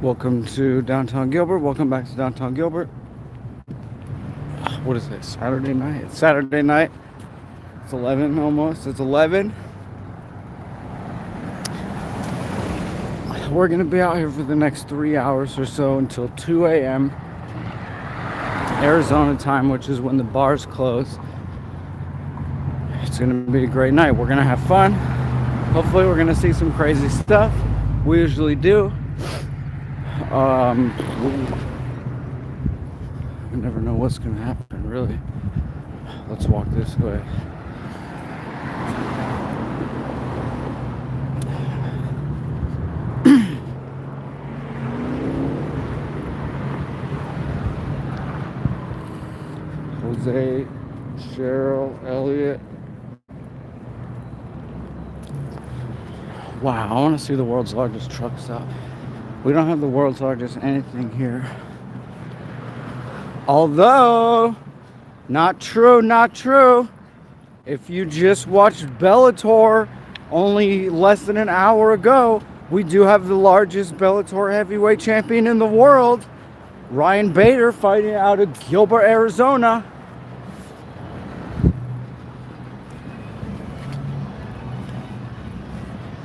Welcome to downtown Gilbert. Welcome back to downtown Gilbert. What is it? Saturday night? It's Saturday night. It's 11 almost. It's 11. We're going to be out here for the next 3 hours or so until 2 a.m. Arizona time, which is when the bars close. It's going to be a great night. We're going to have fun. Hopefully we're going to see some crazy stuff. We usually do. I never know what's going to happen, really. Let's walk this way. Jose, Cheryl, Elliot. Wow, I want to see the world's largest truck stop. We don't have the world's largest anything here. Although, not true. If you just watched Bellator only less than an hour ago, we do have the largest Bellator heavyweight champion in the world, Ryan Bader, fighting out of Gilbert, Arizona.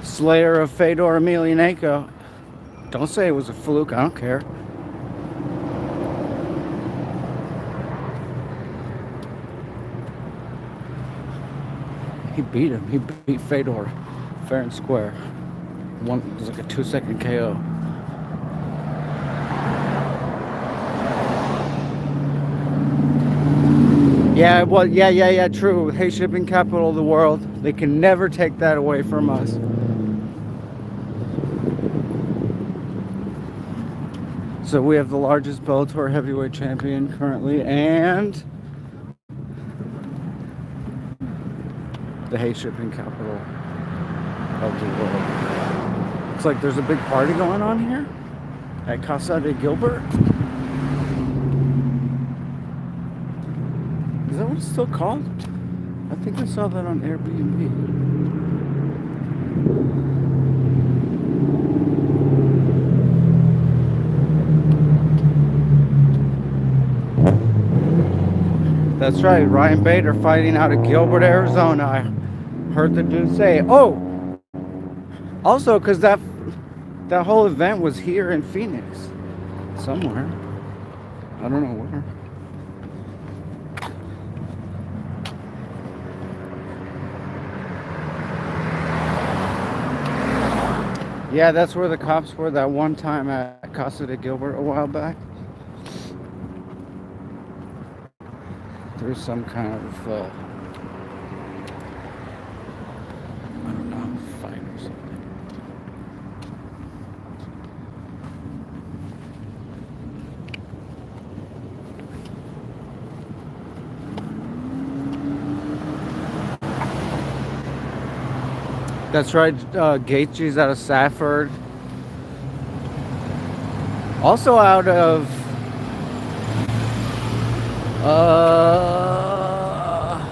Slayer of Fedor Emelianenko. Don't say it was a fluke, I don't care. He beat him. He beat Fedor fair and square. It was like a 2-second KO. Yeah, well, yeah, true. Hey, shipping capital of the world. They can never take that away from us. So we have the largest Bellator heavyweight champion currently, and the hay shipping capital of the world. It's like there's a big party going on here at Casa de Gilbert. Is that what it's still called? I think I saw that on Airbnb. That's right, Ryan Bader fighting out of Gilbert, Arizona. I heard the dude say, oh, also because that whole event was here in Phoenix, somewhere. I don't know where. Yeah, that's where the cops were that one time at Casa de Gilbert a while back. There's some kind of, I don't know, fight or something. That's right, Gaethje's out of Safford. Also out of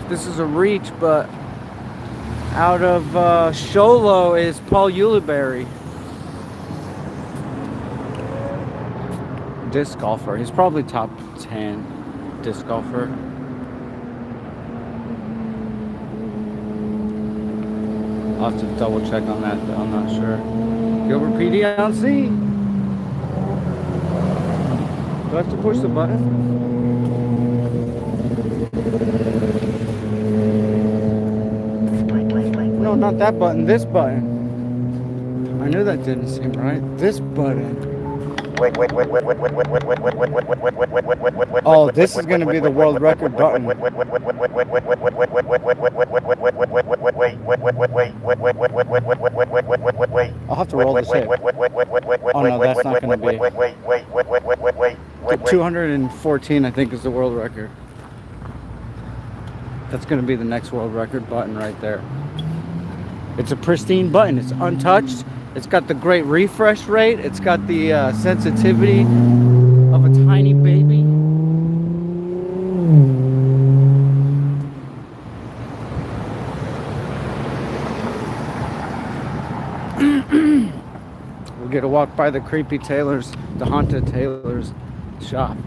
this is a reach, but out of Sholo is Paul Ulibarri. Disc golfer. He's probably top 10 disc golfer. I'll have to double check on that, though. I'm not sure. Gilbert PD on C. Do I have to push the button? No, not that button. This button. I knew that didn't seem right. This button. Oh, this is going to be the world record button. I'll have to roll the tape. Oh no, that's not going to be. 214, I think, is the world record. That's going to be the next world record button right there. It's a pristine button. It's untouched. It's got the great refresh rate. It's got the sensitivity of a tiny baby. We get to walk by the creepy tailor's, the haunted tailor's shop.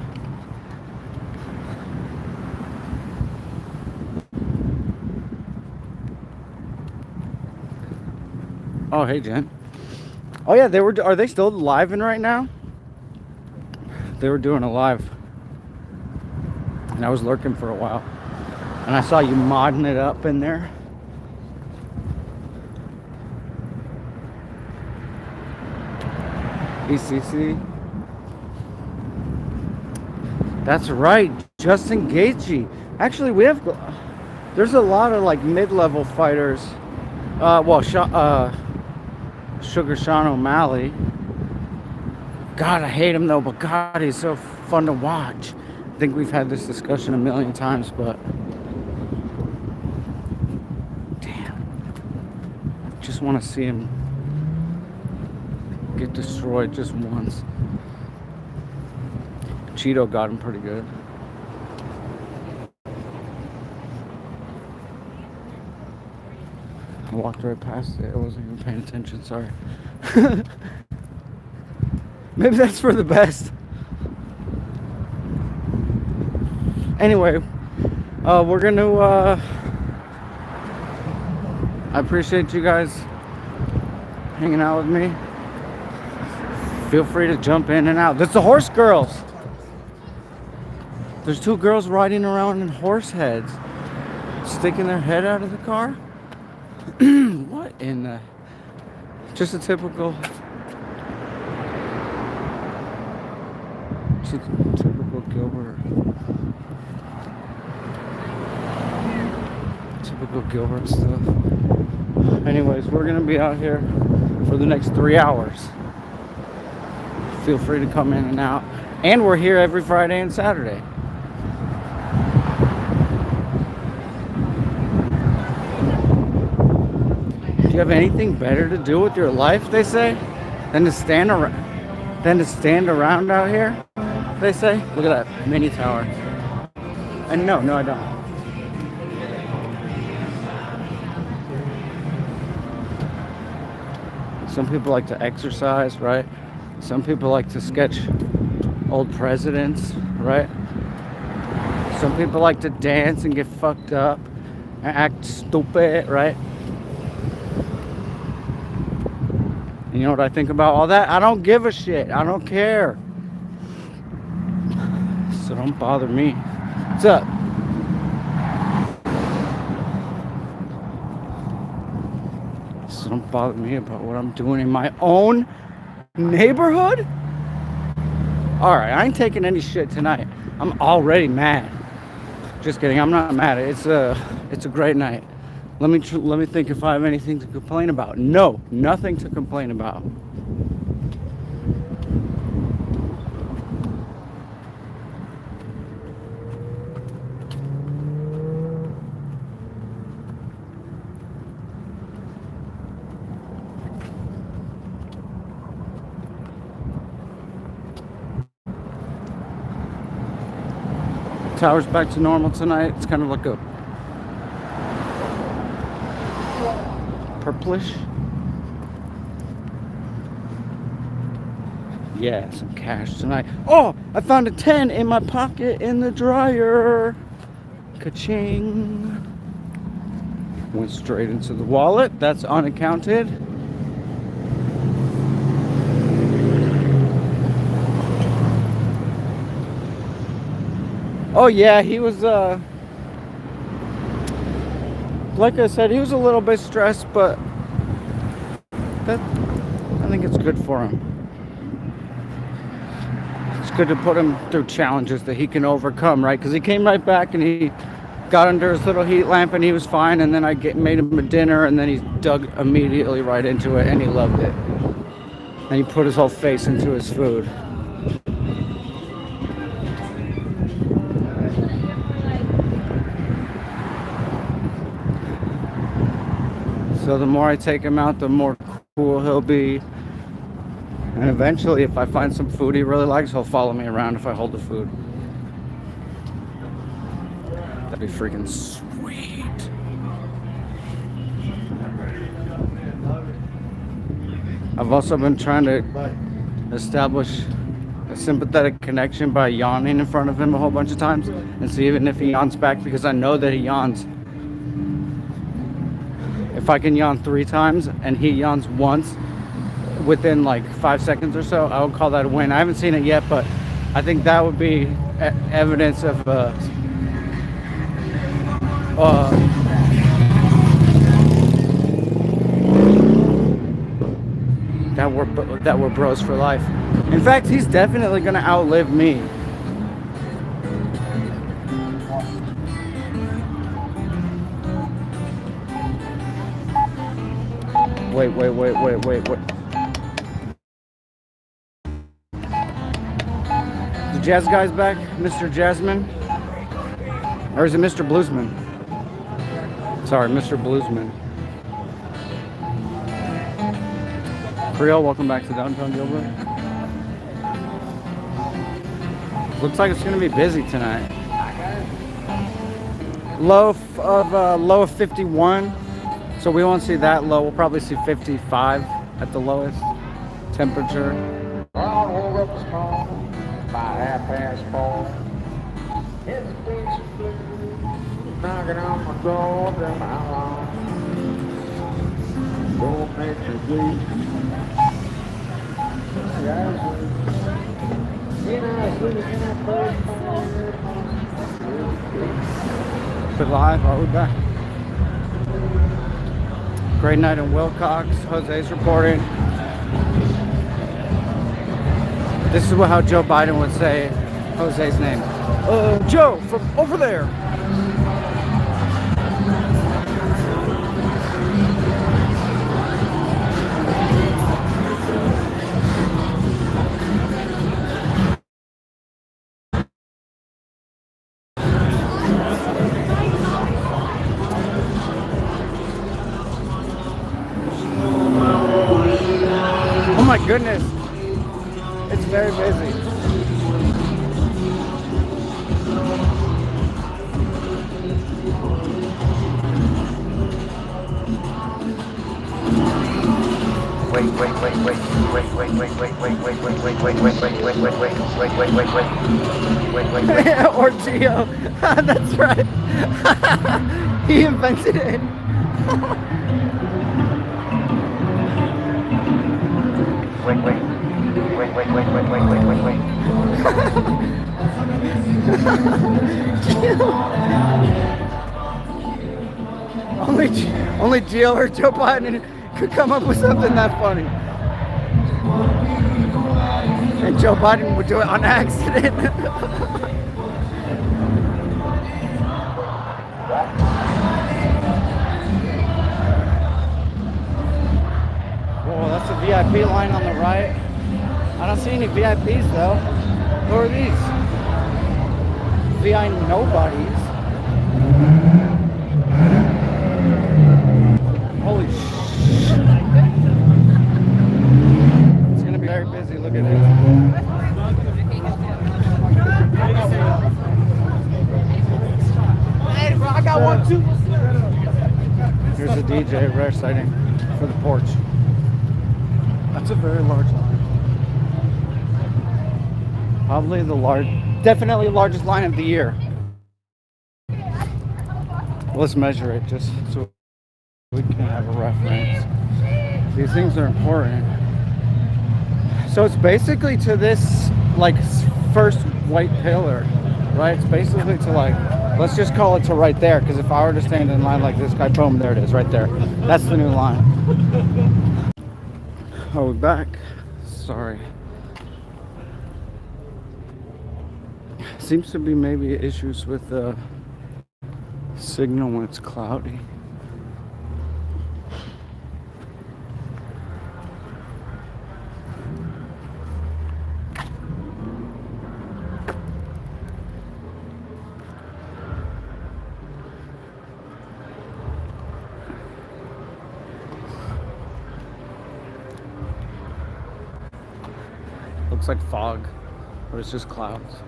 Oh, hey, Jen. Oh, yeah, are they still live-in right now? They were doing a live. And I was lurking for a while. And I saw you modding it up in there. ECC. That's right, Justin Gaethje. Actually, there's a lot of like mid-level fighters. Sugar Sean O'Malley. God, I hate him though, but God, he's so fun to watch. I think we've had this discussion a million times, but damn, just want to see him get destroyed just once. Cheeto got him pretty good. I walked right past it. I wasn't even paying attention. Sorry. Maybe that's for the best. Anyway, we're gonna. I appreciate you guys hanging out with me. Feel free to jump in and out. That's the horse girls. There's two girls riding around in horse heads, sticking their head out of the car. What in the... Just a typical Gilbert. Typical Gilbert stuff. Anyways, we're gonna be out here for the next 3 hours. Feel free to come in and out. And we're here every Friday and Saturday. Do you have anything better to do with your life, they say, than to stand around out here? They say. Look at that mini tower. And no, I don't. Some people like to exercise, right? Some people like to sketch old presidents, right? Some people like to dance and get fucked up and act stupid, right? You know what I think about all that? I don't give a shit. I don't care. So don't bother me. What's up? So don't bother me about what I'm doing in my own neighborhood? Alright, I ain't taking any shit tonight. I'm already mad. Just kidding, I'm not mad. It's a great night. Let me think if I have anything to complain about. No, nothing to complain about. Tower's back to normal tonight. It's kind of like a purplish. Yeah, some cash tonight. Oh, I found a 10 in my pocket in the dryer. Ka-ching. Went straight into the wallet. That's unaccounted. Oh yeah, he was like I said, he was a little bit stressed, but I think it's good for him. It's good to put him through challenges that he can overcome, right? Because he came right back and he got under his little heat lamp and he was fine, and then I made him a dinner, and then he dug immediately right into it and he loved it. And he put his whole face into his food. So the more I take him out, the more cool he'll be. And eventually, if I find some food he really likes, he'll follow me around if I hold the food. That'd be freaking sweet. I've also been trying to establish a sympathetic connection by yawning in front of him a whole bunch of times and see even if he yawns back, because I know that he yawns. If I can yawn 3 times and he yawns once within like 5 seconds or so, I would call that a win. I haven't seen it yet, but I think that would be evidence of that we're bros for life. In fact, he's definitely gonna outlive me. Wait. The jazz guy's back, Mr. Jasmine? Or is it Mr. Bluesman? Sorry, Mr. Bluesman. Creole, welcome back to downtown Gilbert. Looks like it's gonna be busy tonight. Low of 51, so we won't see that low. We'll probably see 55 at the lowest temperature. I woke up this morning about 4:30. It's knocking on my door, and my alarm. Don't make me bleed. But live, are we back? Great night in Wilcox. Jose's reporting. This is how Joe Biden would say Jose's name. Joe, from over there. Oh my goodness. It's very busy. Or Geo. That's right. He invented it. Only Gio or Joe Biden could come up with something that funny. And Joe Biden would do it on accident. Whoa, that's a VIP line on the right. I don't see any VIPs though. Who are these? VI nobodies. Holy shit. It's gonna be very busy. Look at it. Hey, bro, I got one too. Here's a DJ, rare sighting for the porch. That's a very large line. Probably definitely the largest line of the year. Let's measure it just so we can have a reference. These things are important. So it's basically to this like first white pillar, right? It's basically to like, let's just call it to right there, because if I were to stand in line like this guy, boom, there it is, right there. That's the new line. Oh, we're back. Sorry. Seems to be maybe issues with the signal when it's cloudy. Looks like fog, but it's just clouds.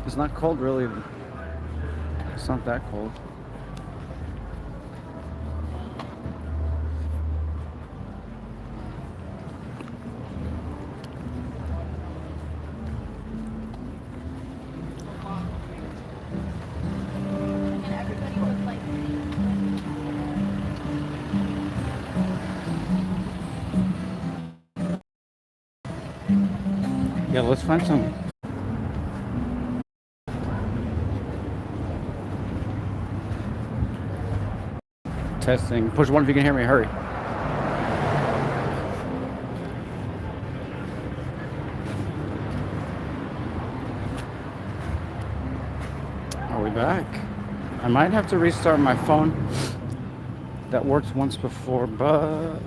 It's not cold really. It's not that cold. Yeah, let's find some. Testing. Push one if you can hear me. Hurry. Are we back? I might have to restart my phone. That worked once before, but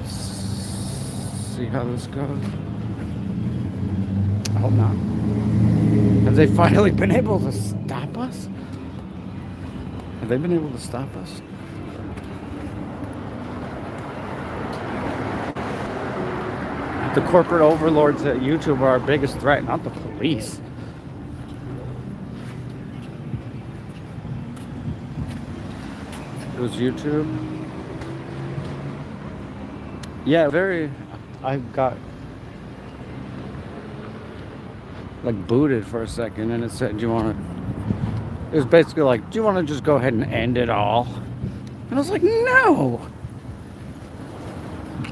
see how this goes. I hope not. Have they finally been able to stop us? Have they been able to stop us? The corporate overlords at YouTube are our biggest threat, not the police. It was YouTube. Yeah, I got like booted for a second, and it said, "Do you want to?" It was basically like, "Do you want to just go ahead and end it all?" And I was like, "No."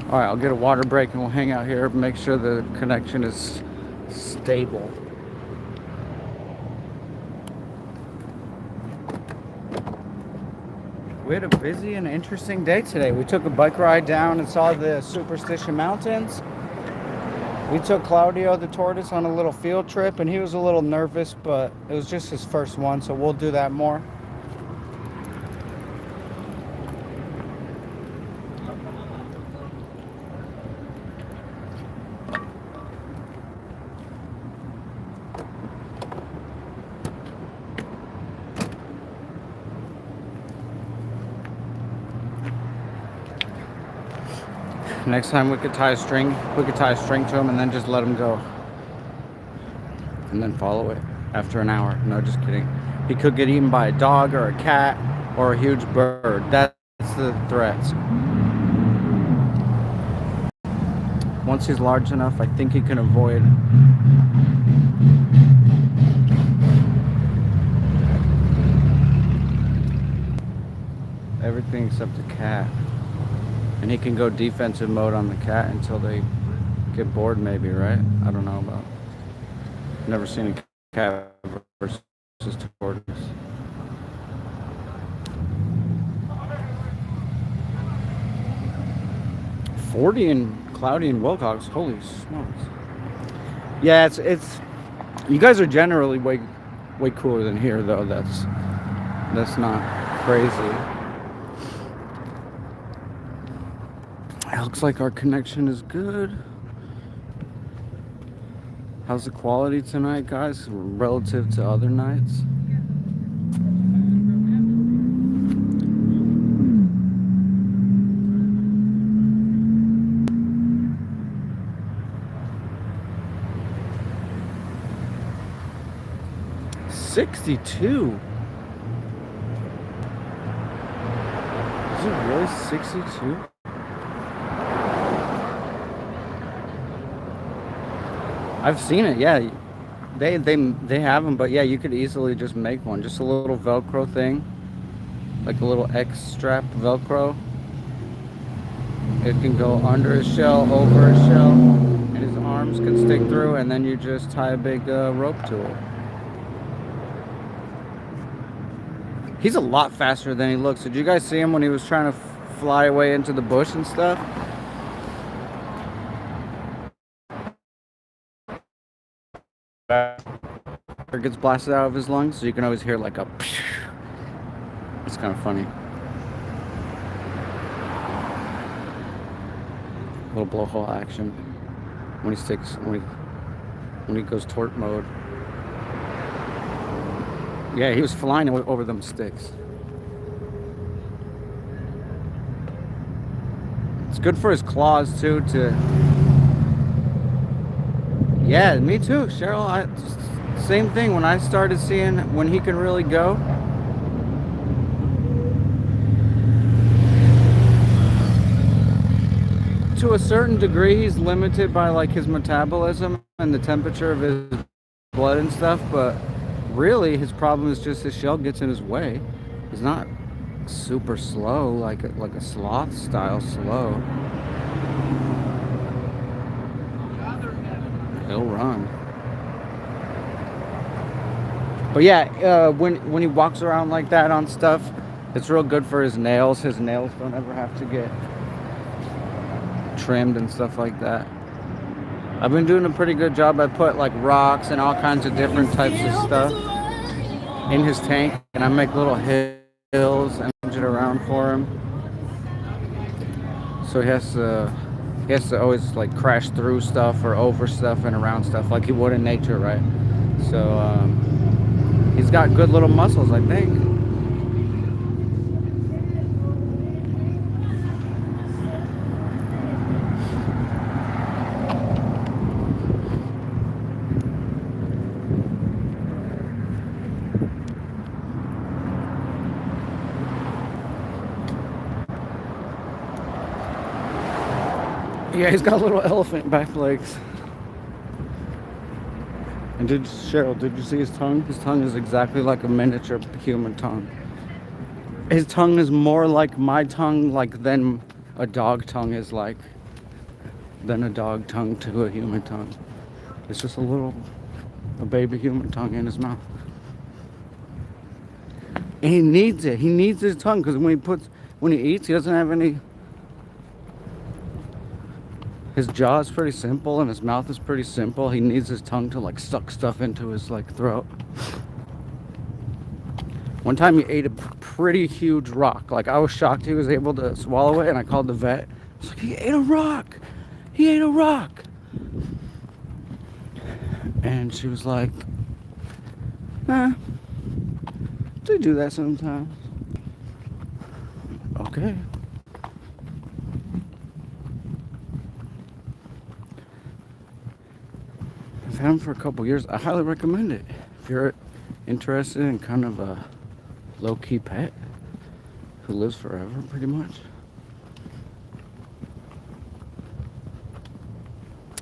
All right, I'll get a water break and we'll hang out here, make sure the connection is stable. We had a busy and interesting day today. We took a bike ride down and saw the Superstition Mountains. We took Claudio the tortoise on a little field trip, and he was a little nervous, but it was just his first one, so we'll do that more. Next time we could tie a string to him and then just let him go. And then follow it after an hour. No, just kidding. He could get eaten by a dog or a cat or a huge bird. That's the threats. Once he's large enough, I think he can avoid. Everything except the cat. And he can go defensive mode on the cat until they get bored, maybe, right? I don't know about. Never seen a cat versus tortoise. $40 and Cloudy and Wilcox, holy smokes. Yeah, it's you guys are generally way cooler than here, though. That's not crazy. It looks like our connection is good. How's the quality tonight, guys, relative to other nights? $62. Is it really 62? I've seen it, yeah. They have them, but yeah, you could easily just make one. Just a little Velcro thing, like a little X strap Velcro. It can go under his shell, over his shell, and his arms can stick through, and then you just tie a big rope to it. He's a lot faster than he looks. Did you guys see him when he was trying to fly away into the bush and stuff? Or gets blasted out of his lungs, so you can always hear like a. It's kind of funny. A little blowhole action when he goes tort mode. Yeah, he was flying over them sticks. It's good for his claws too. Yeah, me too, Cheryl. Same thing when I started seeing when he can really go. To a certain degree, he's limited by like his metabolism and the temperature of his blood and stuff, but really his problem is just his shell gets in his way. He's not super slow like a sloth style slow. He'll run. But yeah, when he walks around like that on stuff, it's real good for his nails. His nails don't ever have to get trimmed and stuff like that. I've been doing a pretty good job. I put like rocks and all kinds of different types of stuff in his tank, and I make little hills and it around for him. So he has to always like crash through stuff or over stuff and around stuff like he would in nature, right? So he's got good little muscles, I think. Yeah, he's got little elephant back legs. And Cheryl, did you see his tongue? His tongue is exactly like a miniature human tongue. His tongue is more like my tongue, like than a dog tongue is like, than a dog tongue to a human tongue. It's just a baby human tongue in his mouth. And he needs it. He needs his tongue because when he eats, he doesn't have any. His jaw is pretty simple and his mouth is pretty simple. He needs his tongue to like suck stuff into his like throat. One time he ate a pretty huge rock. Like I was shocked he was able to swallow it, and I called the vet. I was like, he ate a rock. He ate a rock. And she was like, they do that sometimes. Okay. I've had him for a couple years. I highly recommend it. If you're interested in kind of a low-key pet who lives forever, pretty much.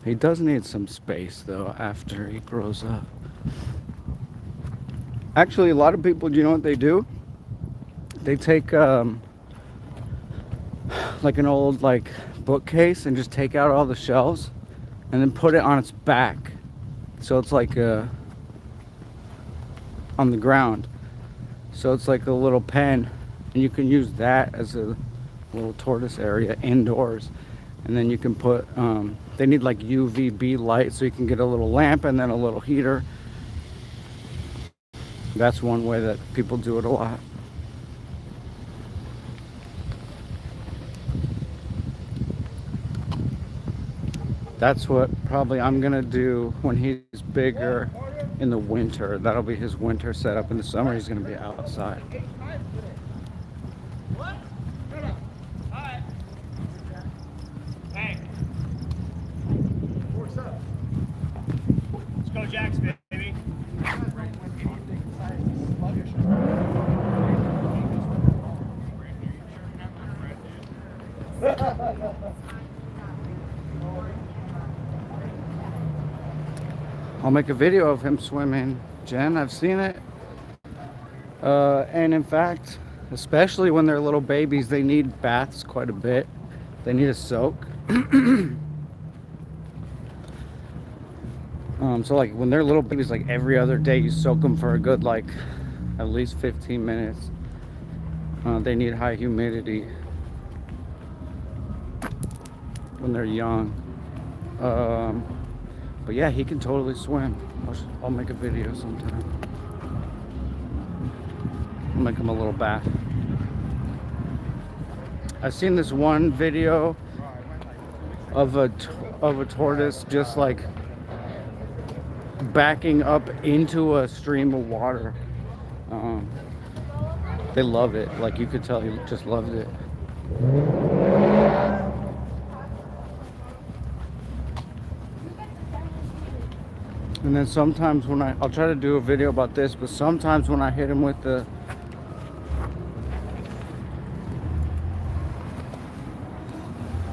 He does need some space, though, after he grows up. Actually, a lot of people, do you know what they do? They take, like an old, like, bookcase and just take out all the shelves and then put it on its back. So it's like on the ground. So it's like a little pen, and you can use that as a little tortoise area indoors. And then you can put, they need like UVB light, so you can get a little lamp and then a little heater. That's one way that people do it a lot. That's what probably I'm gonna do when he's bigger in the winter. That'll be his winter setup. In the summer, he's gonna be outside. Hey. What's up? Let's go Jacks, baby. I'll make a video of him swimming, Jen. I've seen it. And in fact, especially when they're little babies, they need baths quite a bit. They need a soak. So like when they're little babies, like every other day you soak them for a good like at least 15 minutes. They need high humidity when they're young. But yeah, he can totally swim. I'll make a video sometime. I'll make him a little bath. I've seen this one video of a tortoise just like backing up into a stream of water. They love it. Like you could tell he just loved it. And then sometimes when I'll try to do a video about this, but sometimes when I hit him with the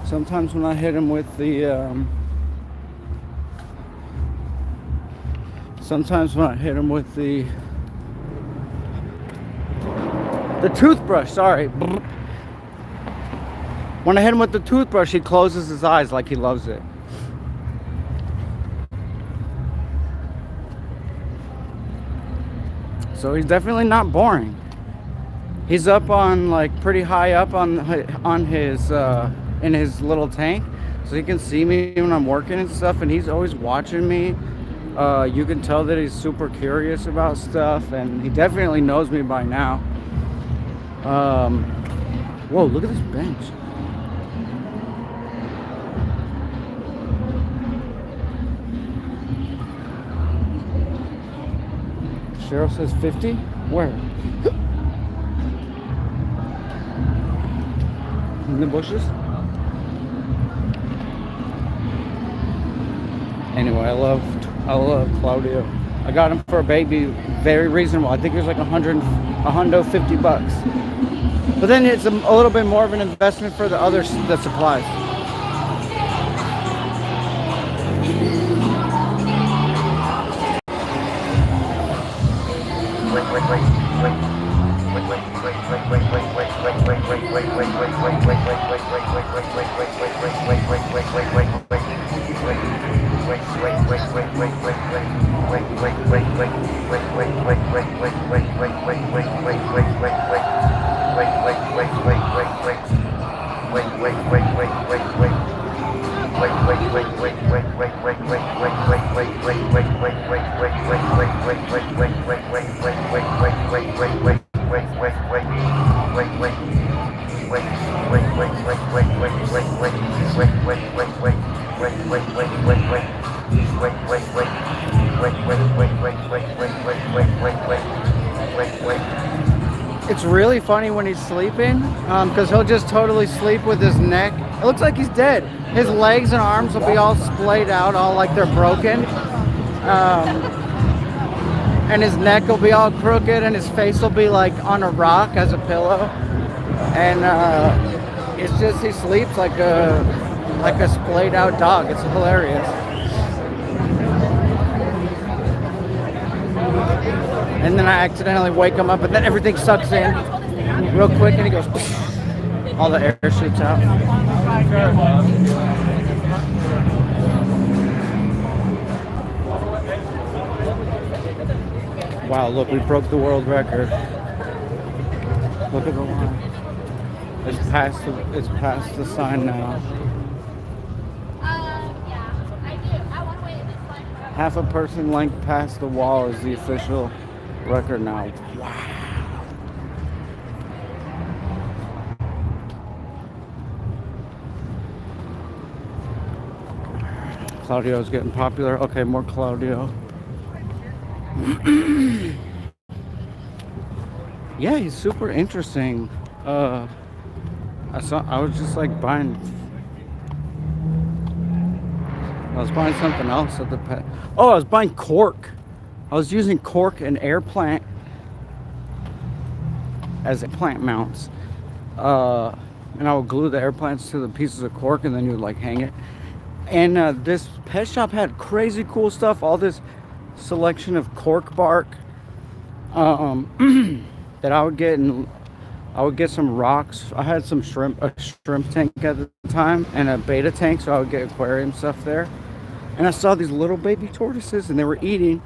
sometimes when I hit him with the toothbrush, sorry. When I hit him with the toothbrush, he closes his eyes like he loves it. So he's definitely not boring. He's up on like pretty high up on his in his little tank, so he can see me when I'm working and stuff. And he's always watching me. You can tell that he's super curious about stuff, and he definitely knows me by now. Whoa! Look at this bench. Cheryl says 50. Where? In the bushes? Anyway, I love Claudio. I got him for a baby, very reasonable. I think it was like $150. But then it's a little bit more of an investment for the supplies. It's really funny when he's sleeping, because he'll just totally sleep with his neck. It looks like he's dead. His legs and arms will be all splayed out, all like they're broken. And his neck will be all crooked, and his face will be like on a rock as a pillow. And it's just, he sleeps like a splayed out dog. It's hilarious. And then I accidentally wake him up, and then everything sucks in real quick, and he goes, all the air shoots out. Wow, look, we broke the world record. Look at the line. It's past the sign now. Half a person length past the wall is the official record now. Wow. Claudio's getting popular. Okay, more Claudio. Yeah, he's super interesting. I was just like buying something else at the pet. Oh, I was buying cork. I was using cork and air plant as plant mounts. And I would glue the air plants to the pieces of cork, and then you would like hang it. And this pet shop had crazy cool stuff. All this selection of cork bark that I would get, and I would get some rocks. I had a shrimp tank at the time, and a beta tank, so I would get aquarium stuff there. And I saw these little baby tortoises, and they were eating.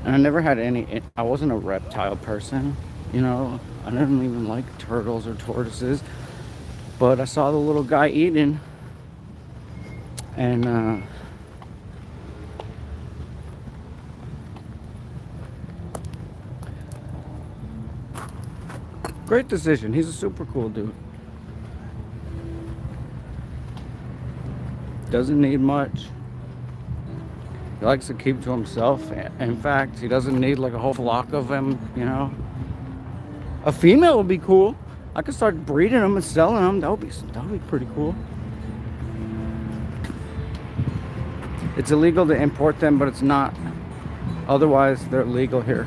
And I never had any. I wasn't a reptile person, you know. I didn't even like turtles or tortoises. But I saw the little guy eating, and great decision. He's a super cool dude. Doesn't need much. He likes to keep to himself. In fact, he doesn't need like a whole flock of them, you know. A female would be cool. I could start breeding them and selling them. That would be pretty cool. It's illegal to import them, but it's not. Otherwise, they're legal here.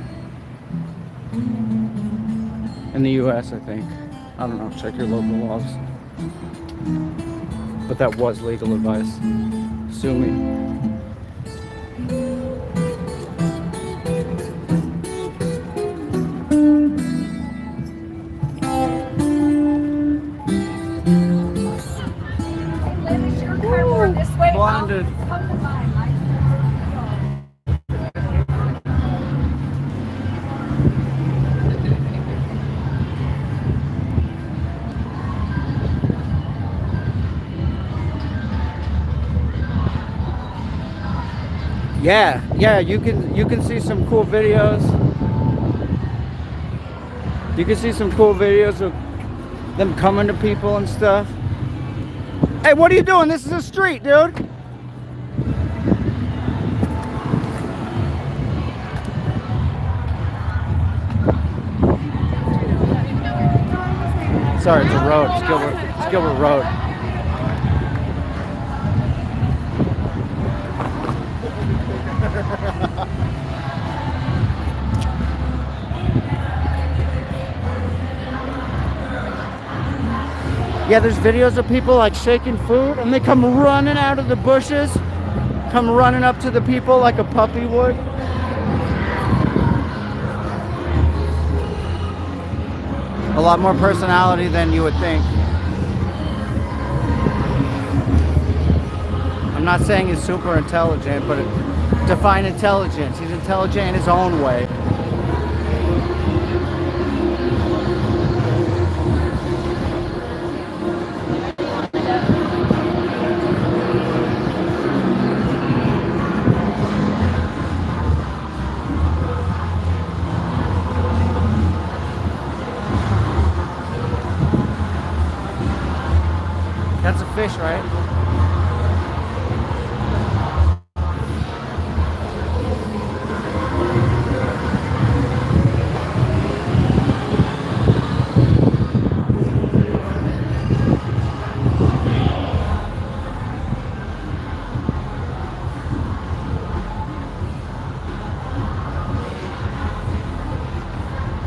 In the US, I think. I don't know, check your local laws. But that was legal advice. Sue me. Blinded. Yeah, you can see some cool videos. You can see some cool videos of them coming to people and stuff. Hey, what are you doing? This is a street, dude. Sorry, it's a road. It's Gilbert Road. Yeah, there's videos of people like shaking food and they come running out of the bushes, come running up to the people like a puppy would. A lot more personality than you would think. I'm not saying he's super intelligent, but define intelligence. He's intelligent in his own way. That's a fish, right?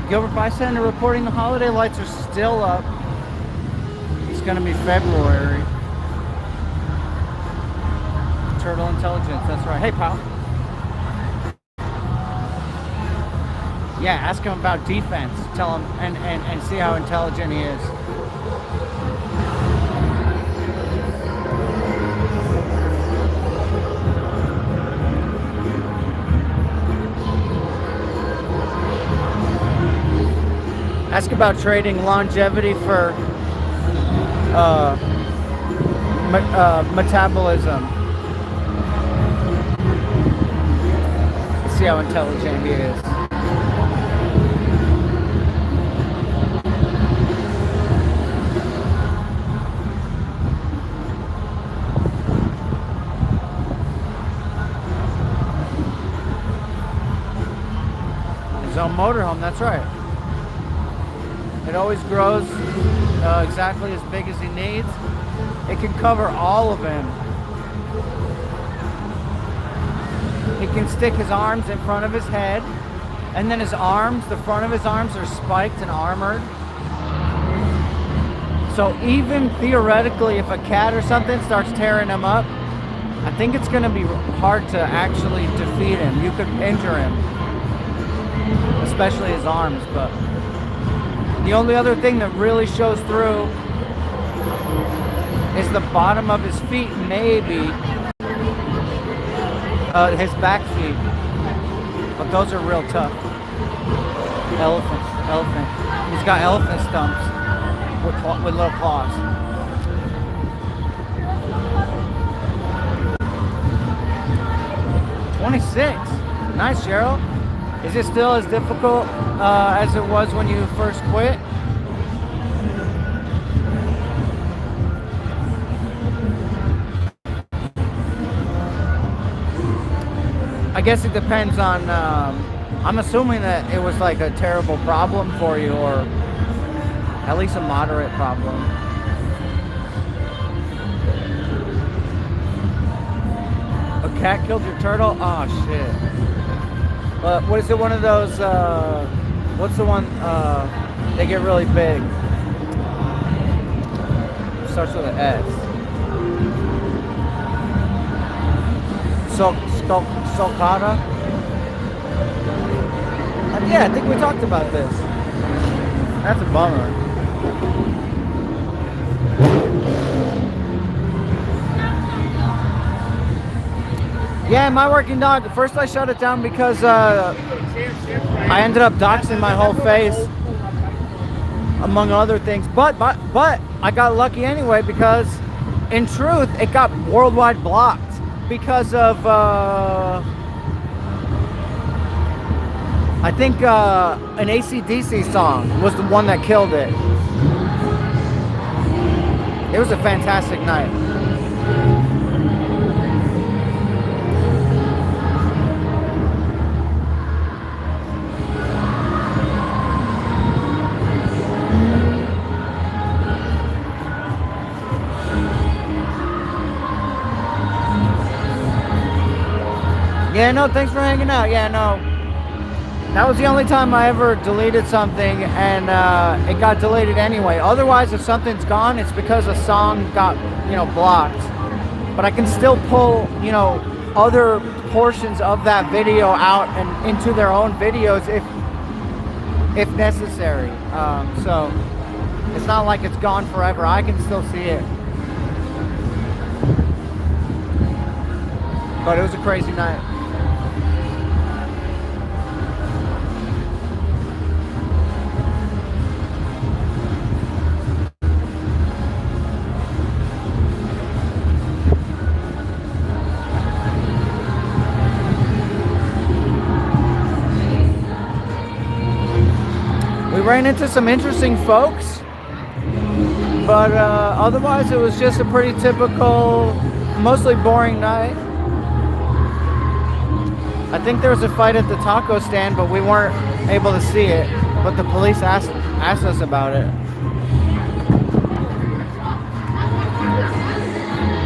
Gilbert Bystander reporting the holiday lights are still up. It's going to be February. Turtle intelligence, that's right. Hey, pal. Yeah, ask him about defense. Tell him and see how intelligent he is. Ask about trading longevity for metabolism. See how intelligent he is. His own motorhome, that's right. It always grows exactly as big as he needs. It can cover all of him. He can stick his arms in front of his head, and then his arms, the front of his arms are spiked and armored. So even theoretically, if a cat or something starts tearing him up, I think it's going to be hard to actually defeat him. You could injure him, especially his arms, but the only other thing that really shows through is the bottom of his feet, maybe. His back feet, but those are real tough. Elephant. He's got elephant stumps with little claws. $26. Nice, Cheryl. Is it still as difficult as it was when you first quit? I guess it depends on, I'm assuming that it was like a terrible problem for you, or at least a moderate problem. A cat killed your turtle? Oh shit. What is it, one of those, what's the one, they get really big? Starts with an S. Sulcata? Yeah, I think we talked about this. That's a bummer. Yeah, my working dog. At first I shut it down because I ended up doxing my whole face, among other things. But I got lucky anyway, because in truth it got worldwide blocked because of I think an AC/DC song was the one that killed it. It was a fantastic night. Yeah, no, thanks for hanging out. Yeah, no. That was the only time I ever deleted something and it got deleted anyway. Otherwise, if something's gone, it's because a song got, blocked. But I can still pull, other portions of that video out and into their own videos if necessary. So it's not like it's gone forever. I can still see it. But it was a crazy night. We ran into some interesting folks, but otherwise it was just a pretty typical, mostly boring night. I think there was a fight at the taco stand, but we weren't able to see it. But the police asked us about it.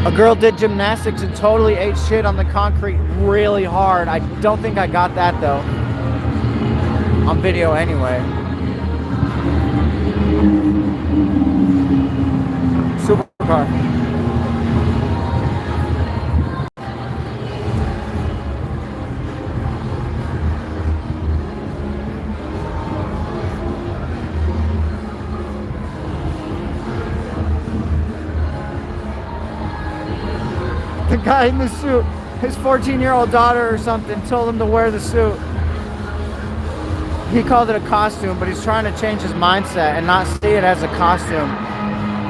A girl did gymnastics and totally ate shit on the concrete really hard. I don't think I got that though. On video anyway. Supercar. The guy in the suit, his 14-year-old daughter or something told him to wear the suit. He called it a costume, but he's trying to change his mindset and not see it as a costume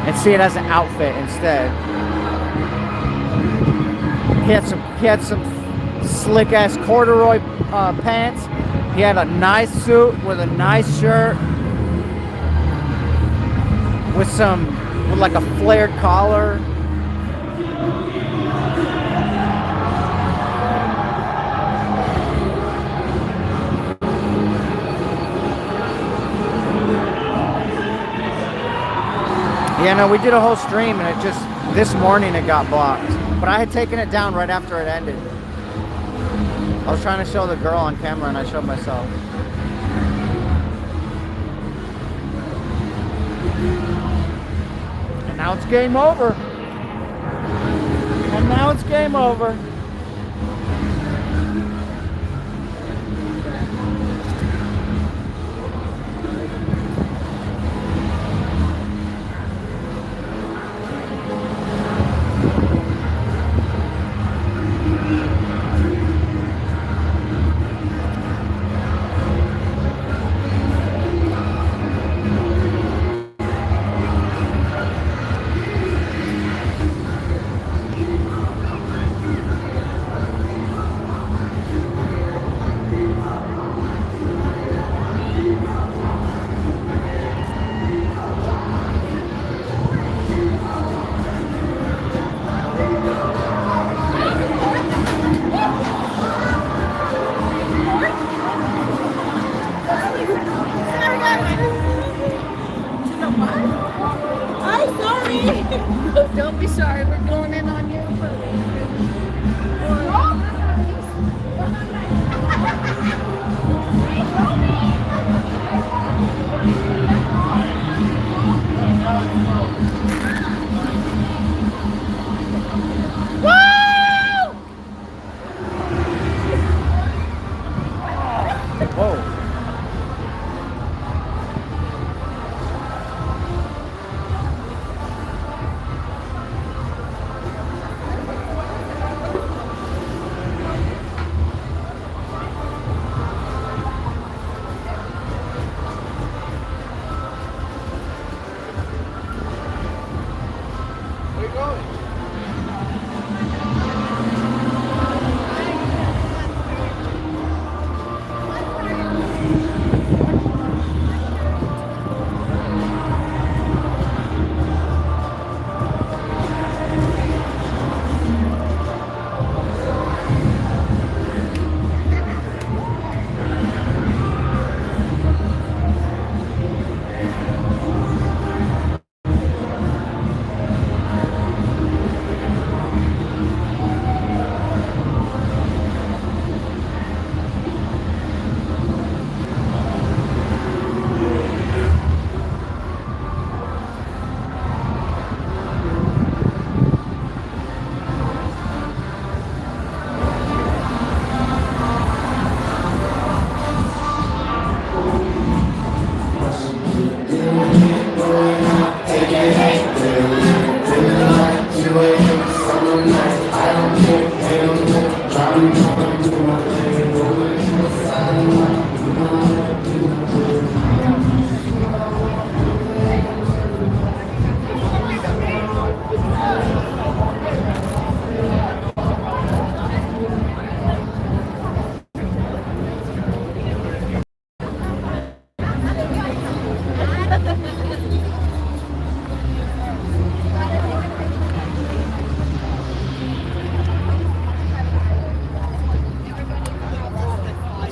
and see it as an outfit instead. He had some slick ass corduroy pants. He had a nice suit with a nice shirt with like a flared collar. Yeah, no, we did a whole stream and it just, this morning it got blocked. But I had taken it down right after it ended. I was trying to show the girl on camera and I showed myself. And now it's game over. And now it's game over. Don't be sorry, we're going in on you. Whoa.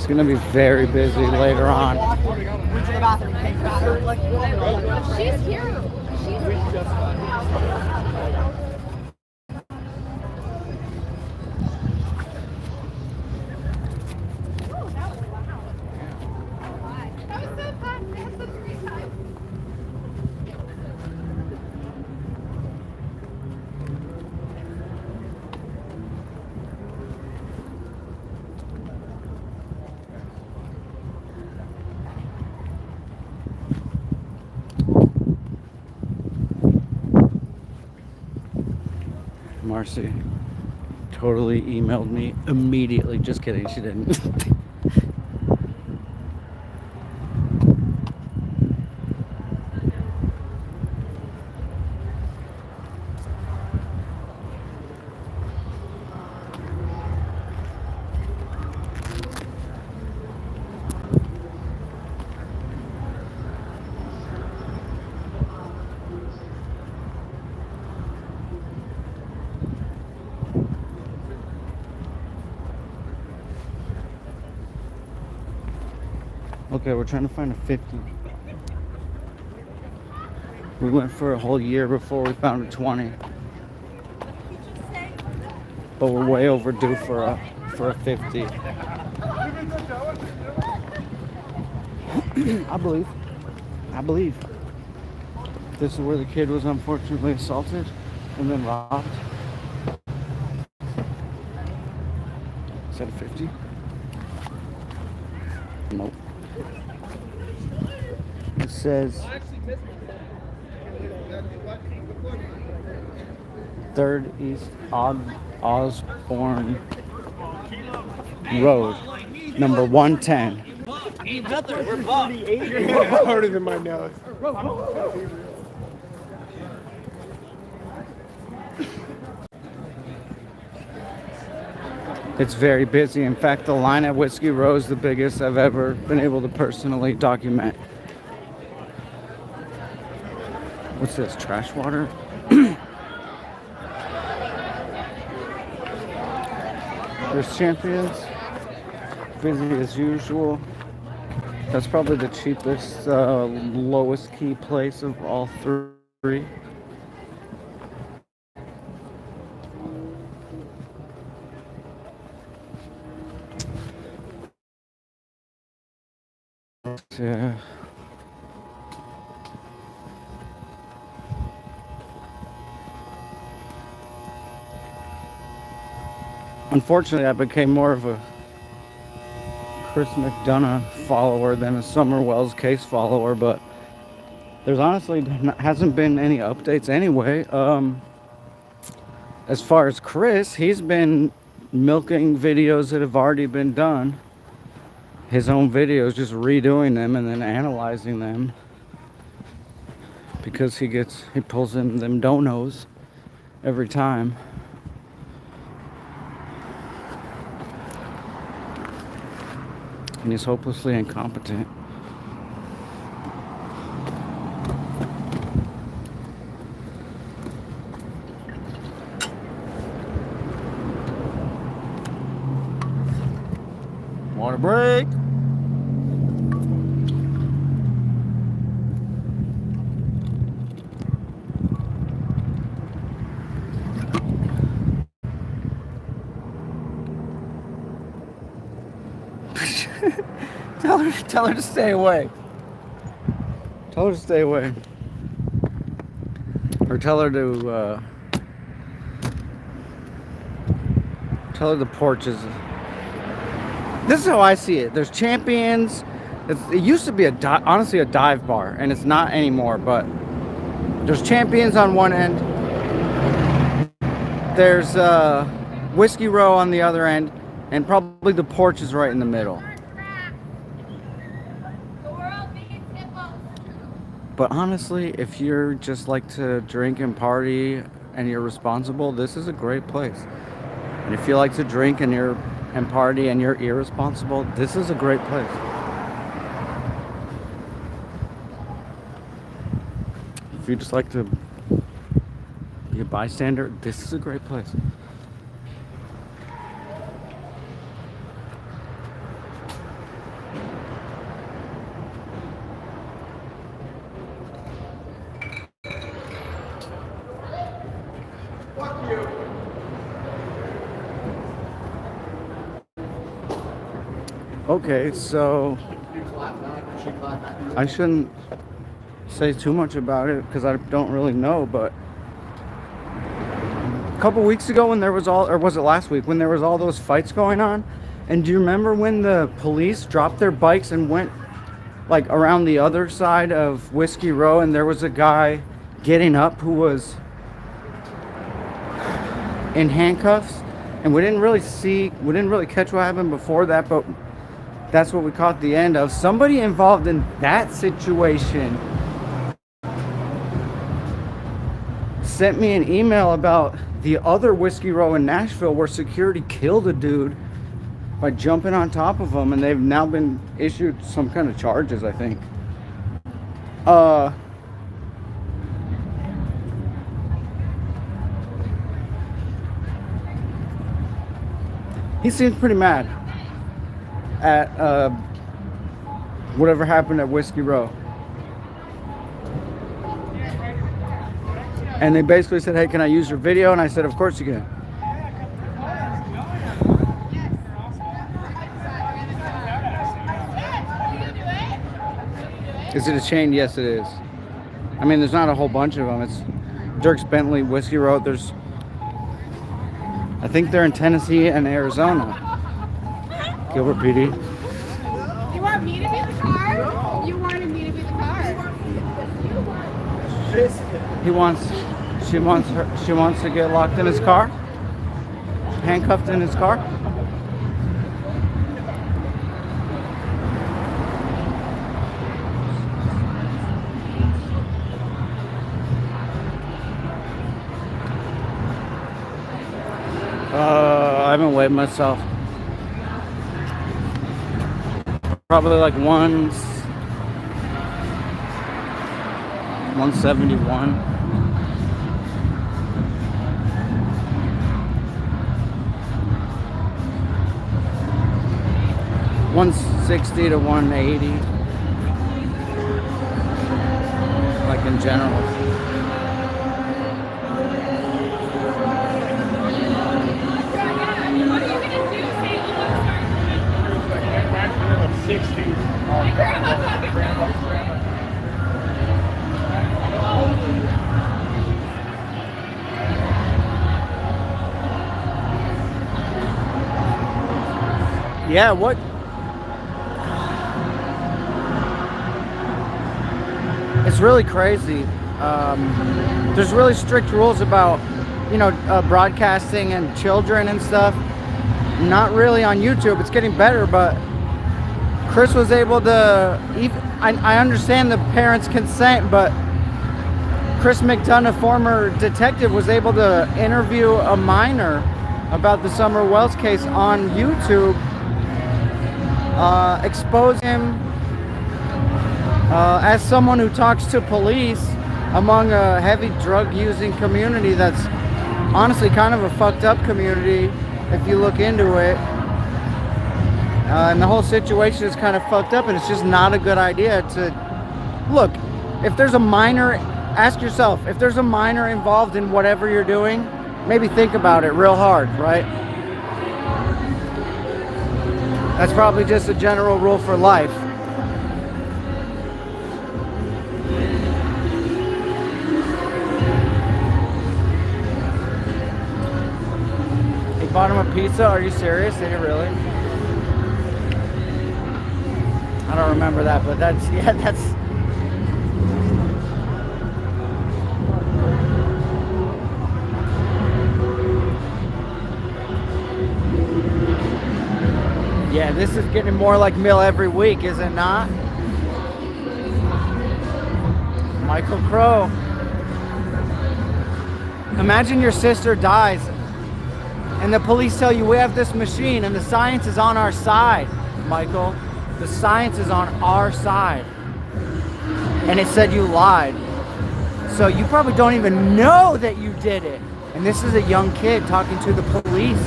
gonna be very busy later on. She's here. Marcy totally emailed me immediately. Just kidding, she didn't. Okay, we're trying to find a 50. We went for a whole year before we found a 20. But we're way overdue for a 50. I believe. This is where the kid was unfortunately assaulted and then robbed. Is that a 50? Nope. It says 3rd East Osborne Road, number 110. You're harder than my nose. It's very busy. In fact, the line at Whiskey Row is the biggest I've ever been able to personally document. What's this? Trash water? There's Champions. Busy as usual. That's probably the cheapest, lowest key place of all three. Yeah. Unfortunately, I became more of a Chris McDonough follower than a Summer Wells case follower, but there's honestly hasn't been any updates anyway. As far as Chris, he's been milking videos that have already been done. His own videos, just redoing them and then analyzing them, because he pulls in them donos every time. And he's hopelessly incompetent. Water break. Tell her to stay away. Tell her to stay away. Or tell her to, tell her the porch is... This is how I see it. There's Champions. It used to be honestly a dive bar, and it's not anymore, but there's Champions on one end. There's Whiskey Row on the other end, and probably the porch is right in the middle. But honestly, if you're just like to drink and party and you're responsible, this is a great place. And if you like to drink and party and you're irresponsible, this is a great place. If you just like to be a bystander, this is a great place. Okay, so I shouldn't say too much about it because I don't really know, but a couple weeks ago when there was all, or was it last week, when there was all those fights going on, and do you remember when the police dropped their bikes and went like around the other side of Whiskey Row, and there was a guy getting up who was in handcuffs, and we didn't really catch what happened before that, but that's what we caught the end of. Somebody involved in that situation sent me an email about the other Whiskey Row in Nashville where security killed a dude by jumping on top of him, and they've now been issued some kind of charges, I think. He seems pretty mad at whatever happened at Whiskey Row. And they basically said, hey, can I use your video? And I said, of course you can. Is it a chain? Yes, it is. I mean, there's not a whole bunch of them. It's Dierks Bentley, Whiskey Row. There's, I think they're in Tennessee and Arizona. Gilbert PD. You want me to be the car? You wanted me to be the car. She wants to get locked in his car, handcuffed in his car. I haven't weighed myself. Probably like 171. 160 to 180, like in general. What are you going to do? Say, Maximum of 60. Yeah, what? It's really crazy. There's really strict rules about, broadcasting and children and stuff. Not really on YouTube. It's getting better, but Chris was able to, I understand the parents' consent, but Chris McDonough, former detective, was able to interview a minor about the Summer Wells case on YouTube, expose him as someone who talks to police among a heavy drug-using community that's honestly kind of a fucked up community if you look into it. And the whole situation is kind of fucked up, and it's just not a good idea to... Look, if there's a minor, ask yourself, if there's a minor involved in whatever you're doing, maybe think about it real hard, right? That's probably just a general rule for life. He bought him a pizza? Are you serious? Did he really? I don't remember that, but that's... Yeah, this is getting more like Mill every week, is it not? Michael Crow. Imagine your sister dies and the police tell you we have this machine and the science is on our side, Michael. The science is on our side. And it said you lied. So you probably don't even know that you did it. And this is a young kid talking to the police.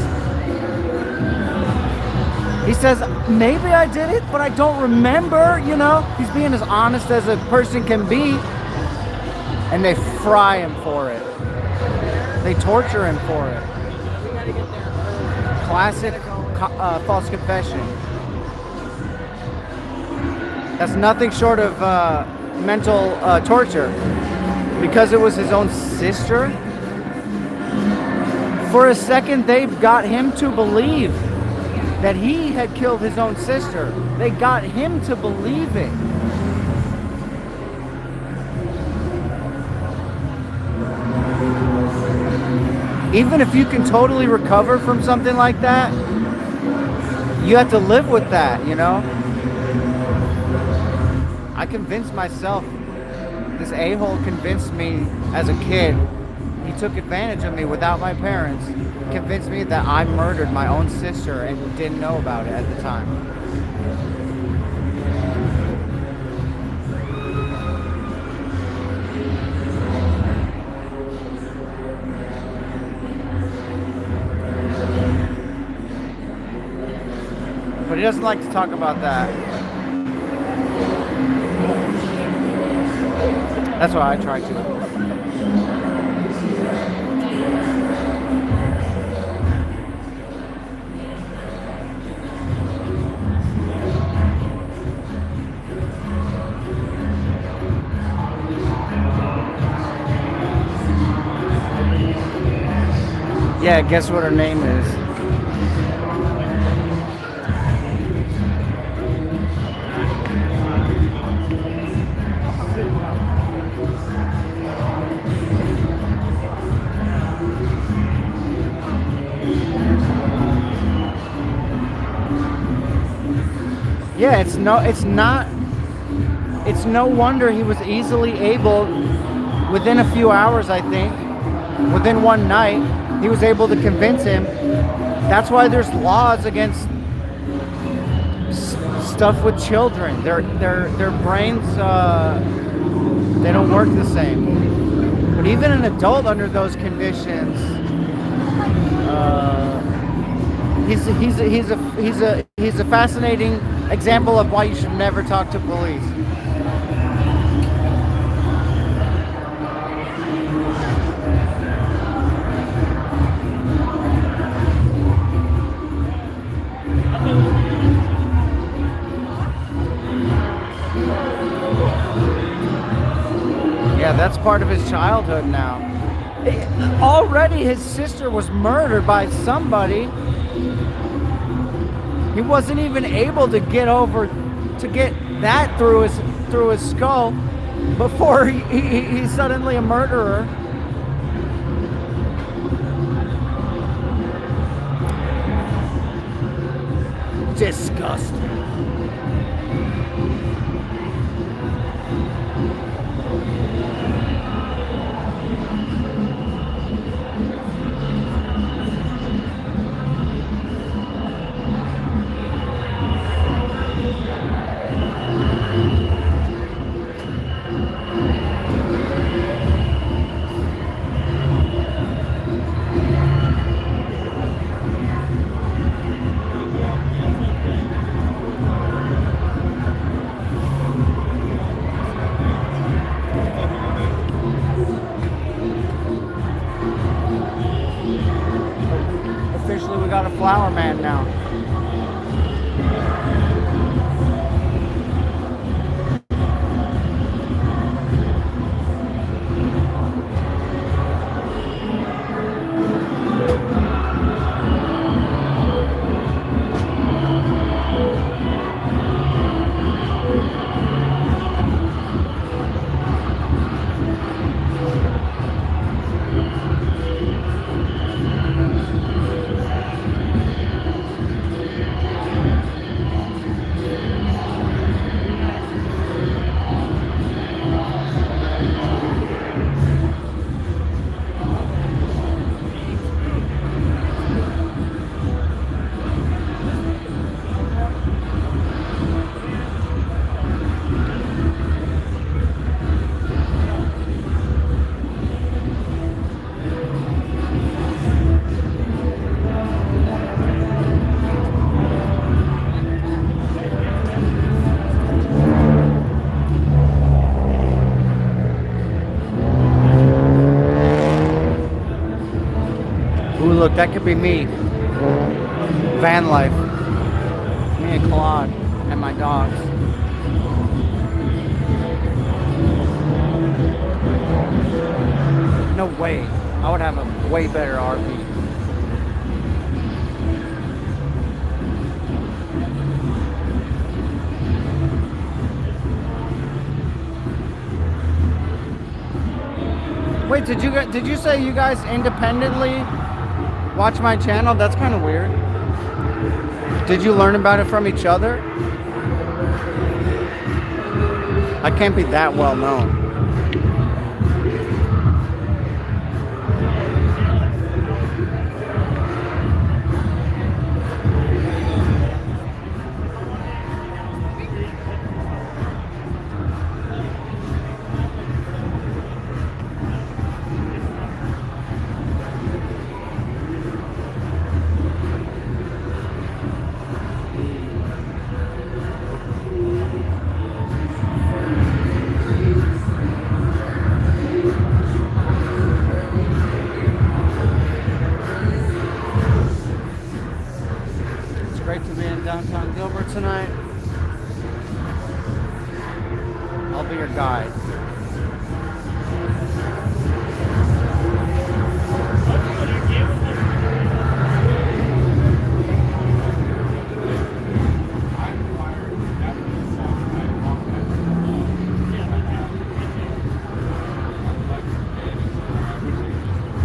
He says, maybe I did it, but I don't remember, He's being as honest as a person can be. And they fry him for it. They torture him for it. Classic false confession. That's nothing short of mental torture. Because it was his own sister? For a second, they got him to believe that he had killed his own sister. They got him to believe it. Even if you can totally recover from something like that, you have to live with that, you know? I convinced myself, this a-hole convinced me as a kid, he took advantage of me without my parents, convinced me that I murdered my own sister and didn't know about it at the time. But he doesn't like to talk about that. That's why I try to. Yeah, guess what her name is? Yeah, it's no wonder he was easily able, within a few hours, I think, within one night, he was able to convince him. That's why there's laws against stuff with children. Their brains, they don't work the same. But even an adult under those conditions, he's a fascinating example of why you should never talk to police. Yeah, that's part of his childhood now. Already his sister was murdered by somebody. He wasn't even able to get that through his skull before he's suddenly a murderer. Disgusting. Officially, we got a flower man now. look, that could be me. Van life. Me and Claude and my dogs. No way. I would have a way better RV. Wait, did you say you guys independently watch my channel? That's kind of weird. Did you learn about it from each other? I can't be that well known. Great to be in downtown Gilbert tonight. I'll be your guide.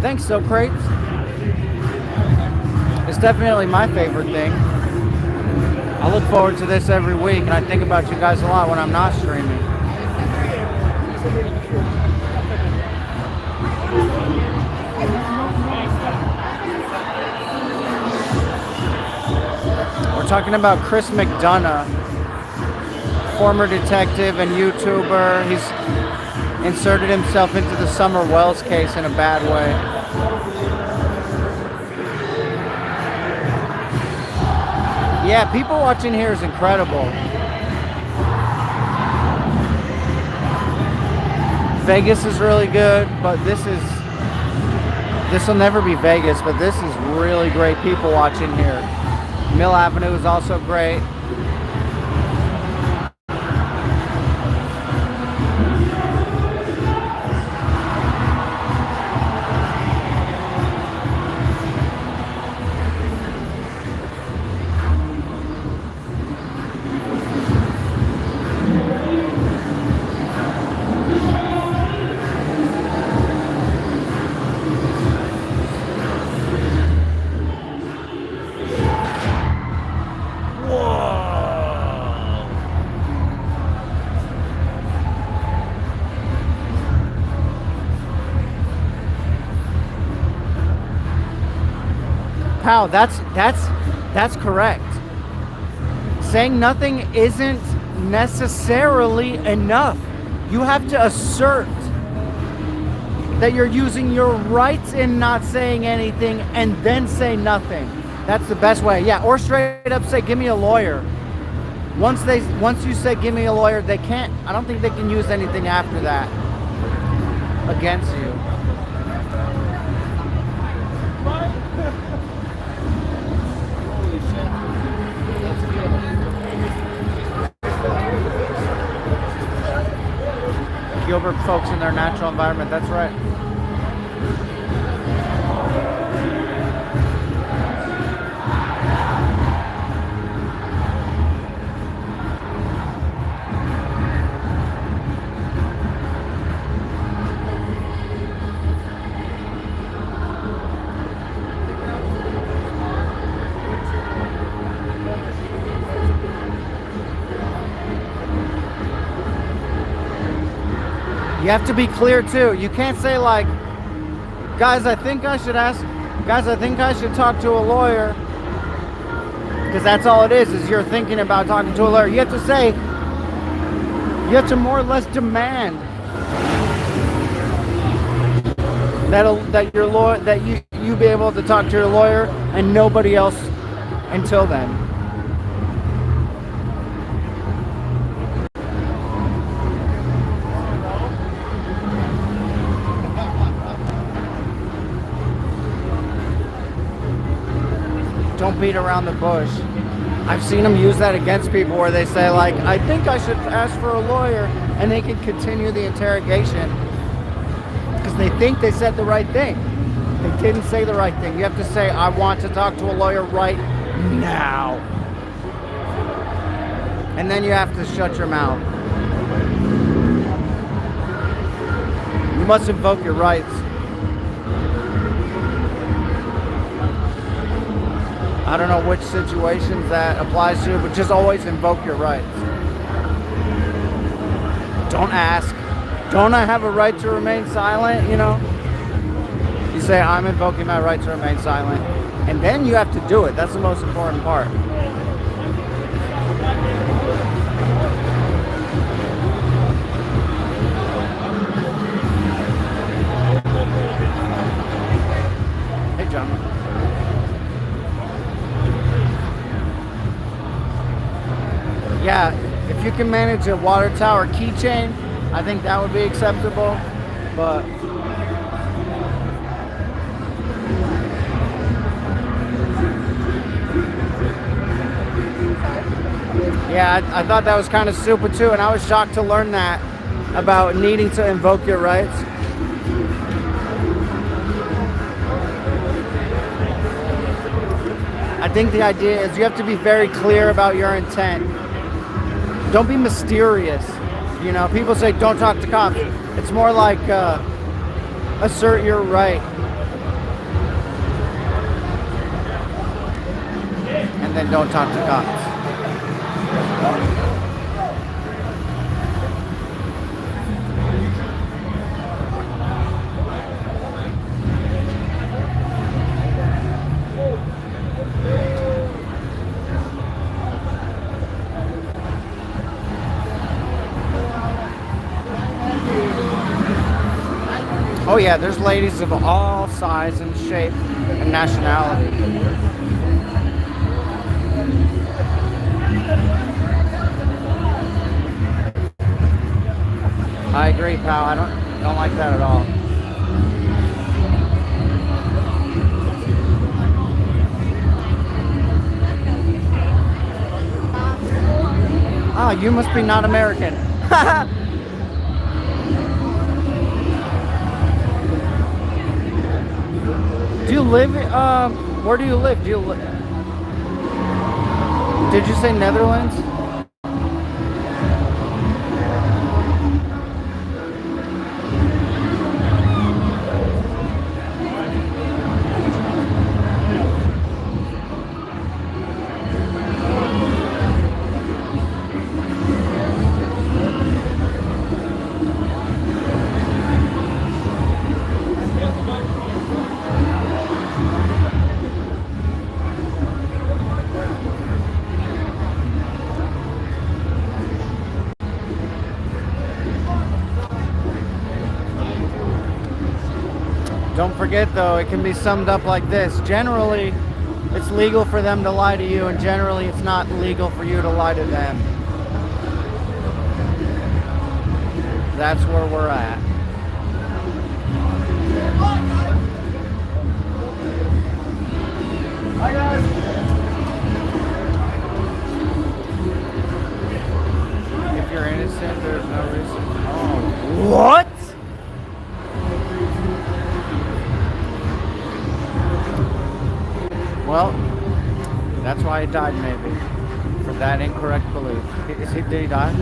Thanks, So Crates. It's definitely my favorite thing. I look forward to this every week, and I think about you guys a lot when I'm not streaming. We're talking about Chris McDonough, former detective and YouTuber. He's inserted himself into the Summer Wells case in a bad way. Yeah, people watching here is incredible. Vegas is really good, but this will never be Vegas, but this is really great people watching here. Mill Avenue is also great. Pal, that's correct. Saying nothing isn't necessarily enough. You have to assert that you're using your rights in not saying anything and then say nothing. That's the best way. Yeah, or straight up say, give me a lawyer. Once you say, give me a lawyer, they can't, I don't think they can use anything after that against you. Gilbert folks in their natural environment, that's right. You have to be clear too. You can't say like, guys, I think I should talk to a lawyer. Because that's all it is you're thinking about talking to a lawyer. You have to say, you have to more or less demand that your lawyer, that you be able to talk to your lawyer and nobody else until then. don't beat around the bush. I've seen them use that against people where they say like, I think I should ask for a lawyer, and they can continue the interrogation because they think they said the right thing. They didn't say the right thing. You have to say, I want to talk to a lawyer right now. And then you have to shut your mouth. You must invoke your rights. I don't know which situations that applies to, but just always invoke your rights. Don't ask. Don't I have a right to remain silent, you know? You say, I'm invoking my right to remain silent. And then you have to do it. That's the most important part. Hey, John. Yeah, if you can manage a water tower keychain, I think that would be acceptable. But yeah, I thought that was kind of stupid too, and I was shocked to learn that about needing to invoke your rights. I think the idea is you have to be very clear about your intent. Don't be mysterious. You know, people say don't talk to cops. It's more like assert your right. And then don't talk to cops. Oh yeah, there's ladies of all size and shape and nationality. I agree, pal. I don't like that at all. Oh, you must be not American. Do you live, where do you live? Did you say Netherlands? Don't forget though, it can be summed up like this. Generally, it's legal for them to lie to you, and generally it's not legal for you to lie to them. That's where we're at. Hi guys. If you're innocent, there's no reason. Oh, what? Well, that's why he died, maybe. For that incorrect belief. Did he die?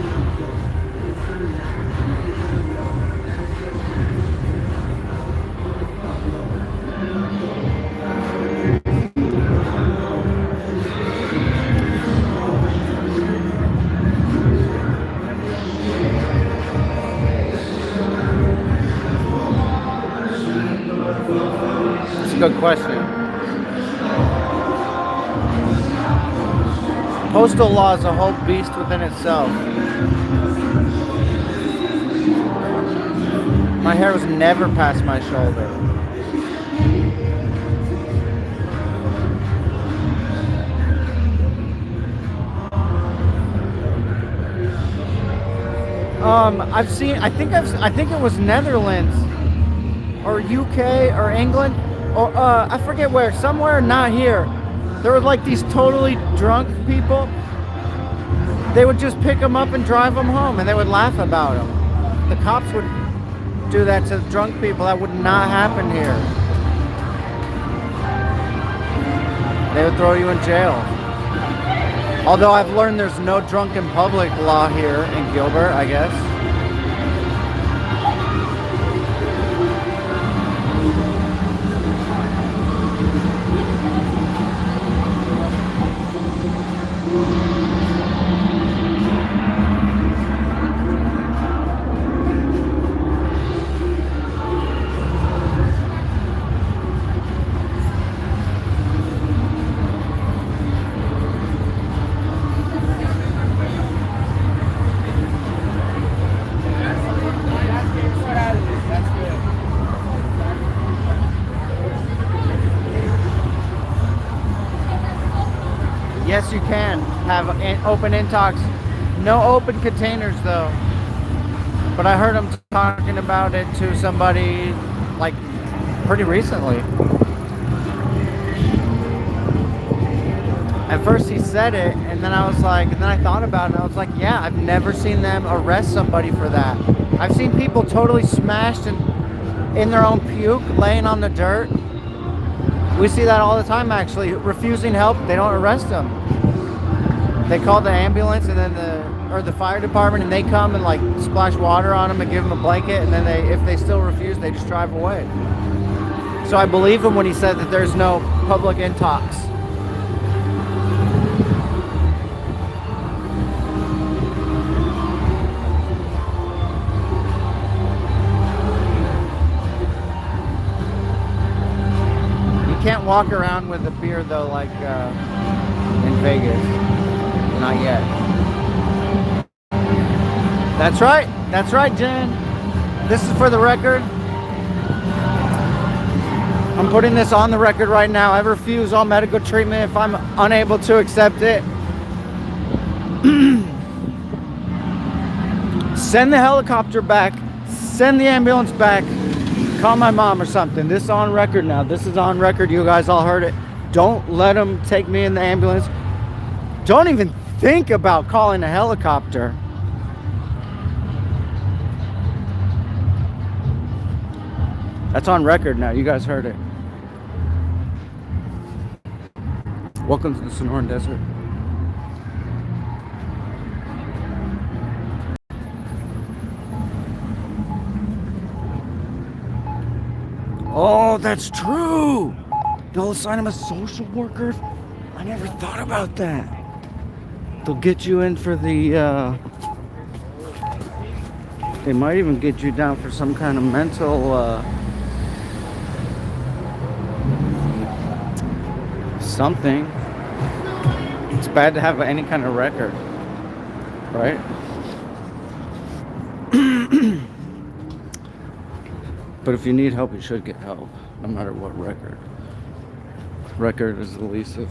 That's a good question. Postal law is a whole beast within itself. My hair was never past my shoulder. I think it was Netherlands or UK or England or I forget where, somewhere not here. There were like these totally drunk people. They would just pick them up and drive them home, and they would laugh about them. The cops would do that to drunk people. That would not happen here. They would throw you in jail. Although I've learned there's no drunk in public law here in Gilbert, I guess. Yes, you can have open intox. No open containers though. But I heard him talking about it to somebody like pretty recently. At first he said it, and then I was like, and then I thought about it, and I was like, yeah, I've never seen them arrest somebody for that. I've seen people totally smashed and in their own puke, laying on the dirt. We see that all the time, actually. Refusing help, they don't arrest them. They call the ambulance and then the fire department, and they come and like splash water on them and give them a blanket, and then if they still refuse, they just drive away. So I believe him when he said that there's no public intox. Can't walk around with a beer though, like in Vegas. Not yet. That's right, Jen. This is for the record. I'm putting this on the record right now. I refuse all medical treatment if I'm unable to accept it. Send the helicopter back. Send the ambulance back. Call my mom or something. This is on record now. This is on record. You guys all heard it. Don't let them take me in the ambulance. Don't even think about calling a helicopter. That's on record now. You guys heard it. Welcome to the Sonoran Desert. Oh, that's true. They'll assign him a social worker. I never thought about that. They'll get you in for the, they might even get you down for some kind of mental, something. It's bad to have any kind of record, right? But if you need help, you should get help, no matter what record. Record is the least of.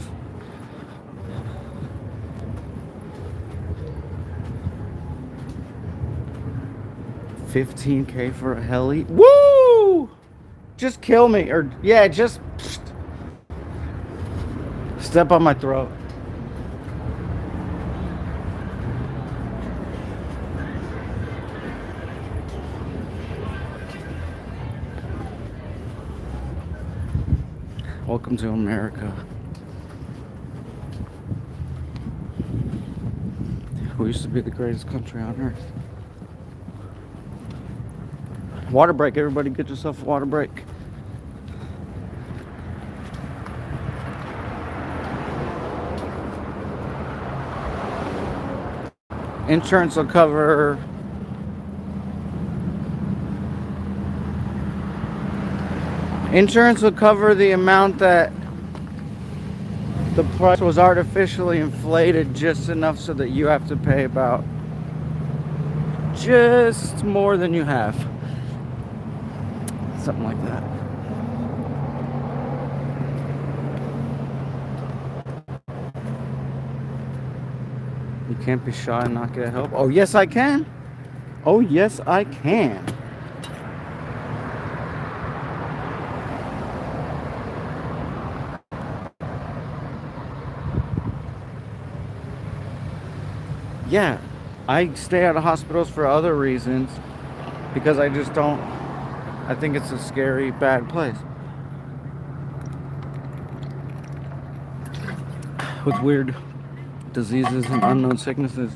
$15K for a heli. Woo! Just kill me, or yeah, just step on my throat. Welcome to America. Who used to be the greatest country on earth? Water break, everybody get yourself a water break. Insurance will cover the amount that the price was artificially inflated just enough so that you have to pay about just more than you have. Something like that. You can't be shy and not get help. Oh, yes, I can. Oh, yes, I can. Yeah, I stay out of hospitals for other reasons because I just don't. I think it's a scary, bad place with weird diseases and unknown sicknesses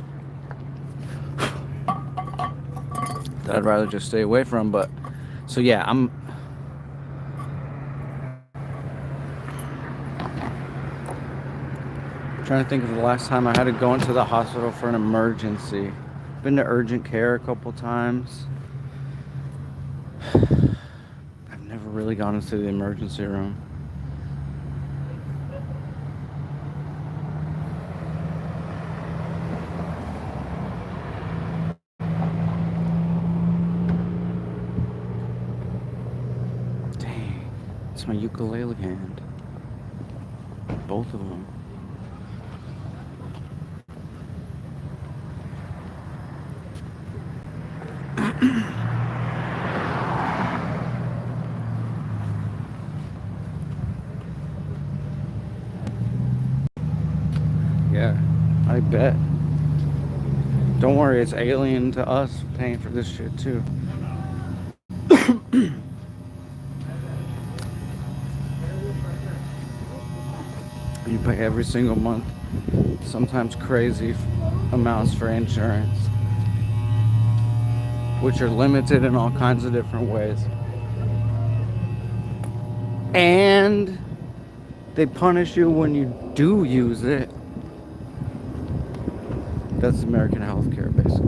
that I'd rather just stay away from. But so yeah, I'm trying to think of the last time I had to go into the hospital for an emergency. Been to urgent care a couple times. I've never really gone into the emergency room. Dang, it's my ukulele hand. Both of them. Yeah, I bet. Don't worry, it's alien to us paying for this shit too. You pay every single month, sometimes crazy amounts for insurance, which are limited in all kinds of different ways. And they punish you when you do use it. That's American healthcare, basically.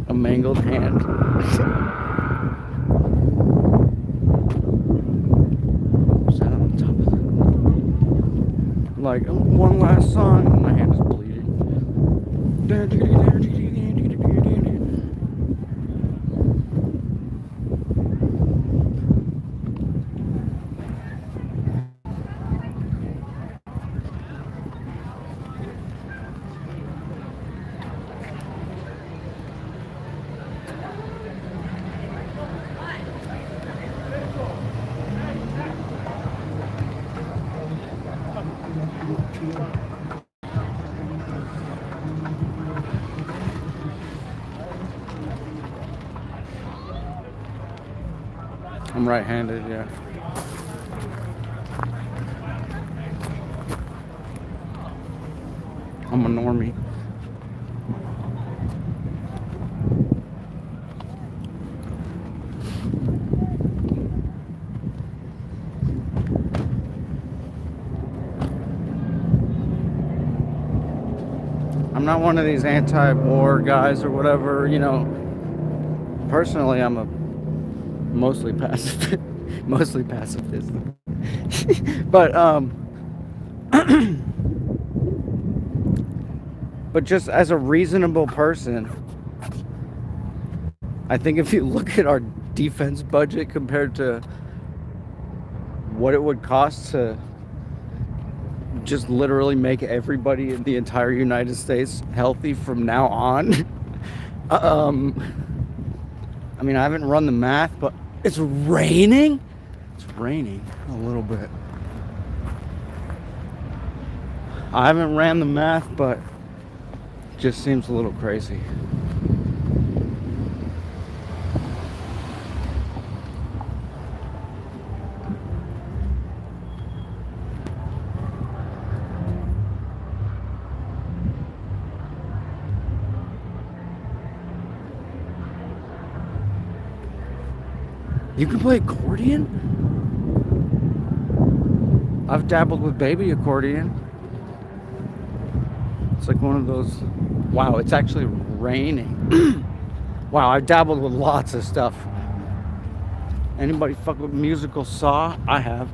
A mangled hand. Sat on top of it. Like, one last song, my hand is bleeding. I'm right-handed, yeah. I'm a normie. I'm not one of these anti-war guys or whatever, you know. Personally, I'm a mostly pacifist, mostly pacifist. But but just as a reasonable person, I think if you look at our defense budget compared to what it would cost to just literally make everybody in the entire United States healthy from now on. I mean, I haven't run the math, but it's raining. It's raining a little bit. I haven't ran the math, but it just seems a little crazy. You can play accordion? I've dabbled with baby accordion. It's like one of those. Wow, it's actually raining. Wow, I've dabbled with lots of stuff. Anybody fuck with musical saw? I have.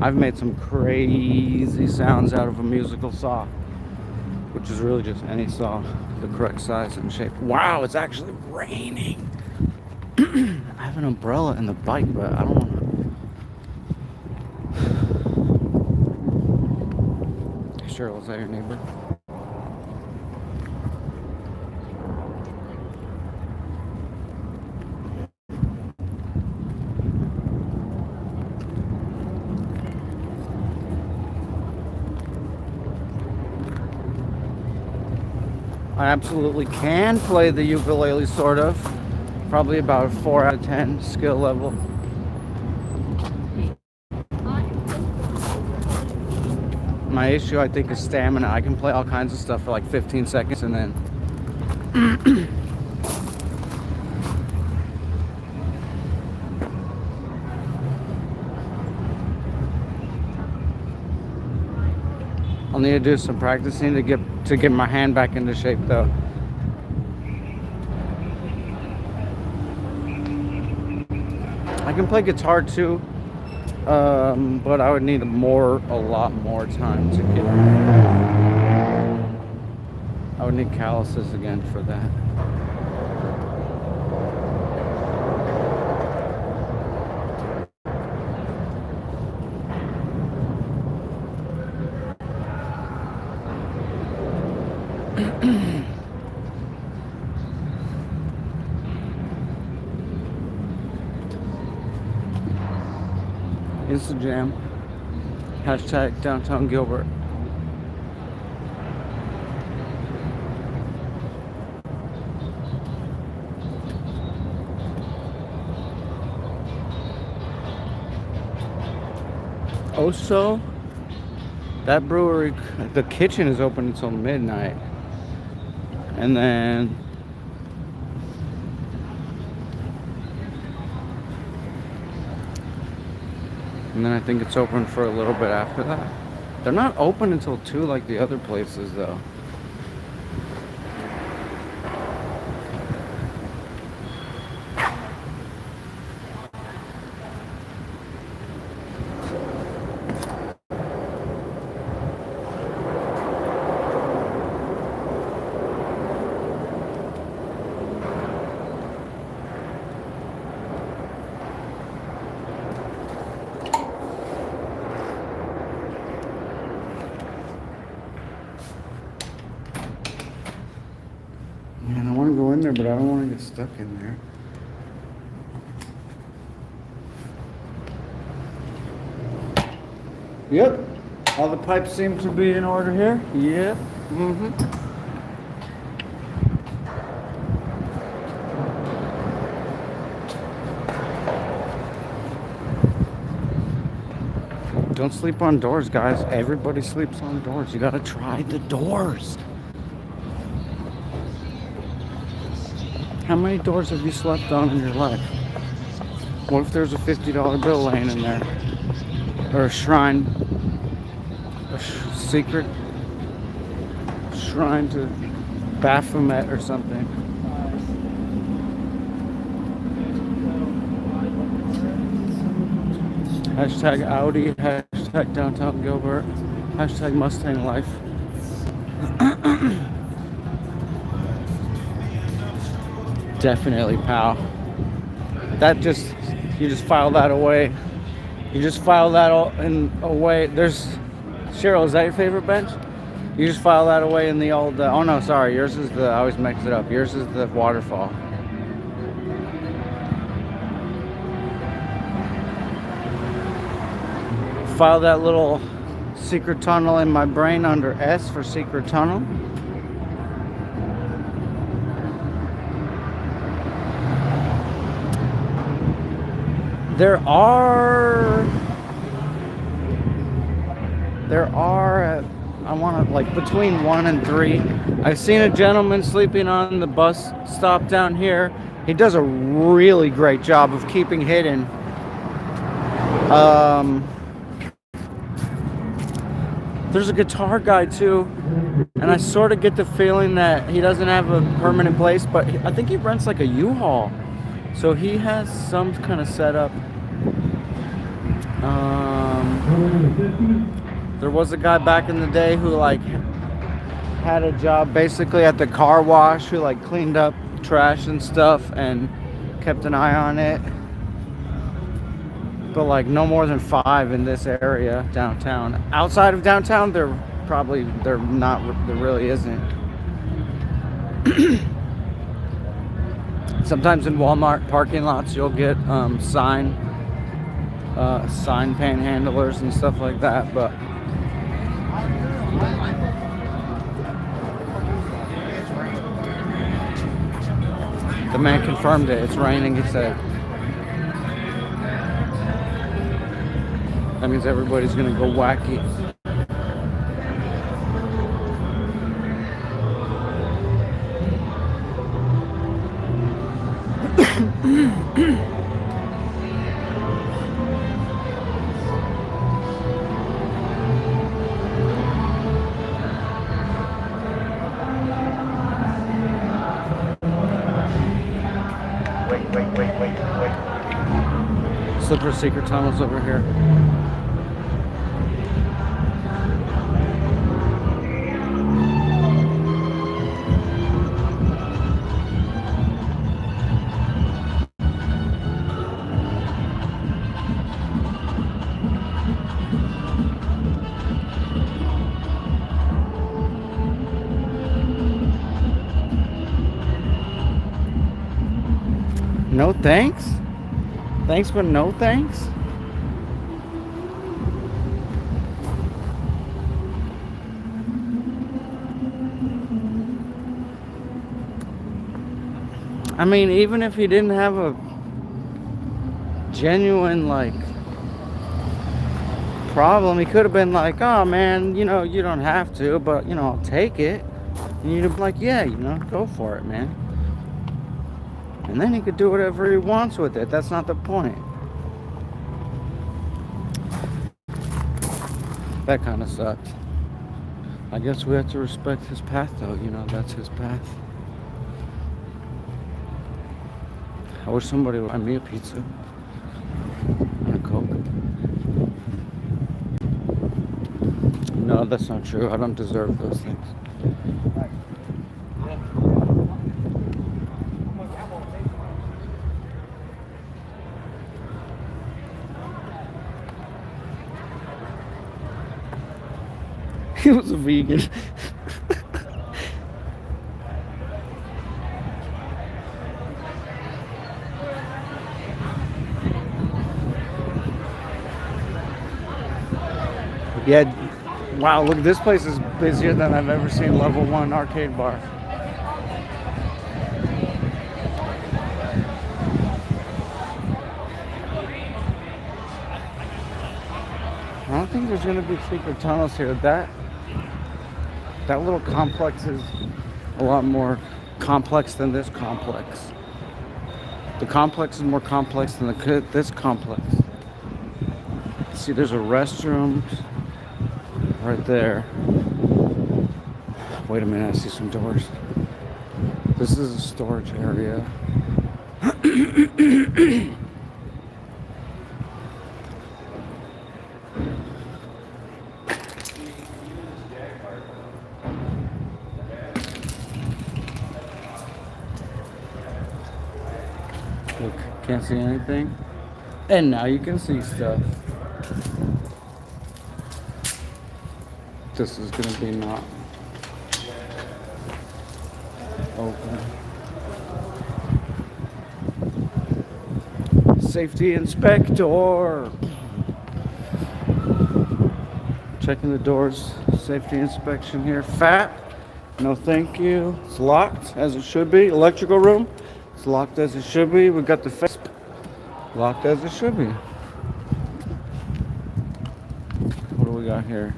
I've made some crazy sounds out of a musical saw, which is really just any saw, the correct size and shape. Wow, it's actually raining. I have an umbrella in the bike, but I don't want to. Cheryl, is that your neighbor? I absolutely can play the ukulele, sort of. Probably about a 4 out of 10 skill level. My issue, I think, is stamina. I can play all kinds of stuff for like 15 seconds and then I'll need to do some practicing to get my hand back into shape, though. I can play guitar too, but I would need a lot more time to get. I would need calluses again for that. Instagram, hashtag downtown Gilbert. Also, that brewery, the kitchen is open until midnight. And then I think it's open for a little bit after that. They're not open until 2 like the other places, though. Man, I want to go in there, but I don't want to get stuck in there. Yep. All the pipes seem to be in order here. Yep. Don't sleep on doors, guys. Everybody sleeps on doors. You gotta try the doors. How many doors have you slept on in your life? What if there's a $50 bill laying in there? Or a shrine, secret shrine to Baphomet or something. Hashtag Audi, hashtag downtown Gilbert, hashtag Mustang life. Definitely, pal. You just file that away. You just file that away. There's Cheryl. Is that your favorite bench? You just file that away in the old. Oh no, sorry. Yours is I always mix it up. Yours is the waterfall. File that little secret tunnel in my brain under S for secret tunnel. There are, I want to, like, between 1 and 3. I've seen a gentleman sleeping on the bus stop down here. He does a really great job of keeping hidden. There's a guitar guy too, and I sort of get the feeling that he doesn't have a permanent place, but I think he rents like a U-Haul. So he has some kind of setup. There was a guy back in the day who like had a job basically at the car wash, who like cleaned up trash and stuff and kept an eye on it. But like no more than 5 in this area downtown. Outside of downtown, there really isn't. Sometimes in Walmart parking lots, you'll get sign panhandlers and stuff like that, but The man confirmed it. It's raining, he said. That means everybody's gonna go wacky. Slipper secret tunnels over here. No thanks? Thanks, but no thanks? I mean, even if he didn't have a genuine, like, problem, he could have been like, oh, man, you know, you don't have to, but, you know, I'll take it. And you'd be like, yeah, you know, go for it, man. And then he could do whatever he wants with it. That's not the point. That kind of sucked. I guess we have to respect his path, though. You know, that's his path. I wish somebody would buy me a pizza and a Coke. No, that's not true. I don't deserve those things. He was a vegan. Yeah, wow, look, this place is busier than I've ever seen level 1 arcade bar. I don't think there's gonna be secret tunnels here. That little complex is a lot more complex than this complex. The complex is more complex than this complex. See, there's a restroom right there. Wait a minute, I see some doors. This is a storage area. Look, can't see anything. And now you can see stuff. This is gonna be not open. Safety inspector. Checking the doors. Safety inspection here. Fat. No thank you. It's locked as it should be. Electrical room. It's locked as it should be. We got the face locked as it should be. What do we got here?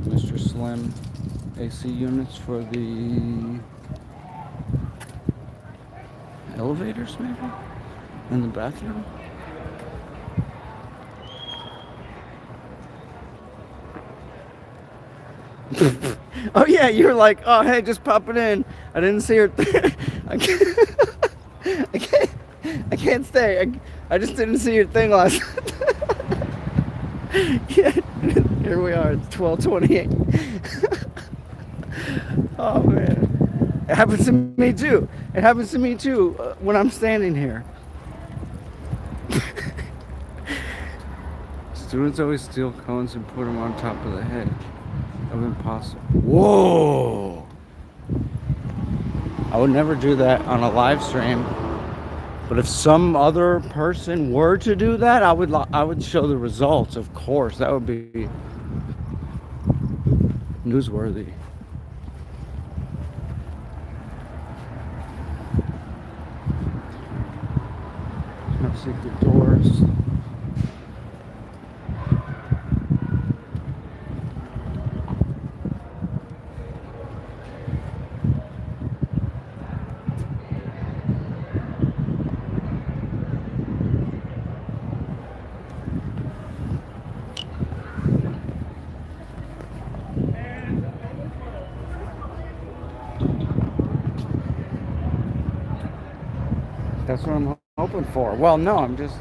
Mr. Slim AC units for the elevators, maybe? In the bathroom? Oh yeah, you were like, oh hey, just pop it in. I didn't see her. I can't stay. I just didn't see your thing last night. Yeah, here we are. It's 12:28. Oh man, it happens to me too. It happens to me too when I'm standing here. Students always steal cones and put them on top of the head. Impossible. Whoa! I would never do that on a live stream. But if some other person were to do that, I would show the results. Of course, that would be newsworthy. secret doors. That's what I'm hoping for. Well, no, I'm just...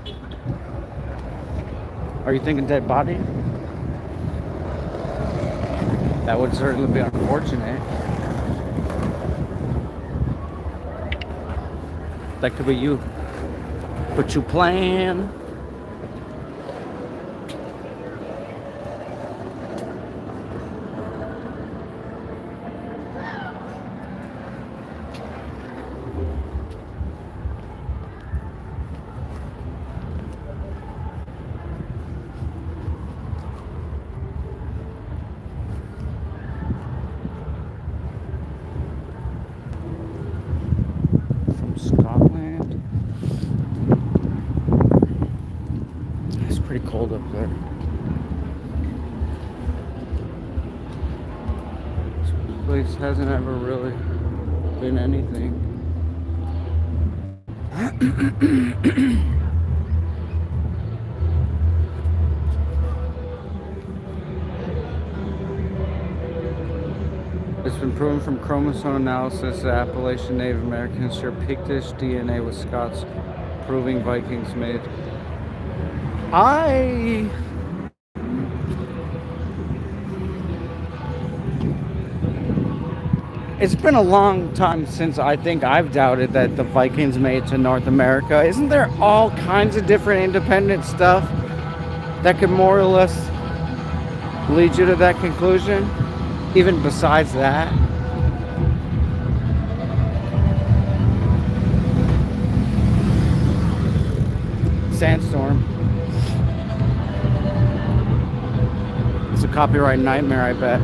Are you thinking dead body? That would certainly be unfortunate. That could be you. But you plan. From Scotland. It's pretty cold up there. This place hasn't ever really been anything. It's been proven from chromosome analysis that Appalachian Native Americans share Pictish DNA with Scots, proving Vikings made. It's been a long time since I think I've doubted that the Vikings made it to North America. Isn't there all kinds of different independent stuff that could more or less lead you to that conclusion? Even besides that? Sandstorm. It's a copyright nightmare, I bet.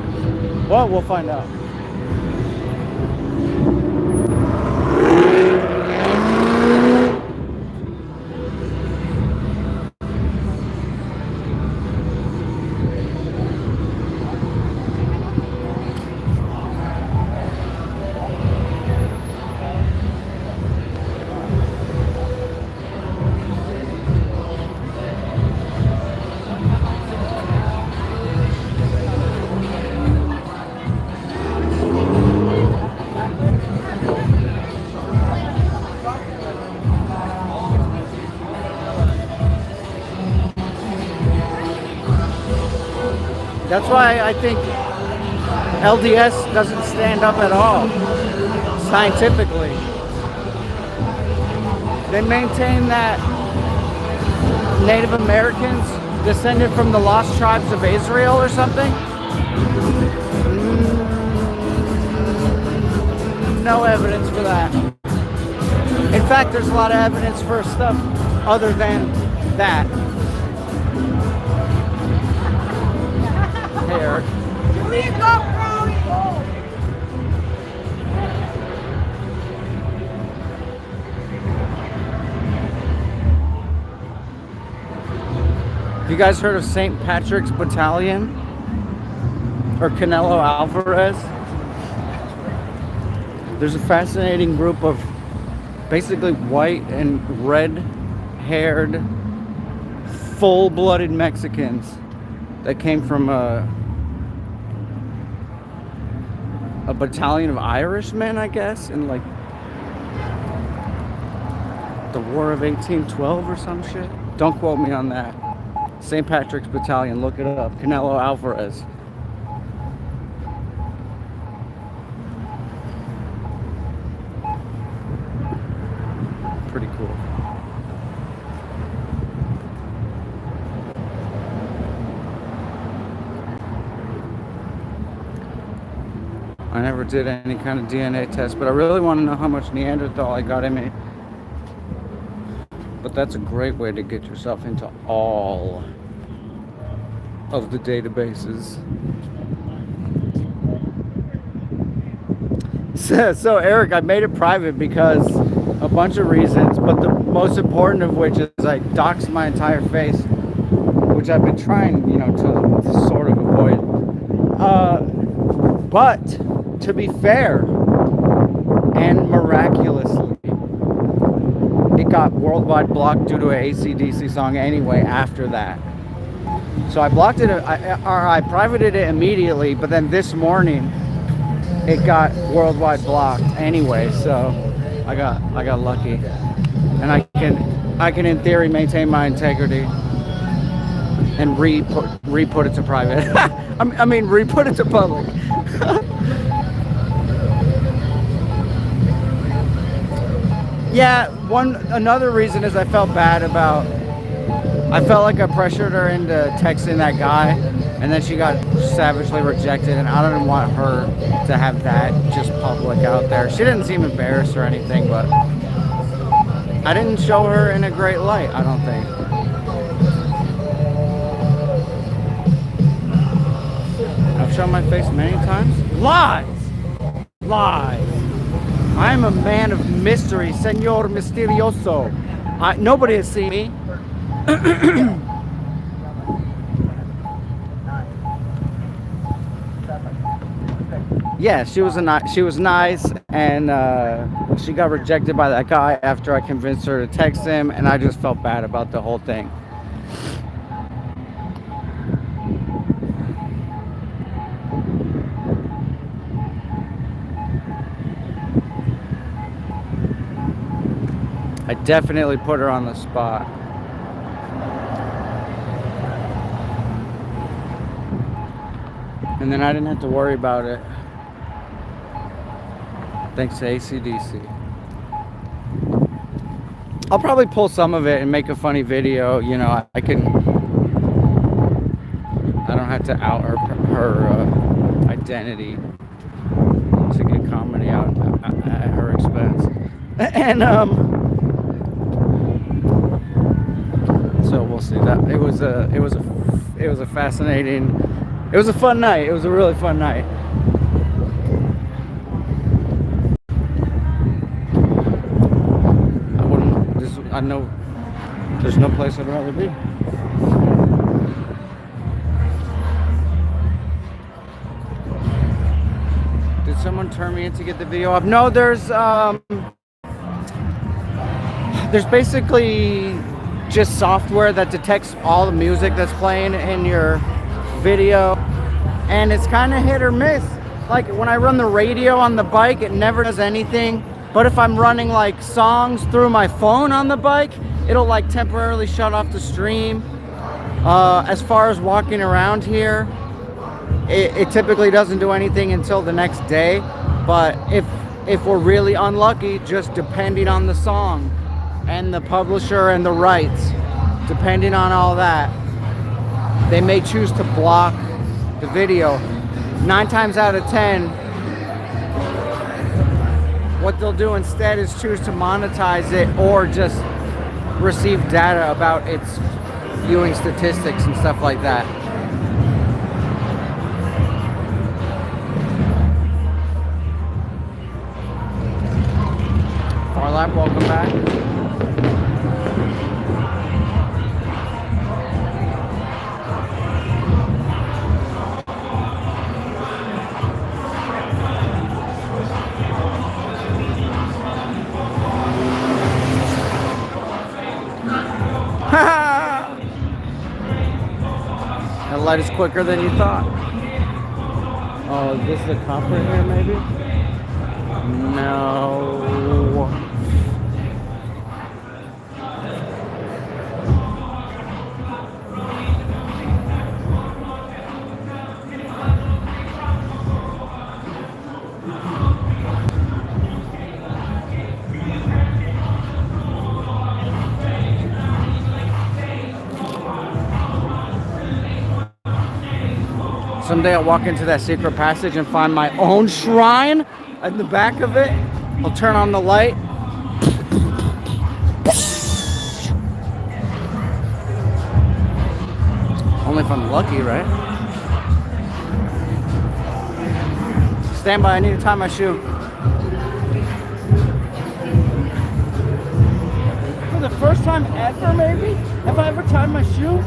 Well, we'll find out. That's why I think LDS doesn't stand up at all, scientifically. They maintain that Native Americans descended from the lost tribes of Israel or something. No evidence for that. In fact, there's a lot of evidence for stuff other than that. Hey, Eric. Have you guys heard of St. Patrick's Battalion? Or Canelo Alvarez? There's a fascinating group of basically white and red-haired, full-blooded Mexicans that came from a battalion of Irishmen, I guess, in like the War of 1812 or some shit. Don't quote me on that. St. Patrick's Battalion, look it up. Canelo Alvarez. Pretty cool. I never did any kind of DNA test, but I really want to know how much Neanderthal I got in me. But that's a great way to get yourself into all of the databases. So Eric, I made it private because a a bunch of reasons, but the most important of which is I doxed my entire face, which I've been trying, to sort of avoid. But to be fair, and miraculously, it got worldwide blocked due to an AC/DC song anyway after that. So I blocked it, I privated it immediately, but then this morning it got worldwide blocked anyway. So I got lucky, and I can in theory maintain my integrity and re-put it to private. I mean re-put it to public. Yeah, another reason is I felt bad about. I felt like I pressured her into texting that guy, and then she got savagely rejected, and I didn't want her to have that just public out there. She didn't seem embarrassed or anything, but I didn't show her in a great light, I don't think. I've shown my face many times. Lies! Lies! I am a man of mystery, Señor Misterioso. Nobody has seen me. Yeah, she was nice, and she got rejected by that guy after I convinced her to text him, and I just felt bad about the whole thing. I definitely put her on the spot. And then I didn't have to worry about it. Thanks to AC/DC. I'll probably pull some of it and make a funny video. I don't have to out her identity to get comedy out at her expense. And so we'll see. That it was a fascinating. It was a fun night. It was a really fun night. I know there's no place I'd rather be. Did someone turn me in to get the video off? No, there's basically just software that detects all the music that's playing in your video, and it's kind of hit or miss. Like when I run the radio on the bike, it never does anything, but if I'm running like songs through my phone on the bike, it'll like temporarily shut off the stream. As far as walking around here, it typically doesn't do anything until the next day, but if we're really unlucky, just depending on the song and the publisher and the rights, depending on all that, they may choose to block the video. 9 times out of 10, what they'll do instead is choose to monetize it or just receive data about its viewing statistics and stuff like that. Farlap, welcome back. That light is quicker than you thought. Oh, is this the copper here, maybe? No. Someday I'll walk into that secret passage and find my own shrine at the back of it. I'll turn on the light. Only if I'm lucky, right? Stand by, I need to tie my shoe. first time ever, maybe? Have I ever tied my shoe?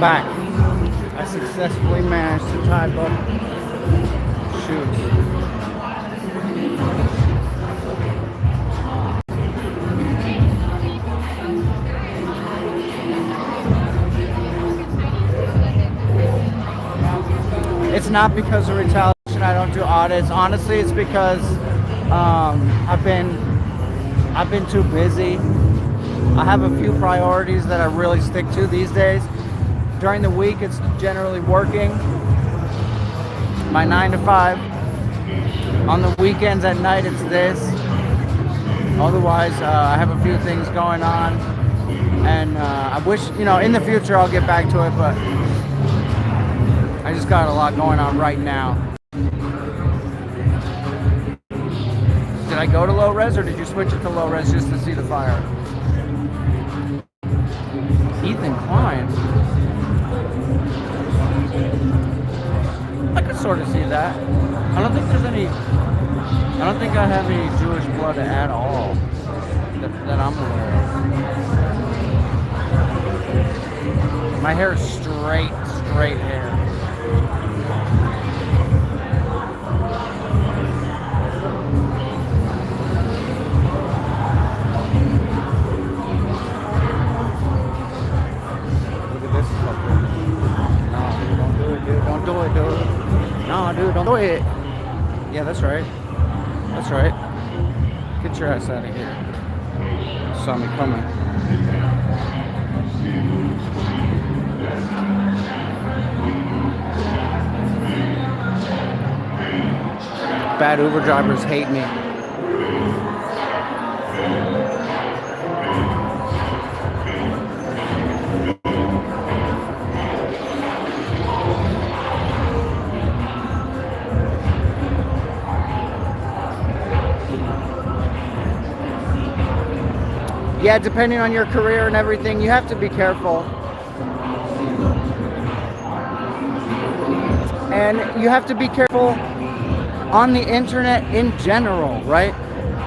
Back. I successfully managed to tie both shoes. It's not because of retaliation. I don't do audits. Honestly, it's because I've been too busy. I have a few priorities that I really stick to these days. During the week, it's generally working, my 9 to 5. On the weekends at night, it's this. Otherwise, I have a few things going on, and I wish, in the future I'll get back to it, but I just got a lot going on right now. Did I go to low res, or did you switch it to low res just to see the fire? Ethan Klein. I could sort of see that. I don't think I have any Jewish blood at all that I'm aware of. My hair is straight hair. Look at this fucker. No, don't do it, dude. Don't do it, dude. No, dude, don't do it. Yeah, that's right. That's right. Get your ass out of here. Saw me coming. Bad Uber drivers hate me. Yeah, depending on your career and everything, you have to be careful. And you have to be careful on the internet in general, right?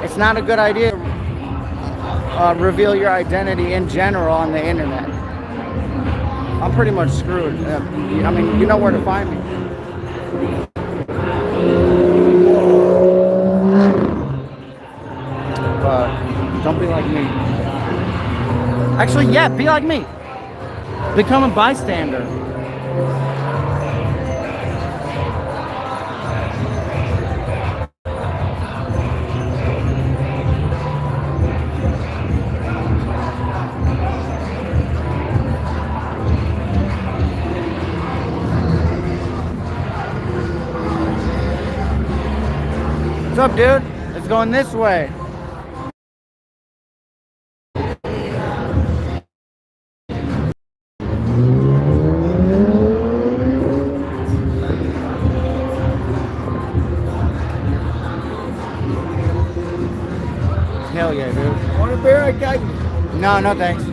It's not a good idea to reveal your identity in general on the internet. I'm pretty much screwed. I mean, you know where to find me. But don't be like me. Actually, yeah, be like me. Become a bystander. What's up, dude? It's going this way. Hell yeah, dude. Want a beer? I got you. No, no thanks.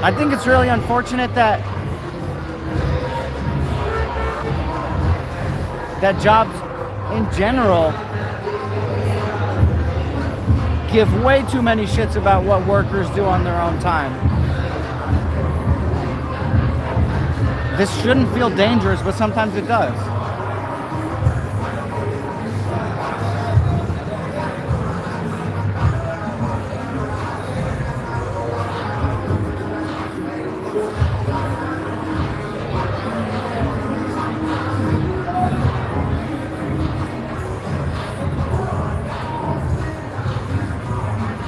I think it's really unfortunate that jobs in general give way too many shits about what workers do on their own time. This shouldn't feel dangerous, but sometimes it does.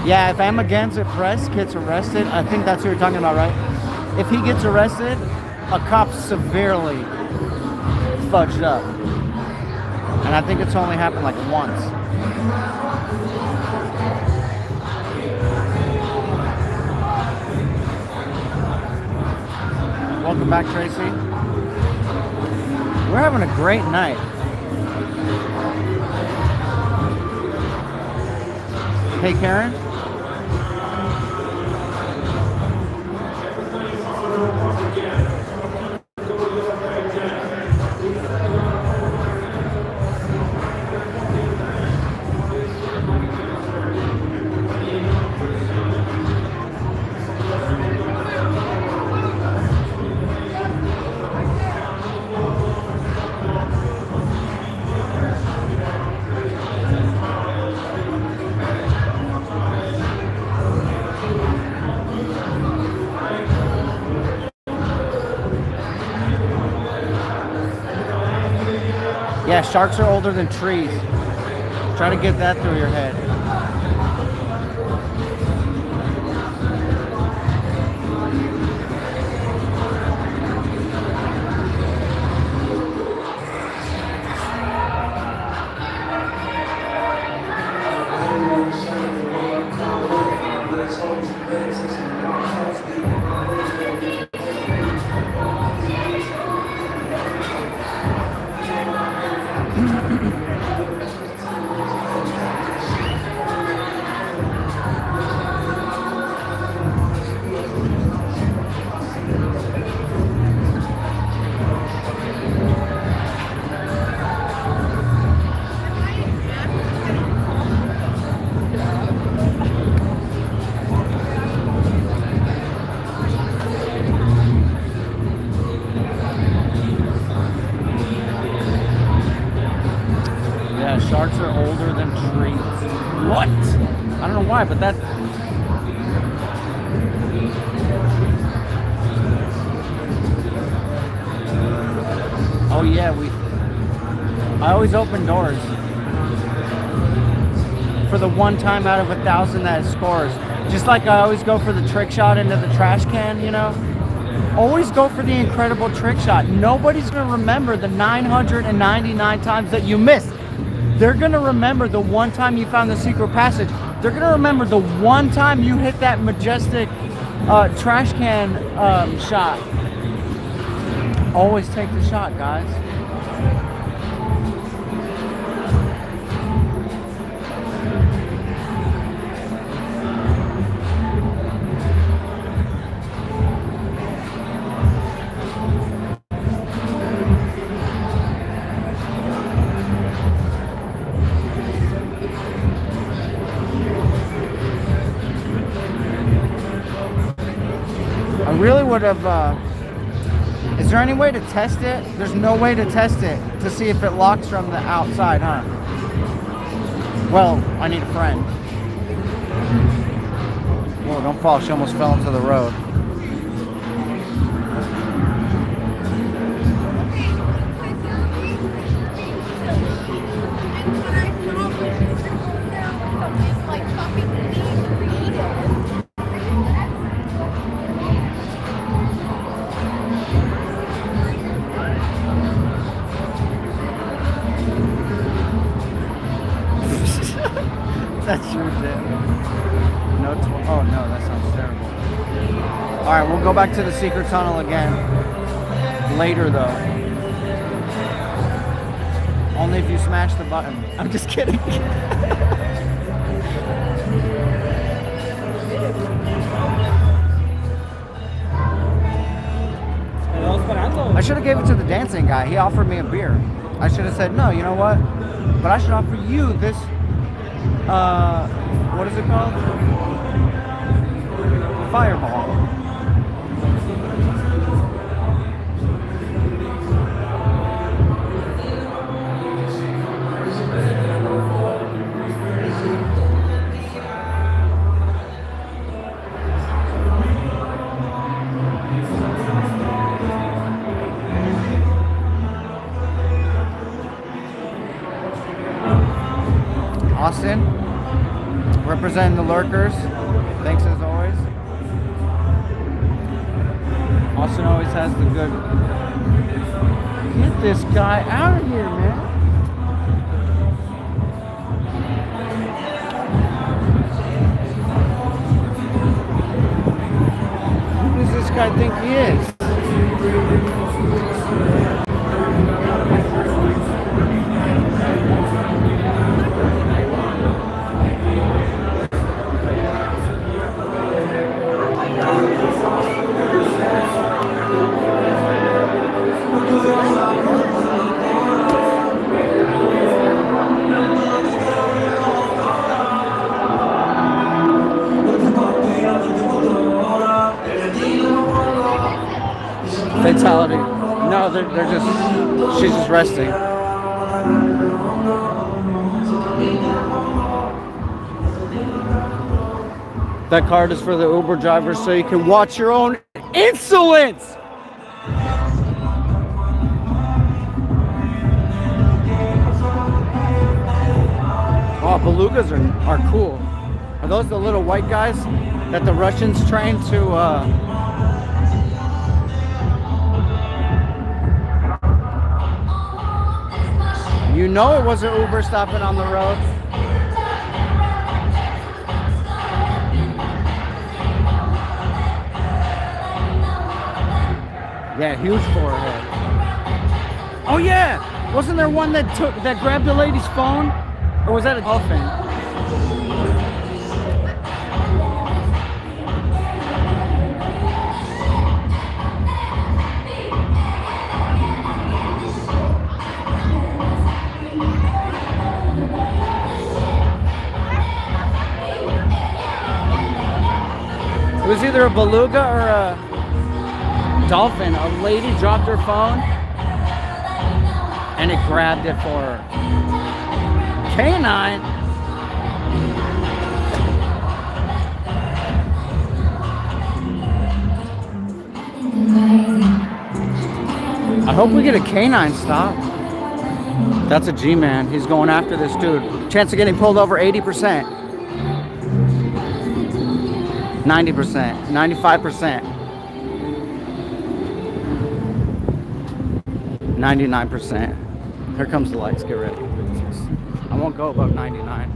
Yeah, if I'm against it, Press gets arrested. I think that's what you're talking about, right? If he gets arrested, a cop severely fudged up. And I think it's only happened like once. Welcome back, Tracy. We're having a great night. Hey, Karen. Yeah, sharks are older than trees. Try to get that through your head. Sharks are older than trees. What? I don't know why, but that... Oh yeah, I always open doors. For the one time out of 1,000 that it scores. Just like I always go for the trick shot into the trash can, you know? Always go for the incredible trick shot. Nobody's gonna remember the 999 times that you missed. They're gonna remember the one time you found the secret passage. They're gonna remember the one time you hit that majestic trash can shot. Always take the shot, guys. I really would have, is there any way to test it? There's no way to test it to see if it locks from the outside, huh? Well, I need a friend. Whoa, don't fall, she almost fell into the road. That's your dip. No, oh no, that sounds terrible. All right, we'll go back to the secret tunnel again later, though. Only if you smash the button. I'm just kidding. I should have gave it to the dancing guy. He offered me a beer. I should have said no. You know what? But I should offer you this. What is it called? Fireball. representing the lurkers. Thanks as always. Austin always has the good. Get this guy out of here, man. Who does this guy think he is? Fatality. No, they're just, she's just resting. That card is for the Uber drivers so you can watch your own insolence. Oh, belugas are cool. Are those the little white guys that the Russians trained to You know it wasn't Uber stopping on the road. Yeah, huge forehead. Oh yeah! Wasn't there one that grabbed the lady's phone? Or was that a dolphin? It was either a beluga or a dolphin. A lady dropped her phone and it grabbed it for her. Canine. I hope we get a canine stop. That's a G-man. He's going after this dude. Chance of getting pulled over 80%. 90%, 95%, 99%. Here comes the lights, get ready. I won't go above 99.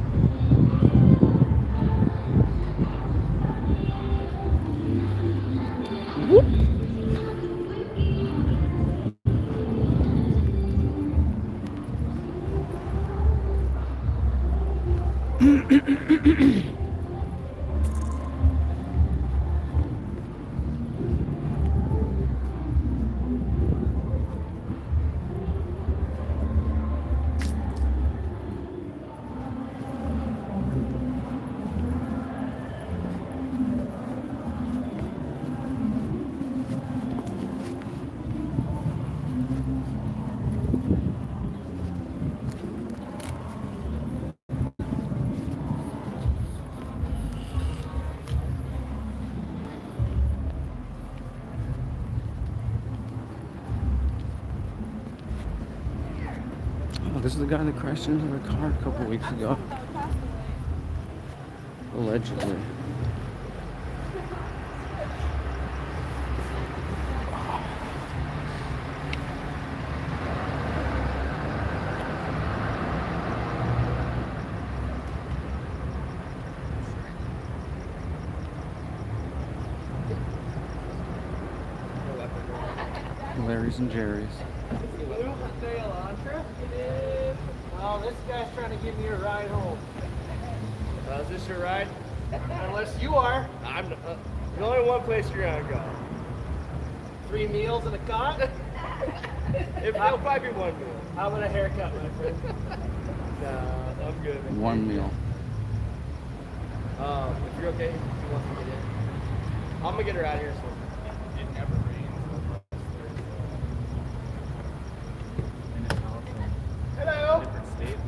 Whoop. This is the guy that crashed into the car a couple weeks ago. Allegedly. Larry's and Jerry's. Oh, this guy's trying to give me a ride home. Is this your ride? Unless you are. I'm there's only one place you're gonna go. 3 meals and a cot? If I'll probably be one meal. How about a haircut, my friend? Nah, I'm good. One meal. If you're okay, if you want to get in, I'm gonna get her out of here. So it never rains. Hello. Different state.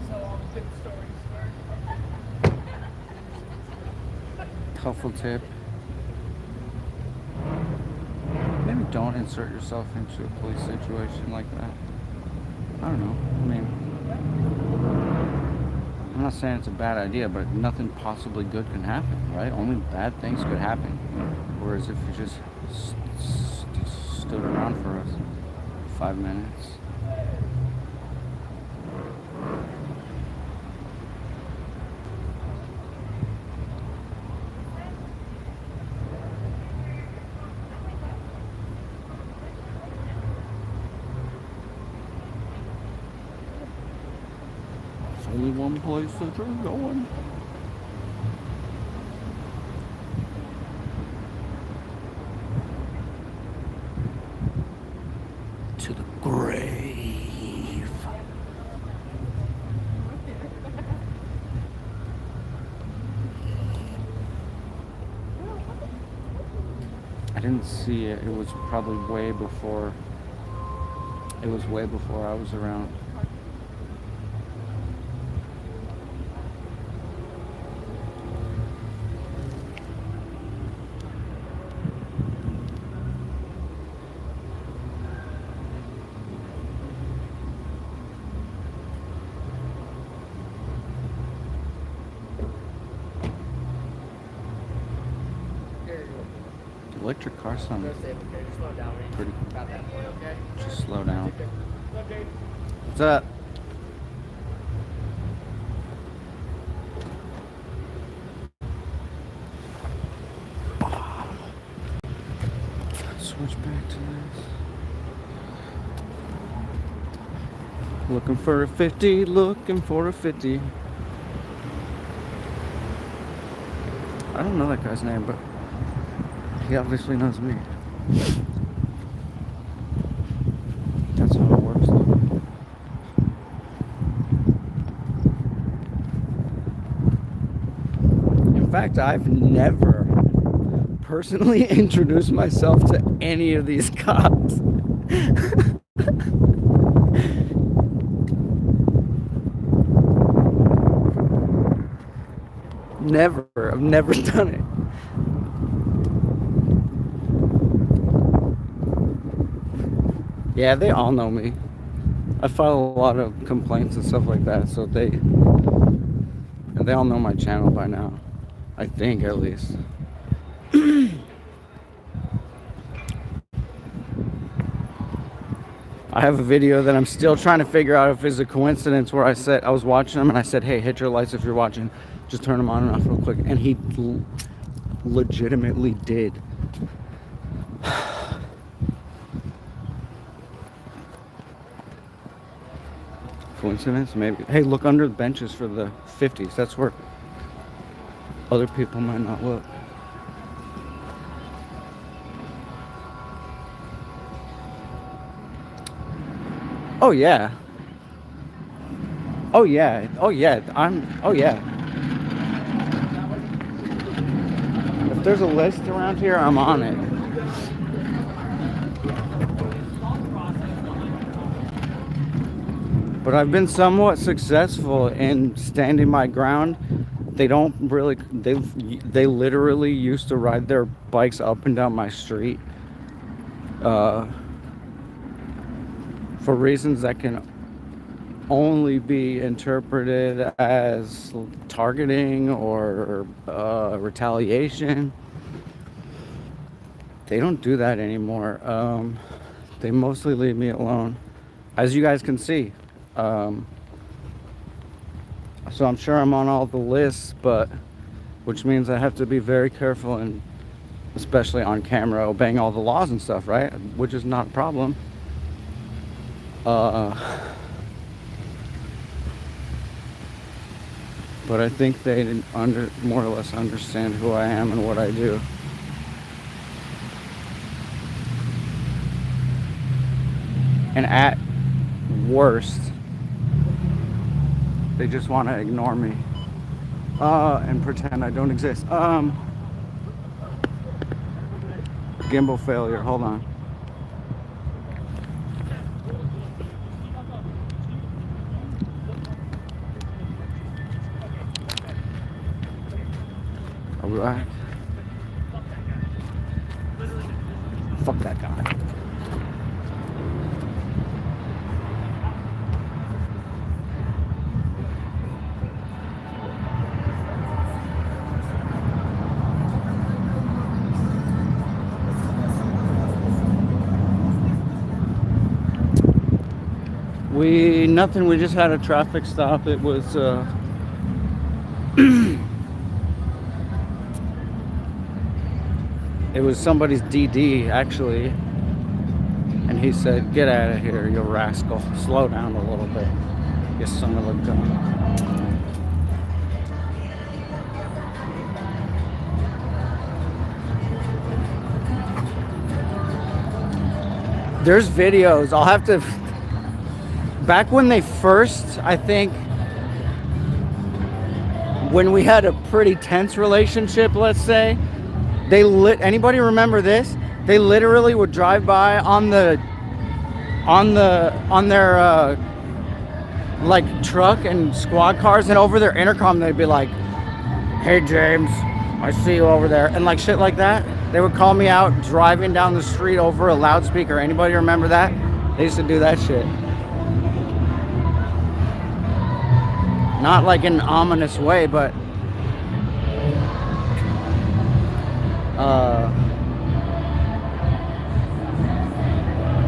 So good stories. Helpful tip. Maybe don't insert yourself into a police situation like that. I don't know. I mean, not saying it's a bad idea, but nothing possibly good can happen, right? Only bad things could happen. Whereas if you just stood around for us 5 minutes. There's only one place that you're going. To the grave. I didn't see it. It was probably way before. It was way before I was around. Electric car sound Go safe, okay? Just slow down. Reed. pretty. Got that point, okay? Just slow down. What's up, Jade? What's up? Switch back to this. Looking for a 50, looking for a 50. I don't know that guy's name, but he obviously knows me. That's how it works. In fact, I've never personally introduced myself to any of these cops. Never. I've never done it. Yeah, they all know me. I file a lot of complaints and stuff like that, so they all know my channel by now. I think, at least. I have a video that I'm still trying to figure out if it's a coincidence where I was watching them and I said, hey, hit your lights if you're watching. Just turn them on and off real quick. And he legitimately did. Coincidence? Maybe. Hey, look under the benches for the 50s. That's where other people might not look. Oh yeah. Oh yeah. Oh yeah. Oh yeah. If there's a list around here, I'm on it. But I've been somewhat successful in standing my ground. They don't really, they literally used to ride their bikes up and down my street for reasons that can only be interpreted as targeting or retaliation. They don't do that anymore. They mostly leave me alone, as you guys can see. So I'm sure I'm on all the lists, but which means I have to be very careful, and especially on camera, obeying all the laws and stuff, right? Which is not a problem. But I think they more or less understand who I am and what I do. And at worst, they just want to ignore me and pretend I don't exist. Gimbal failure. Hold on. Are we back? Fuck that guy. Nothing. We just had a traffic stop. It was, it was somebody's DD, actually. And he said, "Get out of here, you rascal. Slow down a little bit, you son of a gun." There's videos. I'll have to... Back when they first, I think, when we had a pretty tense relationship, let's say, anybody remember this? They literally would drive by on their like truck and squad cars, and over their intercom they'd be like, "Hey James, I see you over there," and like shit like that. They would call me out driving down the street over a loudspeaker. Anybody remember that? They used to do that shit. Not like in an ominous way, but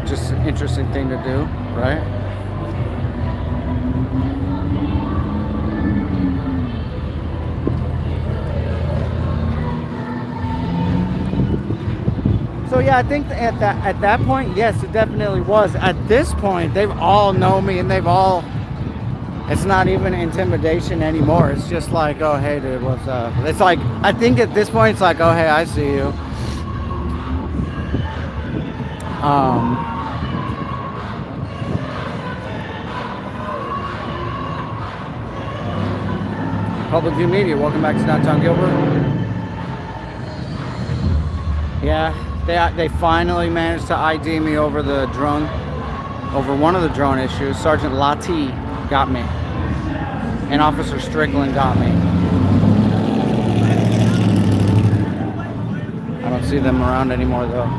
just an interesting thing to do, right? So yeah, I think at that point, yes, it definitely was. At this point, they've all known me, and it's not even intimidation anymore. It's just like, "Oh, hey, dude, what's up?" It's like, I think at this point, it's like, "Oh, hey, I see you." Public View Media, welcome back to Downtown Gilbert. Yeah, they finally managed to ID me over one of the drone issues. Sergeant Lati got me, and Officer Strickland got me. I don't see them around anymore though.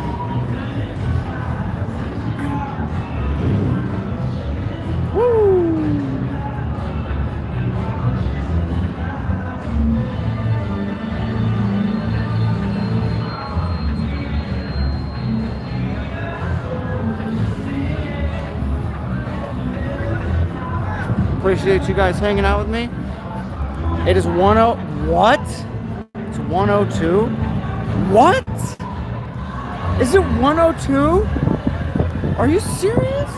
Woo! Appreciate you guys hanging out with me. It is what? It's 102? What? Is it 102? Are you serious?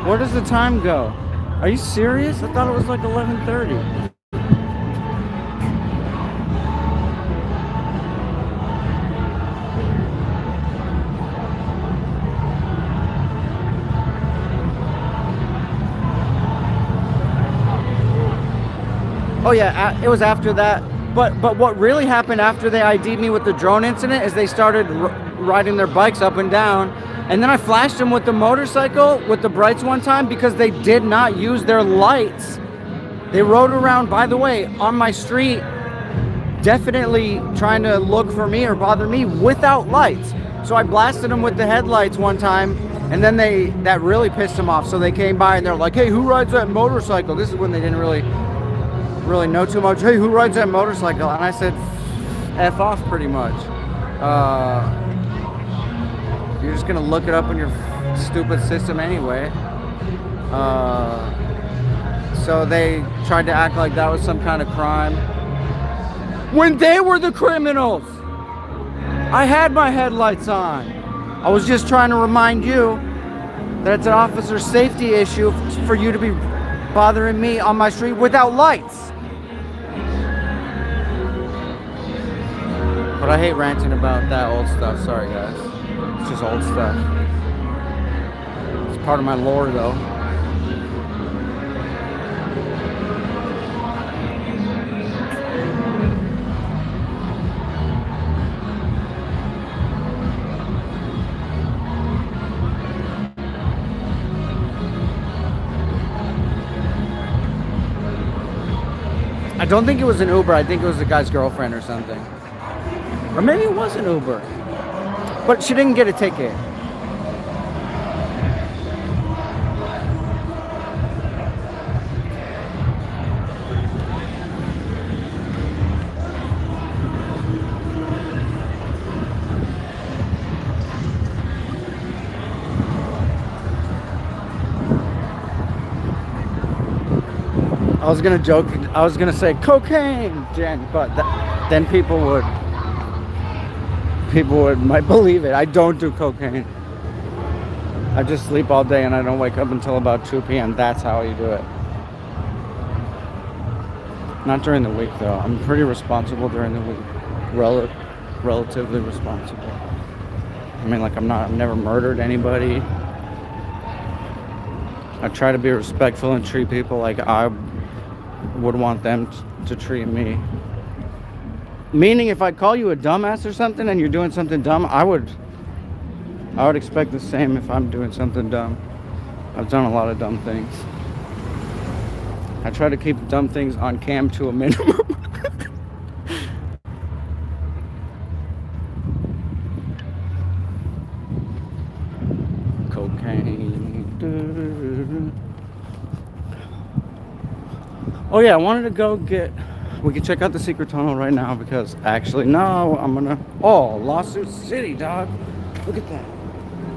Where does the time go? Are you serious? I thought it was like 11:30. Oh yeah, it was after that. But what really happened after they ID'd me with the drone incident is they started riding their bikes up and down. And then I flashed them with the motorcycle, with the brights one time, because they did not use their lights. They rode around, by the way, on my street, definitely trying to look for me or bother me without lights. So I blasted them with the headlights one time, and then that really pissed them off. So they came by and they're like, "Hey, who rides that motorcycle?" This is when they didn't really know too much. "Hey, who rides that motorcycle?" And I said, "F off," pretty much. You're just gonna look it up in your stupid system anyway. So they tried to act like that was some kind of crime when they were the criminals. I had my headlights on. I was just trying to remind you that it's an officer safety issue for you to be bothering me on my street without lights. But I hate ranting about that old stuff. Sorry, guys. It's just old stuff. It's part of my lore, though. I don't think it was an Uber. I think it was the guy's girlfriend or something. Or maybe it was an Uber. But she didn't get a ticket. I was gonna joke. I was gonna say cocaine, Jen, but then people might believe it. I don't do cocaine. I just sleep all day and I don't wake up until about 2 p.m. That's how you do it. Not during the week though. I'm pretty responsible during the week. Relatively responsible. I mean, like I've never murdered anybody. I try to be respectful and treat people like I would want them to treat me. Meaning, if I call you a dumbass or something and you're doing something dumb, I would expect the same if I'm doing something dumb. I've done a lot of dumb things. I try to keep dumb things on cam to a minimum. Cocaine. Oh yeah, I wanted to go get... We can check out the secret tunnel right now because actually, no, I'm gonna... Oh, Lawsuit City, dog. Look at that.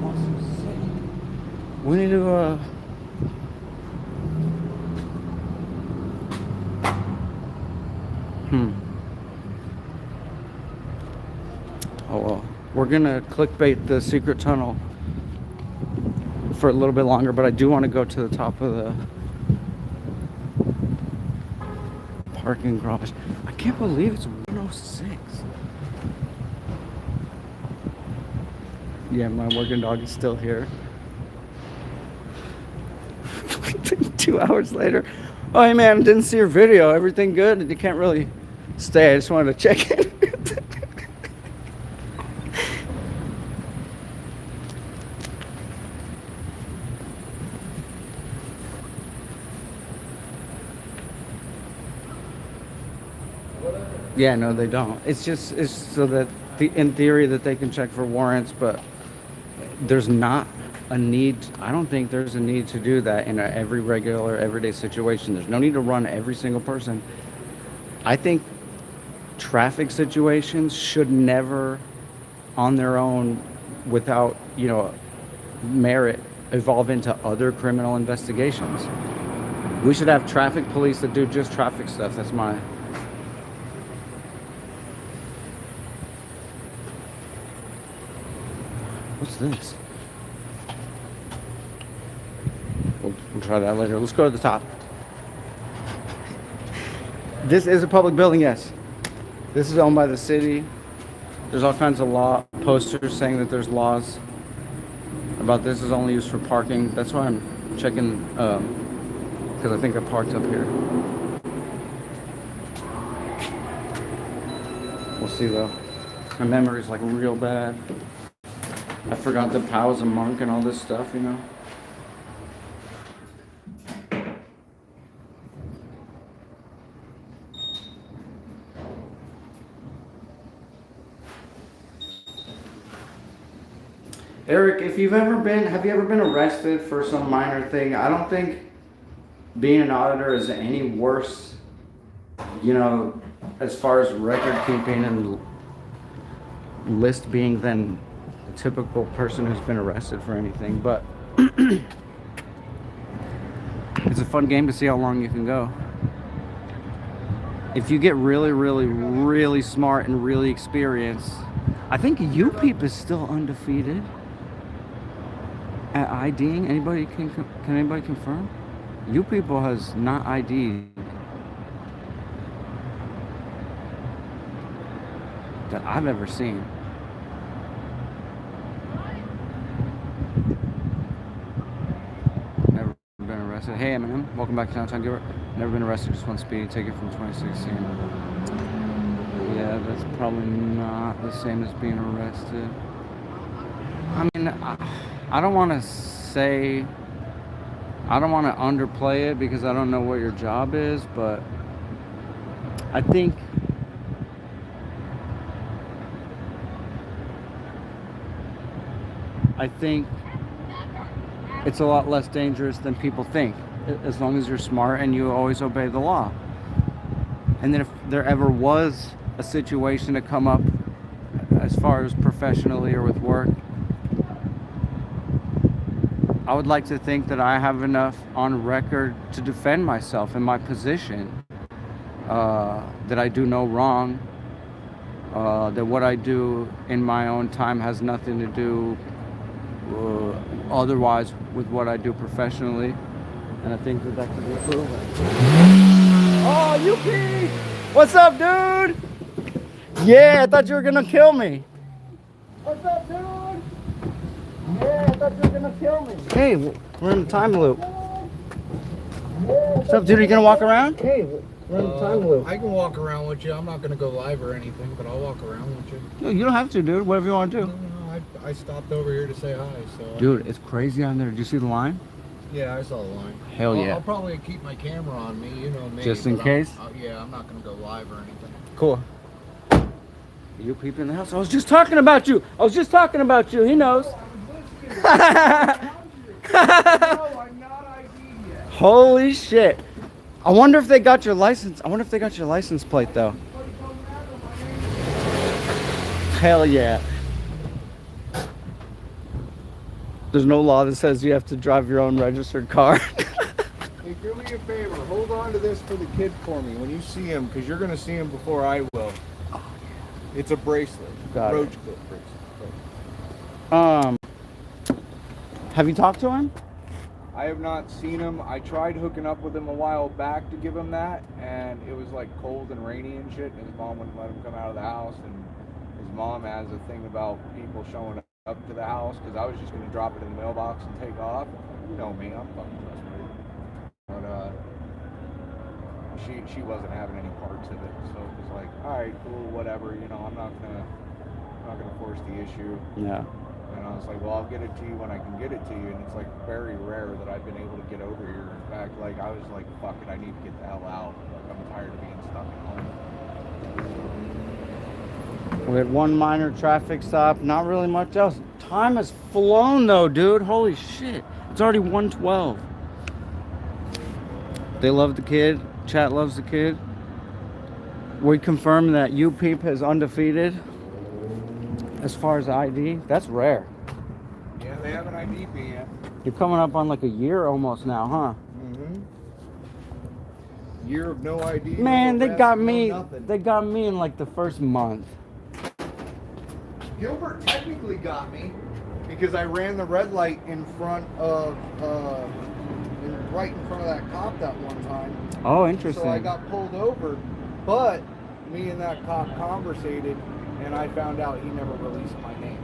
Lawsuit City. We need to, Oh, well. We're gonna clickbait the secret tunnel for a little bit longer, but I do want to go to the top of the parking garage. I can't believe it's 106. Yeah, my working dog is still here. 2 hours later. Oh, hey man, didn't see your video. Everything good? You can't really stay. I just wanted to check in. Yeah, no, they don't. It's so that in theory that they can check for warrants, but there's not a need. I don't think there's a need to do that in every regular, everyday situation. There's no need to run every single person. I think traffic situations should never, on their own, without, merit, evolve into other criminal investigations. We should have traffic police that do just traffic stuff. That's my... What's this? We'll try that later. Let's go to the top. This is a public building, yes. This is owned by the city. There's all kinds of law posters saying that there's laws about this is only used for parking. That's why I'm checking, because I think I parked up here. We'll see though. My memory's like real bad. I forgot that Pow's a monk and all this stuff, Eric, have you ever been arrested for some minor thing? I don't think being an auditor is any worse, as far as record keeping and list being than a typical person who's been arrested for anything, but it's a fun game to see how long you can go. If you get really, really, really smart and really experienced, I think UPeep is still undefeated at IDing. Can anybody confirm? UPeep has not ID'd that I've ever seen. Never been arrested. Hey Eminem, welcome back to Downtown Gilbert. Never been arrested, just one speeding ticket from 2016. Yeah, that's probably not the same as being arrested. I mean, I don't want to underplay it because I don't know what your job is, but I think it's a lot less dangerous than people think, as long as you're smart and you always obey the law. And then if there ever was a situation to come up as far as professionally or with work, I would like to think that I have enough on record to defend myself in my position, that I do no wrong, that what I do in my own time has nothing to do otherwise with what I do professionally, and I think that that can be proven. Oh, Yuki! What's up, dude? Yeah, I thought you were gonna kill me. What's up, dude? Yeah, I thought you were gonna kill me. Hey, we're in the time loop. What's up, dude? Are you gonna walk around? Hey, we're in the time loop. I can walk around with you. I'm not going to go live or anything, but I'll walk around with you. No, you don't have to, dude. Whatever you want to do. No, I stopped over here to say hi. So. Dude, it's crazy on there. Did you see the line? Yeah, I saw the line. Hell yeah. I'll probably keep my camera on me, you know me. Just in but case? Yeah, I'm not going to go live or anything. Cool. You people in the house? I was just talking about you. I was just talking about you. He knows. Holy shit. I wonder if they got your license. I wonder if they got your license plate though. Hell yeah. There's no law that says you have to drive your own registered car. Hey, do me a favor. Hold on to this for the kid for me when you see him, because you're going to see him before I will. It's a bracelet. Got it. Roach clip bracelet. Have you talked to him? I have not seen him. I tried hooking up with him a while back to give him that, and it was like cold and rainy and shit, and his mom wouldn't let him come out of the house, and his mom has a thing about people showing up to the house, because I was just going to drop it in the mailbox and take off. You know me, I'm fucking frustrated. But she wasn't having any parts of it, so it was like, all right, cool, whatever, you know, I'm not gonna force the issue. Yeah. And I was like, well, I'll get it to you when I can get it to you. And it's like very rare that I've been able to get over here. In fact, like I was like, fuck it, I need to get the hell out. Like I'm tired of being stuck at home. We had one minor traffic stop, not really much else. Time has flown though, dude. Holy shit. It's already 1:12. They love the kid. Chat loves the kid. We confirm that U-Peep is undefeated. As far as ID, that's rare. Yeah, they haven't ID'd me yet. You're coming up on like a year almost now, huh? Mm-hmm. Year of no ID. Man, no they got arrest, no me. nothing. They got me in like the first month. Gilbert technically got me because I ran the red light in front of, right in front of that cop that one time. Oh, interesting. So I got pulled over, but me and that cop conversated, and I found out he never released my name.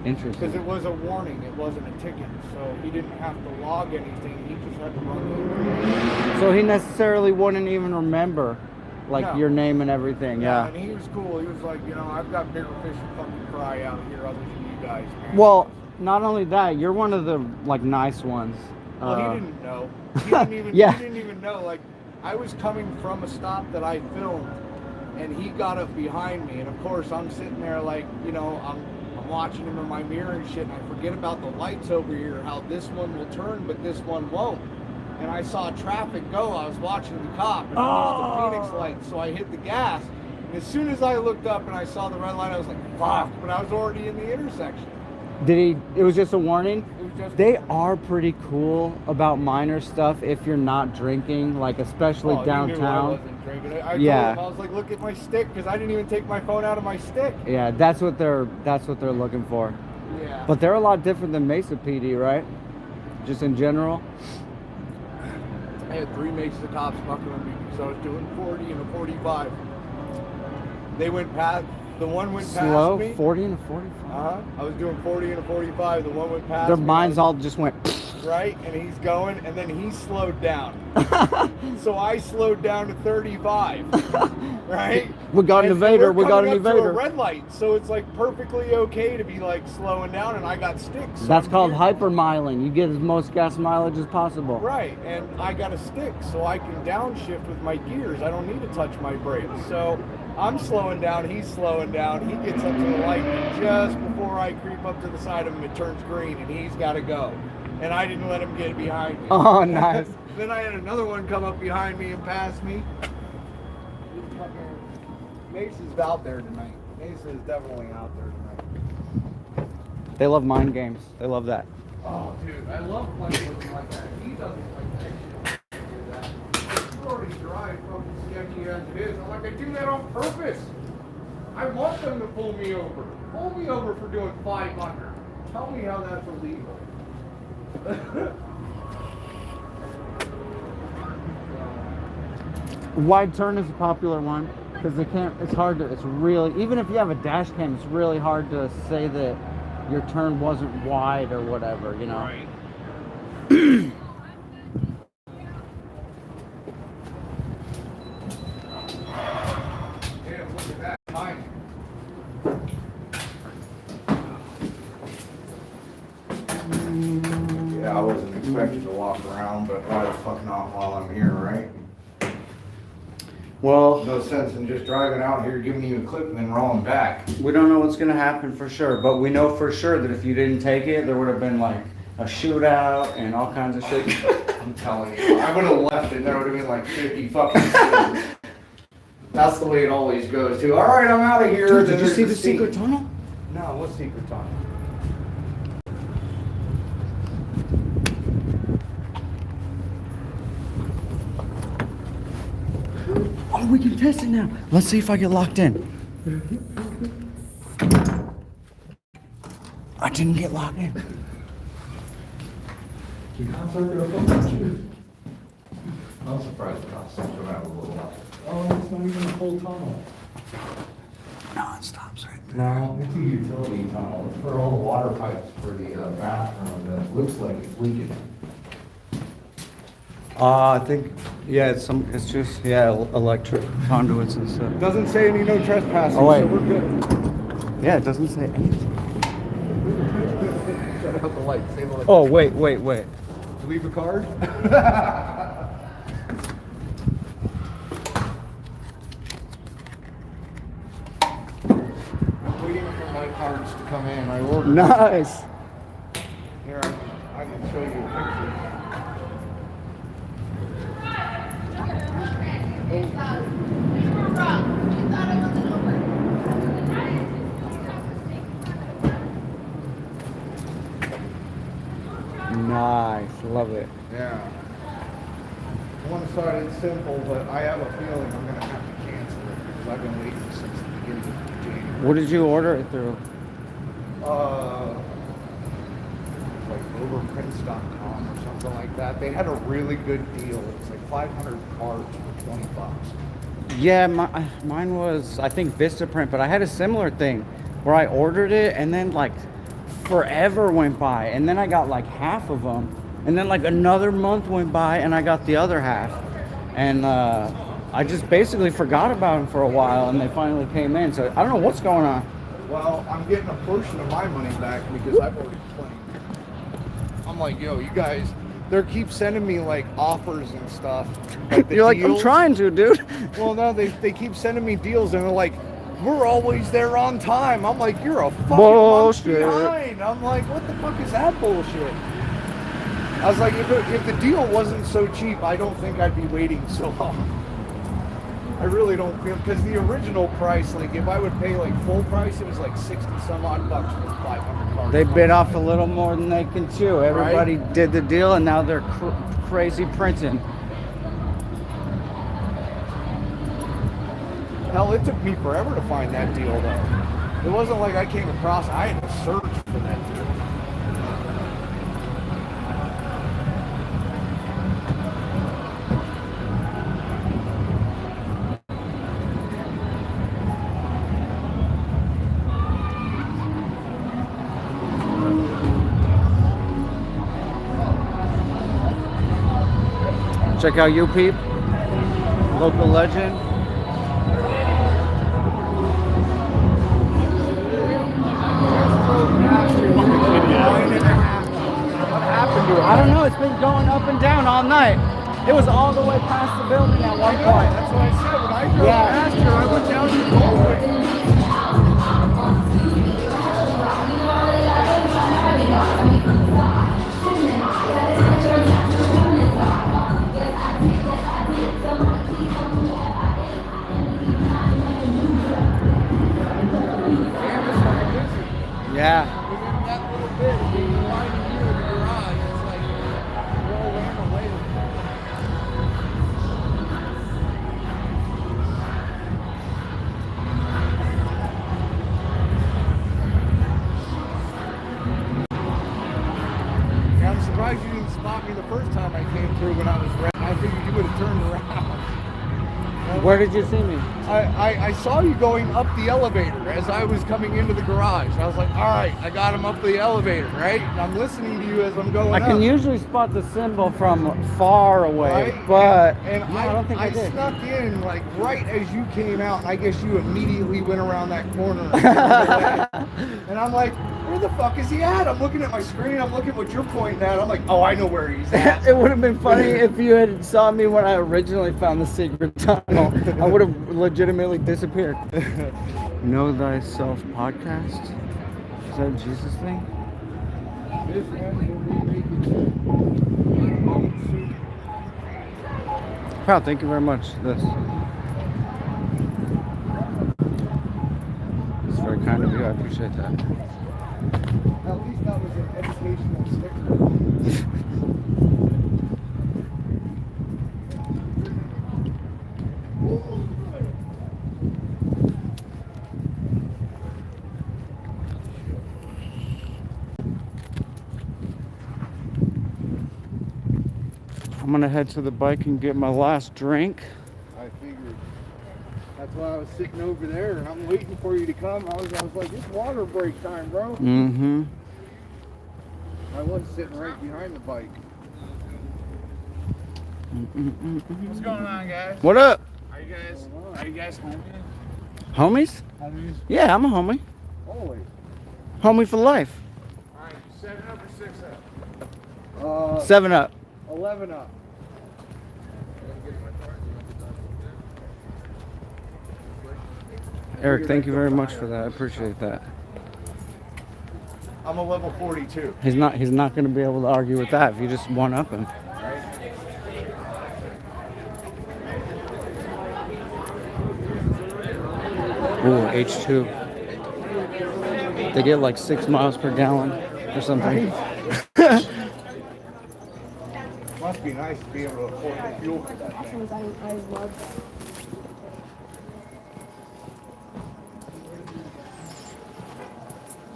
Interesting. Because it was a warning, it wasn't a ticket, so he didn't have to log anything, he just had to run the information. So he necessarily wouldn't even remember, like, No. your name and everything, yeah. And he was cool, he was like, you know, I've got bigger fish to fucking fry out here other than you guys, man. Well, not only that, you're one of the, like, nice ones. Well, he didn't know. He didn't even, Yeah. he didn't even know. Like, I was coming from a stop that I filmed, and he got up behind me, and of course I'm sitting there like, you know, I'm watching him in my mirror and shit, and I forget about the lights over here, how this one will turn but this one won't. And I saw traffic go, I was watching the cop, and I used the Phoenix light, so I hit the gas, and as soon as I looked up and I saw the red light, I was like, fuck, but I was already in the intersection. Did he, it was just a warning? It was just They are pretty cool about minor stuff if you're not drinking, like especially Oh, he knew I downtown. wasn't drinking. I Yeah. told him, I was like, look at my stick, because I didn't even take my phone out of my stick. Yeah, that's what they're looking for. Yeah. But they're a lot different than Mesa PD, right? Just in general. I had 3 Mesa cops fucking with me because I was doing 40 and a 45. They went past, the one went Slow, past me. 40 and a 45. I was doing 40 and a 45. The one went past Their me. minds all just went. Right, and he's going, and then he slowed down. So I slowed down to 35. Right? We got an And evader. we're We got an coming up to a evader. red light, so it's like perfectly okay to be like slowing down, and I got sticks. So That's I'm called here. hypermiling. You get as most gas mileage as possible. Right, and I got a stick, so I can downshift with my gears. I don't need to touch my brakes. So I'm slowing down, he's slowing down. He gets up to the light, and just before I creep up to the side of him, it turns green, and he's got to go. And I didn't let him get behind me. Oh, nice. Then I had another one come up behind me and pass me. Mace's out there tonight. Mace is definitely out there tonight. They love mind games. They love that. Oh, dude, I love playing with him like that. He doesn't like that shit. Do that. You already drive fucking sketchy as it is. I'm like, I do that on purpose. I want them to pull me over. Pull me over for doing 500. Tell me how that's illegal. Wide turn is a popular one because it's hard to, it's really, even if you have a dash cam, it's really hard to say that your turn wasn't wide or whatever, you know? Right. Damn, look at that timing. Yeah, I wasn't expecting to walk around, but why the fuck not while I'm here, right? Well, No sense in just driving out here, giving you a clip and then rolling back. we don't know what's going to happen for sure, but we know for sure that if you didn't take it, there would have been like a shootout and all kinds of shit. I'm telling you, I would have left and there would have been like 50 fucking scenes. That's the way it always goes too. All right, I'm out of here. Dude, Then did you there's see the scene. secret tunnel? No, what secret tunnel? Oh, we can test it now. Let's see if I get locked in. I didn't get locked in. I'm surprised the cops don't come out with a little light. Oh, it's not even a full tunnel. No, it stops right there. No, it's a utility tunnel. It's for all the water pipes for the bathroom that looks like it's leaking. I think, yeah, it's just, yeah, electric conduits and stuff. Doesn't say any no trespassing, Oh, wait. so we're good. Yeah, it doesn't say anything. Shut out the light. Save the light. Oh, wait. Leave a card? I'm waiting for my cards to come in. I ordered. Nice. Here, I can show you a picture. Nice. Love it. Yeah. One side it's simple, but I have a feeling I'm gonna have to cancel it because I've been waiting since the beginning of January. What did you order it through? Like overprints.com or something like that. They had a really good deal. It was like 500 cards for $20. Yeah, mine was, I think, Vistaprint, but I had a similar thing where I ordered it and then like forever went by and then I got like half of them and then like another month went by and I got the other half and I just basically forgot about them for a while and they finally came in, so I don't know what's going on. Well, I'm getting a portion of my money back because I've already claimed. I'm like, yo, you guys, they keep sending me like offers and stuff. Like the You're like, I'm deals. trying to, dude. Well, no, they keep sending me deals and they're like, we're always there on time. I'm like, you're a fucking Bullshit. month behind. I'm like, what the fuck is that bullshit? I was like, if the deal wasn't so cheap, I don't think I'd be waiting so long. I really don't feel, because the original price, like if I would pay like full price, it was like 60 some odd bucks for 500 cards. They bit off a little more than they can chew. Everybody did the deal and now they're crazy printing. Hell, it took me forever to find that deal though. It wasn't like I came across, I had to search for that deal. Check out you peep, local legend. What happened to it? I don't know, it's been going up and down all night. It was all the way past the building at one point. That's what I said. When I drove Yeah. past here, I went down to the hallway. Yeah. Within that little bit, being right here, through when I was ready. I figured you would have turned around. Where did you see me? I saw you going up the elevator as I was coming into the garage. I was like, all right, I got him up the elevator, right? And I'm listening to you as I'm going I up. can usually spot the symbol from far away, Right? but and no, I don't think I did. snuck in like right as you came out, and I guess you immediately went around that corner and turned away. And I'm like, where the fuck is he at? I'm looking at my screen, I'm looking what you're pointing at. I'm like, oh, I know where he's at. It would have been funny if you had saw me when I originally found the secret tunnel. I would have legitimately disappeared. Know Thyself podcast? Is that a Jesus thing? This one will be making Wow, thank you very much. This. It's very kind of you. I appreciate that. At least that was an educational sticker. I'm gonna head to the bike and get my last drink. I figured. That's why I was sitting over there, and I'm waiting for you to come. I was like, it's water break time, bro. Mm-hmm. I was sitting right behind the bike. What's going on, guys? What up? Are you guys home? Homies? Homies? Yeah, I'm a homie. Always. Homie for life. All right, 7 up or 6 up? 7 up. 11 up. Eric, thank you very much for that. I appreciate that. I'm a level 42. He's not going to be able to argue with that if you just one up him. Ooh, H2. They get like 6 miles per gallon or something. Must be nice to be able to afford the fuel for that thing. I love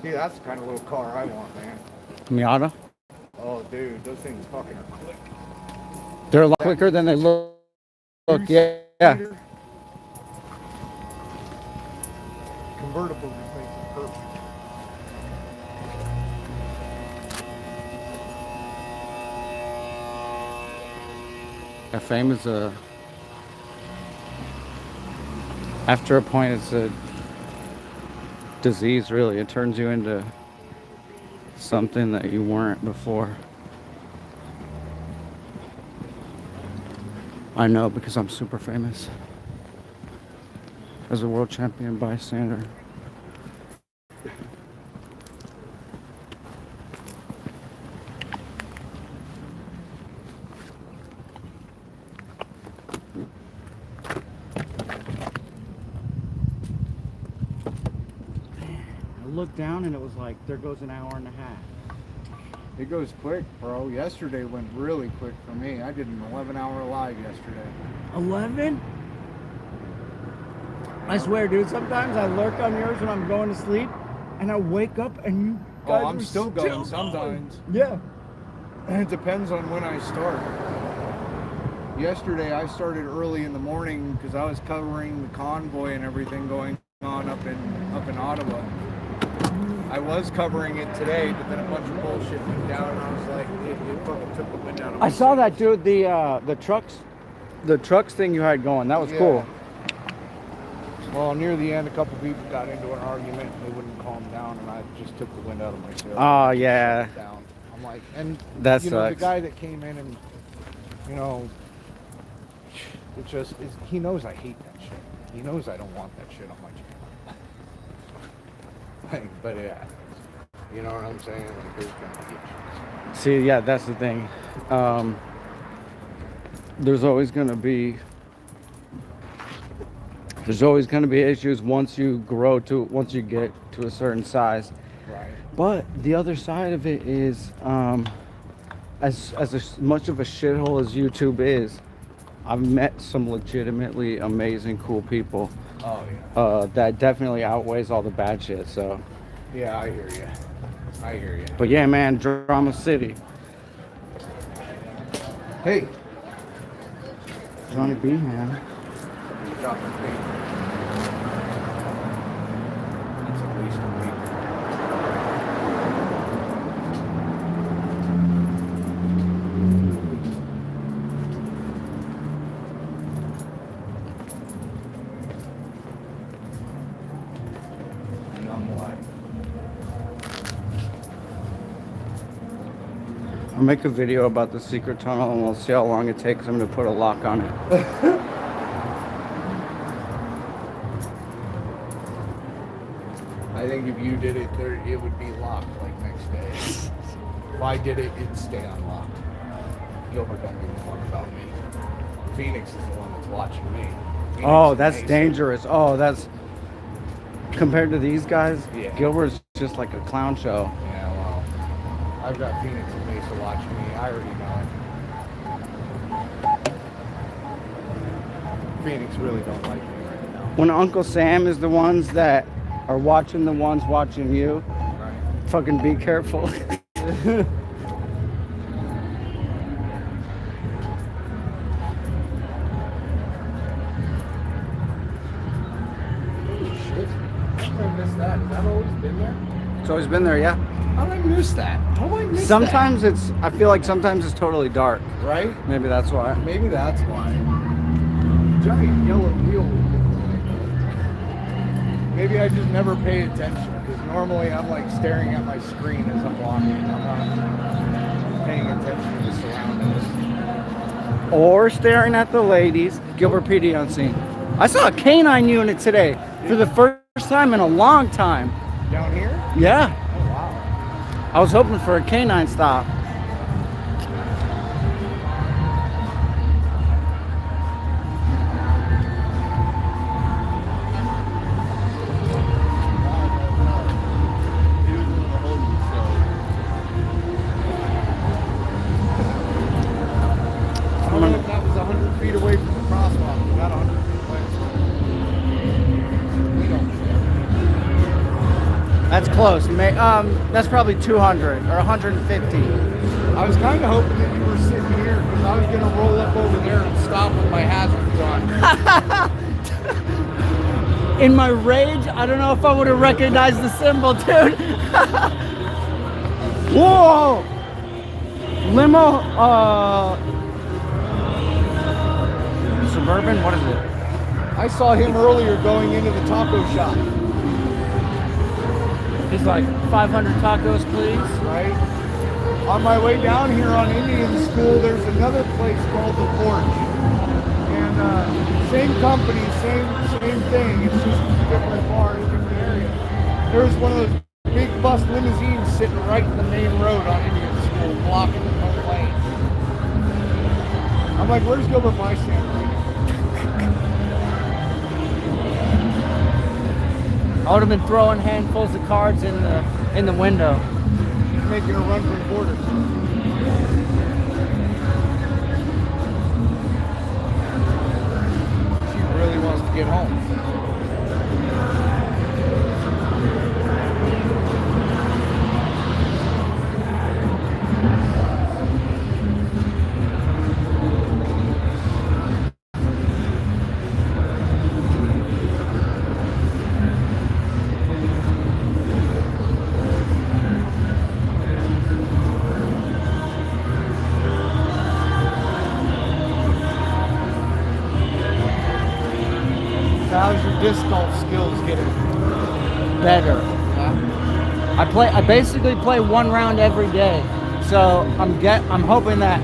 See, that's the kind of little car I want, man. Miata. Oh, dude, those things fucking are quick. They're a lot quicker than they look. Yeah. Convertible just makes it perfect. Yeah, fame is a. After a point, it's a disease, really. It turns you into something that you weren't before. I know because I'm super famous. As a world champion bystander. I looked down and it was like, there goes an hour and a half. It goes quick, bro. Yesterday went really quick for me. I did an 11-hour live yesterday. 11? I swear, dude, sometimes I lurk on yours when I'm going to sleep, and I wake up and you guys Oh, I'm are still going sometimes. Yeah. It depends on when I start. Yesterday I started early in the morning because I was covering the convoy and everything going on up in Ottawa. I was covering it today, but then a bunch of bullshit went down, and I was like, it fucking took the wind out of my I saw sails. that, dude. The trucks thing you had going. That was cool. Well, near the end, a couple people got into an argument, and they wouldn't calm down, and I just took the wind out of my sails. Oh, yeah. Shut it down. I'm like, and That you know, the sucks. guy that came in and, you know, it just is. He knows I hate that shit. He knows I don't want that shit on my channel. Like, but yeah, you know what I'm saying? Like, who's gonna get you? See, yeah, that's the thing. There's always gonna be issues once you get to a certain size. Right. But the other side of it is, as much of a shithole as YouTube is, I've met some legitimately amazing, cool people. Oh yeah. That definitely outweighs all the bad shit. So. Yeah, I hear you. I hear you. But yeah, man, Drama City. Hey. Johnny Behan. You dropped the thing. That's at least a week. And I'm like, I'll make a video about the secret tunnel and we'll see how long it takes them to put a lock on it. I think if you did it, it would be locked like next day. If I did it, it'd stay unlocked. Gilbert don't give a fuck about me. Phoenix is the one that's watching me. Phoenix Oh, and that's Mason. dangerous. Oh, that's compared to these guys. Yeah. Gilbert's just like a clown show. Yeah, well, I've got Phoenix and Mesa watching me. I already know it. Phoenix really don't like me right now. When Uncle Sam is the ones that are watching the ones watching you, Right. fucking be careful. Shit. How did I miss that? Has that always been there? It's always been there, yeah. How did I miss that? How did I miss Sometimes I feel like sometimes it's totally dark. that? Right? Maybe that's why. Maybe that's why. Giant yellow wheel. Maybe I just never paid attention because normally I'm like staring at my screen as I'm walking. I'm not paying attention to the surroundings. Or staring at the ladies. Gilbert PD on scene. I saw a canine unit today for the first time in a long time. Down here? Yeah. Oh, wow. I was hoping for a canine stop. I don't know if that was 100 feet away from the crosswalk. Not 100 feet away. We don't care. That's close. That's probably 200 or 150. I was kind of hoping that you were sitting here because I was going to roll up over there and stop with my hazards on. In my rage, I don't know if I would have recognized the symbol, dude. Whoa! Limo, Suburban, what is it? I saw him earlier going into the taco shop, He's like, 500 tacos, please. right? On my way down here on Indian School, there's another place called The Porch. And same company, same thing. It's just different bars, different area. There's one of those big bus limousines sitting right in the main road on Indian School, blocking the front lane. I'm like, where's Gilbert Bystander? I would have been throwing handfuls of cards in the window. He's making a run for the border. She really wants to get home. How's your disc golf skills getting? Better. Yeah? I basically play one round every day. So I'm hoping that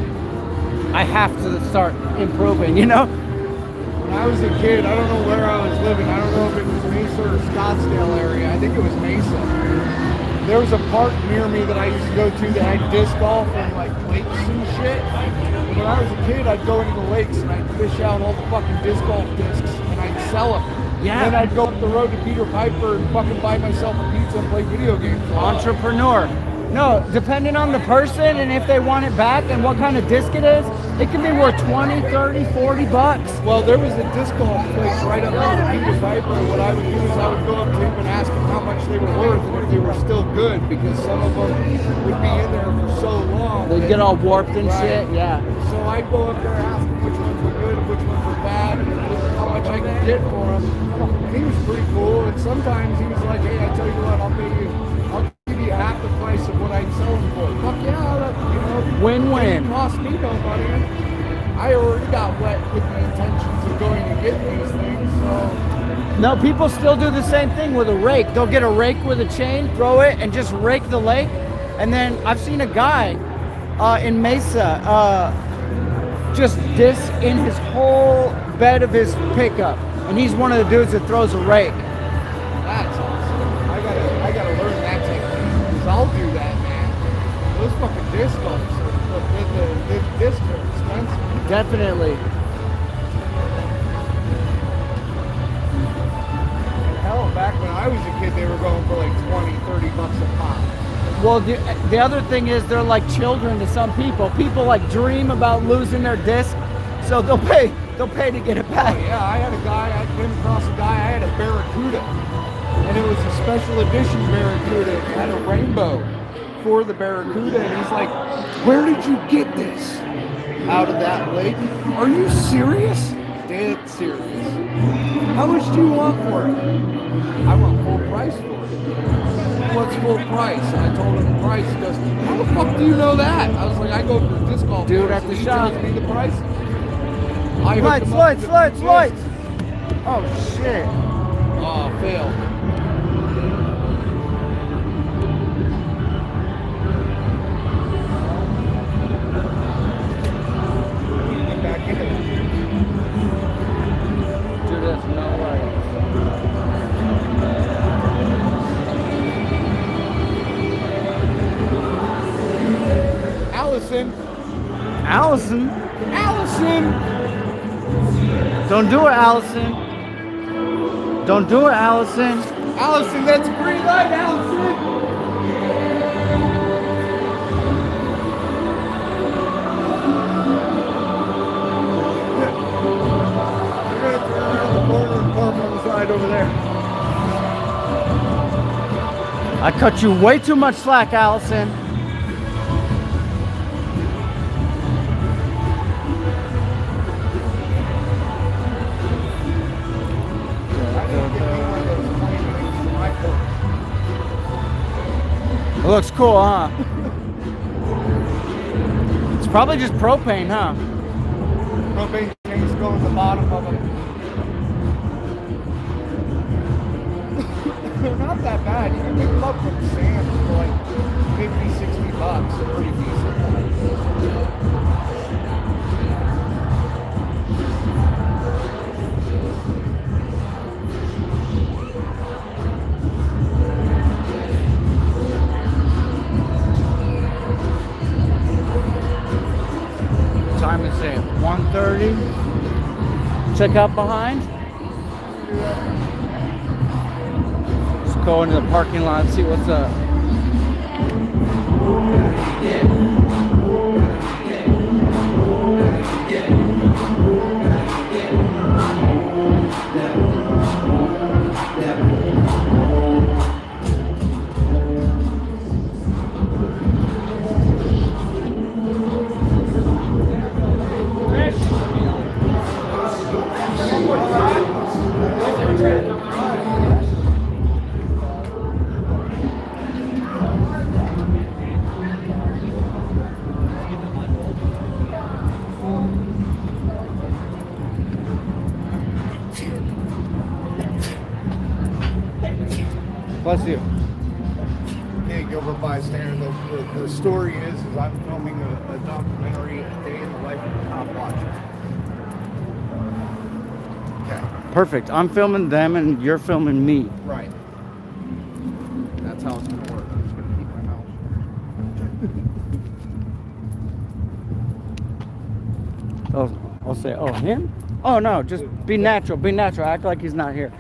I have to start improving, you know? When I was a kid, I don't know where I was living. I don't know if it was Mesa or Scottsdale area. I think it was Mesa. There was a park near me that I used to go to that had disc golf and like lakes and shit. When I was a kid, I'd go into the lakes and I'd fish out all the fucking disc golf discs and I'd sell them. Yeah. And then I'd go up the road to Peter Piper and fucking buy myself a pizza and play video games. Entrepreneur. No, depending on the person and if they want it back and what kind of disc it is, It can be worth 20, 30, 40 bucks. Well, there was a disc golf place right up there in Peter Piper. What I would do is I would go up to him and ask him how much they were worth and if they were still good, because some of them would be in there for so long. They get all warped and Right. shit, yeah. So I'd go up there and ask him which ones were good and which ones were bad and how much I could get for them. And he was pretty cool. And sometimes he was like, hey, I tell you what, I'll give you half the price of what I'd sell them for. Fuck yeah, Win-win. It didn't cost me no money. I already got wet with the intentions of going to get these things, so. No, people still do the same thing with a rake. They'll get a rake with a chain, throw it, and just rake the lake. And then I've seen a guy in Mesa just disc in his whole bed of his pickup. And he's one of the dudes that throws a rake. That's awesome. I gotta learn that technique, because I'll do that, man. Those fucking disc golfs, the discs are expensive. Definitely. Hell, back when I was a kid, they were going for like 20, 30 bucks a pop. Well, the other thing is they're like children to some people. People like dream about losing their disc, so they'll pay to get it back. Oh yeah, I came across a guy, I had a Barracuda, and it was a special edition Barracuda. It had a rainbow for the Barracuda, and he's like, where did you get this? Out of that lake? Are you serious? Dead serious. How much do you want for it? I want full price for it. What's full price? And I told him the price. He goes, how the fuck do you know that? I was like, I go to the disc golf Dude course, at the and he shop. tells me the price. Slides. Oh shit. Oh, failed. Get back into it. Dude, that's no way. Allison? Don't do it, Allison. Don't do it, Allison. Allison, that's a green light, Allison. We're gonna turn around the corner and park on the side over there. I cut you way too much slack, Allison. It looks cool, huh? It's probably just propane, huh? Propane tanks go in the bottom of them. They're not that bad. You can pick them up from Sam's for like 50, 60 bucks. They're pretty decent. Time is it? 1:30. Check out behind. Let's go into the parking lot and see what's up. Bless you. Hey, Gilbert Bystander. The story is I'm filming a documentary, A Day in the Life of a Cop Watcher. Okay. Perfect. I'm filming them and you're filming me. Right. That's how it's going to work. I'm just going to keep my mouth shut. I'll say, oh, him? Oh, no, just be natural. Be natural. Act like he's not here.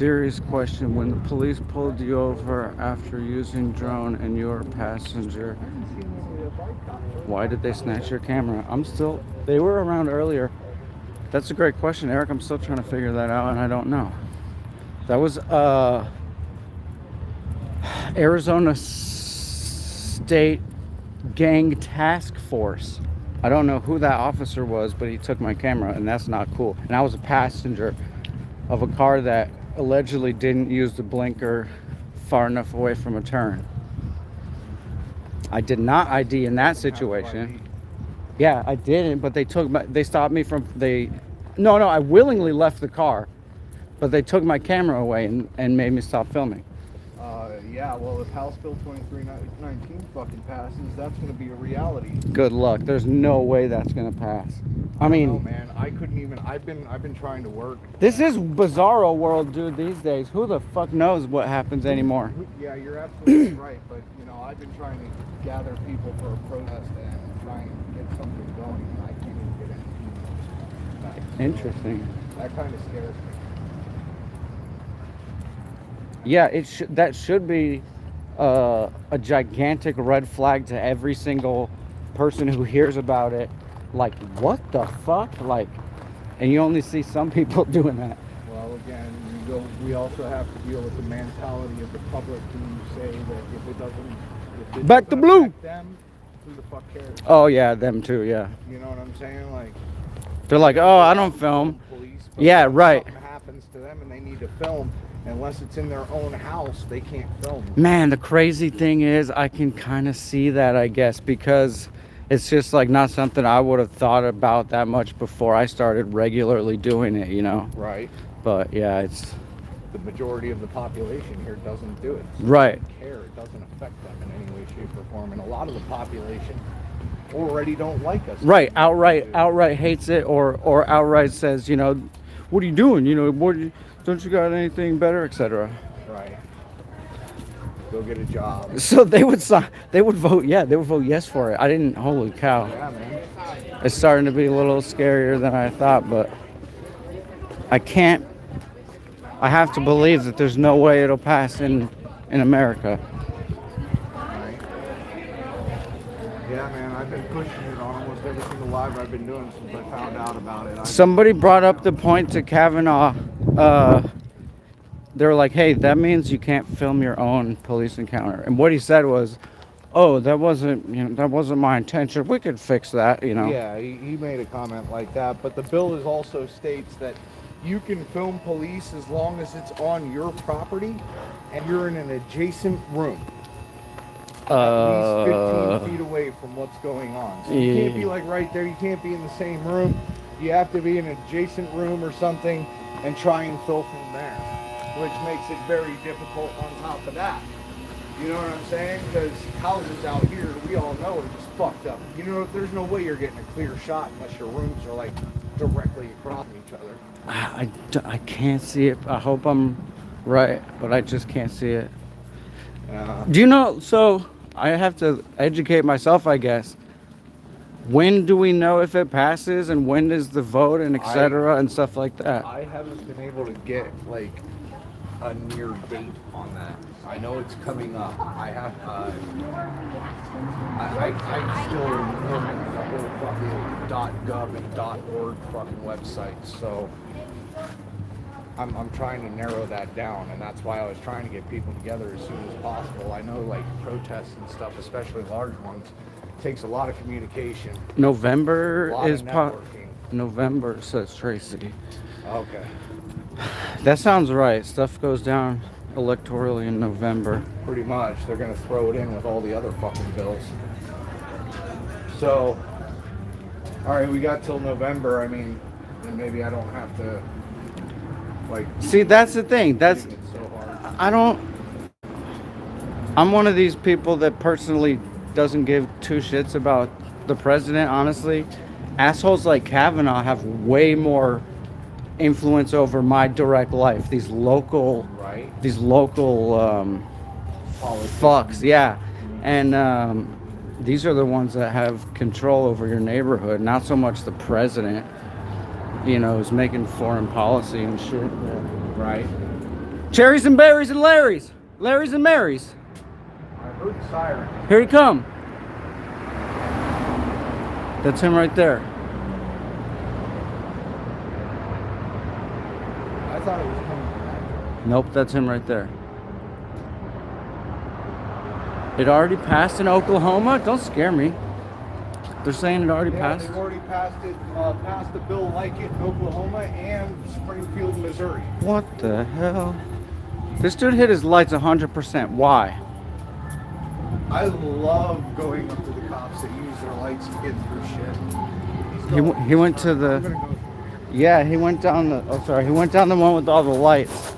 Serious question. When the police pulled you over after using drone and you were a passenger, why did they snatch your camera? They were around earlier. That's a great question, Eric. I'm still trying to figure that out, and I don't know. That was Arizona State Gang Task Force. I don't know who that officer was, but he took my camera, and that's not cool. And I was a passenger of a car that allegedly didn't use the blinker far enough away from a turn. I did not ID in that situation. Yeah, I didn't, but they stopped me from, no, I willingly left the car, but they took my camera away and made me stop filming. Yeah, well, if House Bill 2319 fucking passes, that's going to be a reality. Good luck. There's no way that's going to pass. I mean, no, man, I couldn't even. I've been trying to work. This is bizarro world, dude. These days, who the fuck knows what happens anymore? Yeah, you're absolutely right. But I've been trying to gather people for a protest and try and get something going, and I can't even get anything. Interesting. That kind of scares me. Yeah, that should be a gigantic red flag to every single person who hears about it. Like, what the fuck? Like, and you only see some people doing that. Well, again, we also have to deal with the mentality of the public who say that if it doesn't, Back to blue. affect them, who the fuck cares? Oh yeah, them too. Yeah. You know what I'm saying? Like, they're like, oh, I don't film. Police, but Yeah, if right. Something happens to them and they need to film. Unless it's in their own house, they can't film. Man, the crazy thing is, I can kind of see that, I guess, because it's just like not something I would have thought about that much before I started regularly doing it, Right. But yeah, it's The majority of the population here doesn't do it. So right. They don't care. It doesn't affect them in any way, shape, or form. And a lot of the population already don't like us. Right, outright hates it, or outright says, what are you doing? Don't you got anything better, etc. Right. Go get a job. So they would vote yes for it. I didn't. Holy cow! Yeah, man. It's starting to be a little scarier than I thought, but I have to believe that there's no way it'll pass in America. Right. Yeah, man. I've been pushing it on almost every single live I've been doing since I found out about it. Somebody brought up the point to Kavanaugh. They were like, hey, that means you can't film your own police encounter. And what he said was, oh, that wasn't my intention. We could fix that, Yeah, he made a comment like that. But the bill also states that you can film police as long as it's on your property and you're in an adjacent room. At least 15 feet away from what's going on. So you can't be like right there. You can't be in the same room. You have to be in an adjacent room or something and try and film from there, which makes it very difficult on top of that. You know what I'm saying? Because houses out here, we all know, are just fucked up. There's no way you're getting a clear shot unless your rooms are like directly across each other. I can't see it. I hope I'm right, but I just can't see it. Do you know? So I have to educate myself, I guess. When do we know if it passes, and when is the vote, and etc. and stuff like that? I haven't been able to get like a near date on that. I know it's coming up. I have. I still implement the whole fucking .gov and .org fucking website, so I'm trying to narrow that down, and that's why I was trying to get people together as soon as possible. I know like protests and stuff, especially large ones, takes a lot of communication. November is networking. November, says Tracy. Okay. That sounds right. Stuff goes down electorally in November. Pretty much. They're going to throw it in with all the other fucking bills. So, all right, we got till November. I mean, and maybe I don't have to, like... See, that's the thing. That's... So I'm one of these people that personally doesn't give two shits about the president, honestly. Assholes like Kavanaugh have way more influence over my direct life. These local fucks, yeah. And these are the ones that have control over your neighborhood, not so much the president, who's making foreign policy and shit. Right. Cherries and berries and Larry's. Larry's and Mary's. I heard the siren. Here he come. That's him right there. I thought it was coming back. Nope, that's him right there. It already passed in Oklahoma? Don't scare me. They're saying it already Yeah, passed? they've already passed it, passed the bill like it in Oklahoma and Springfield, Missouri. What the hell? This dude hit his lights 100%. Why? I love going up to the cops that use their lights to get through shit. He went to the... I'm gonna go. Yeah, he went down the... Oh, sorry. He went down the one with all the lights.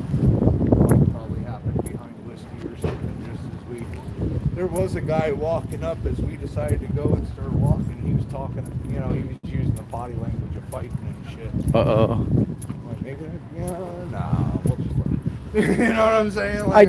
Probably happened behind whiskey or something just as we... There was a guy walking up as we decided to go and start walking. He was talking, you know, he was using the body language of fighting and shit. Uh-oh. I'm like, maybe, nah, we'll just let it. You know what I'm saying? I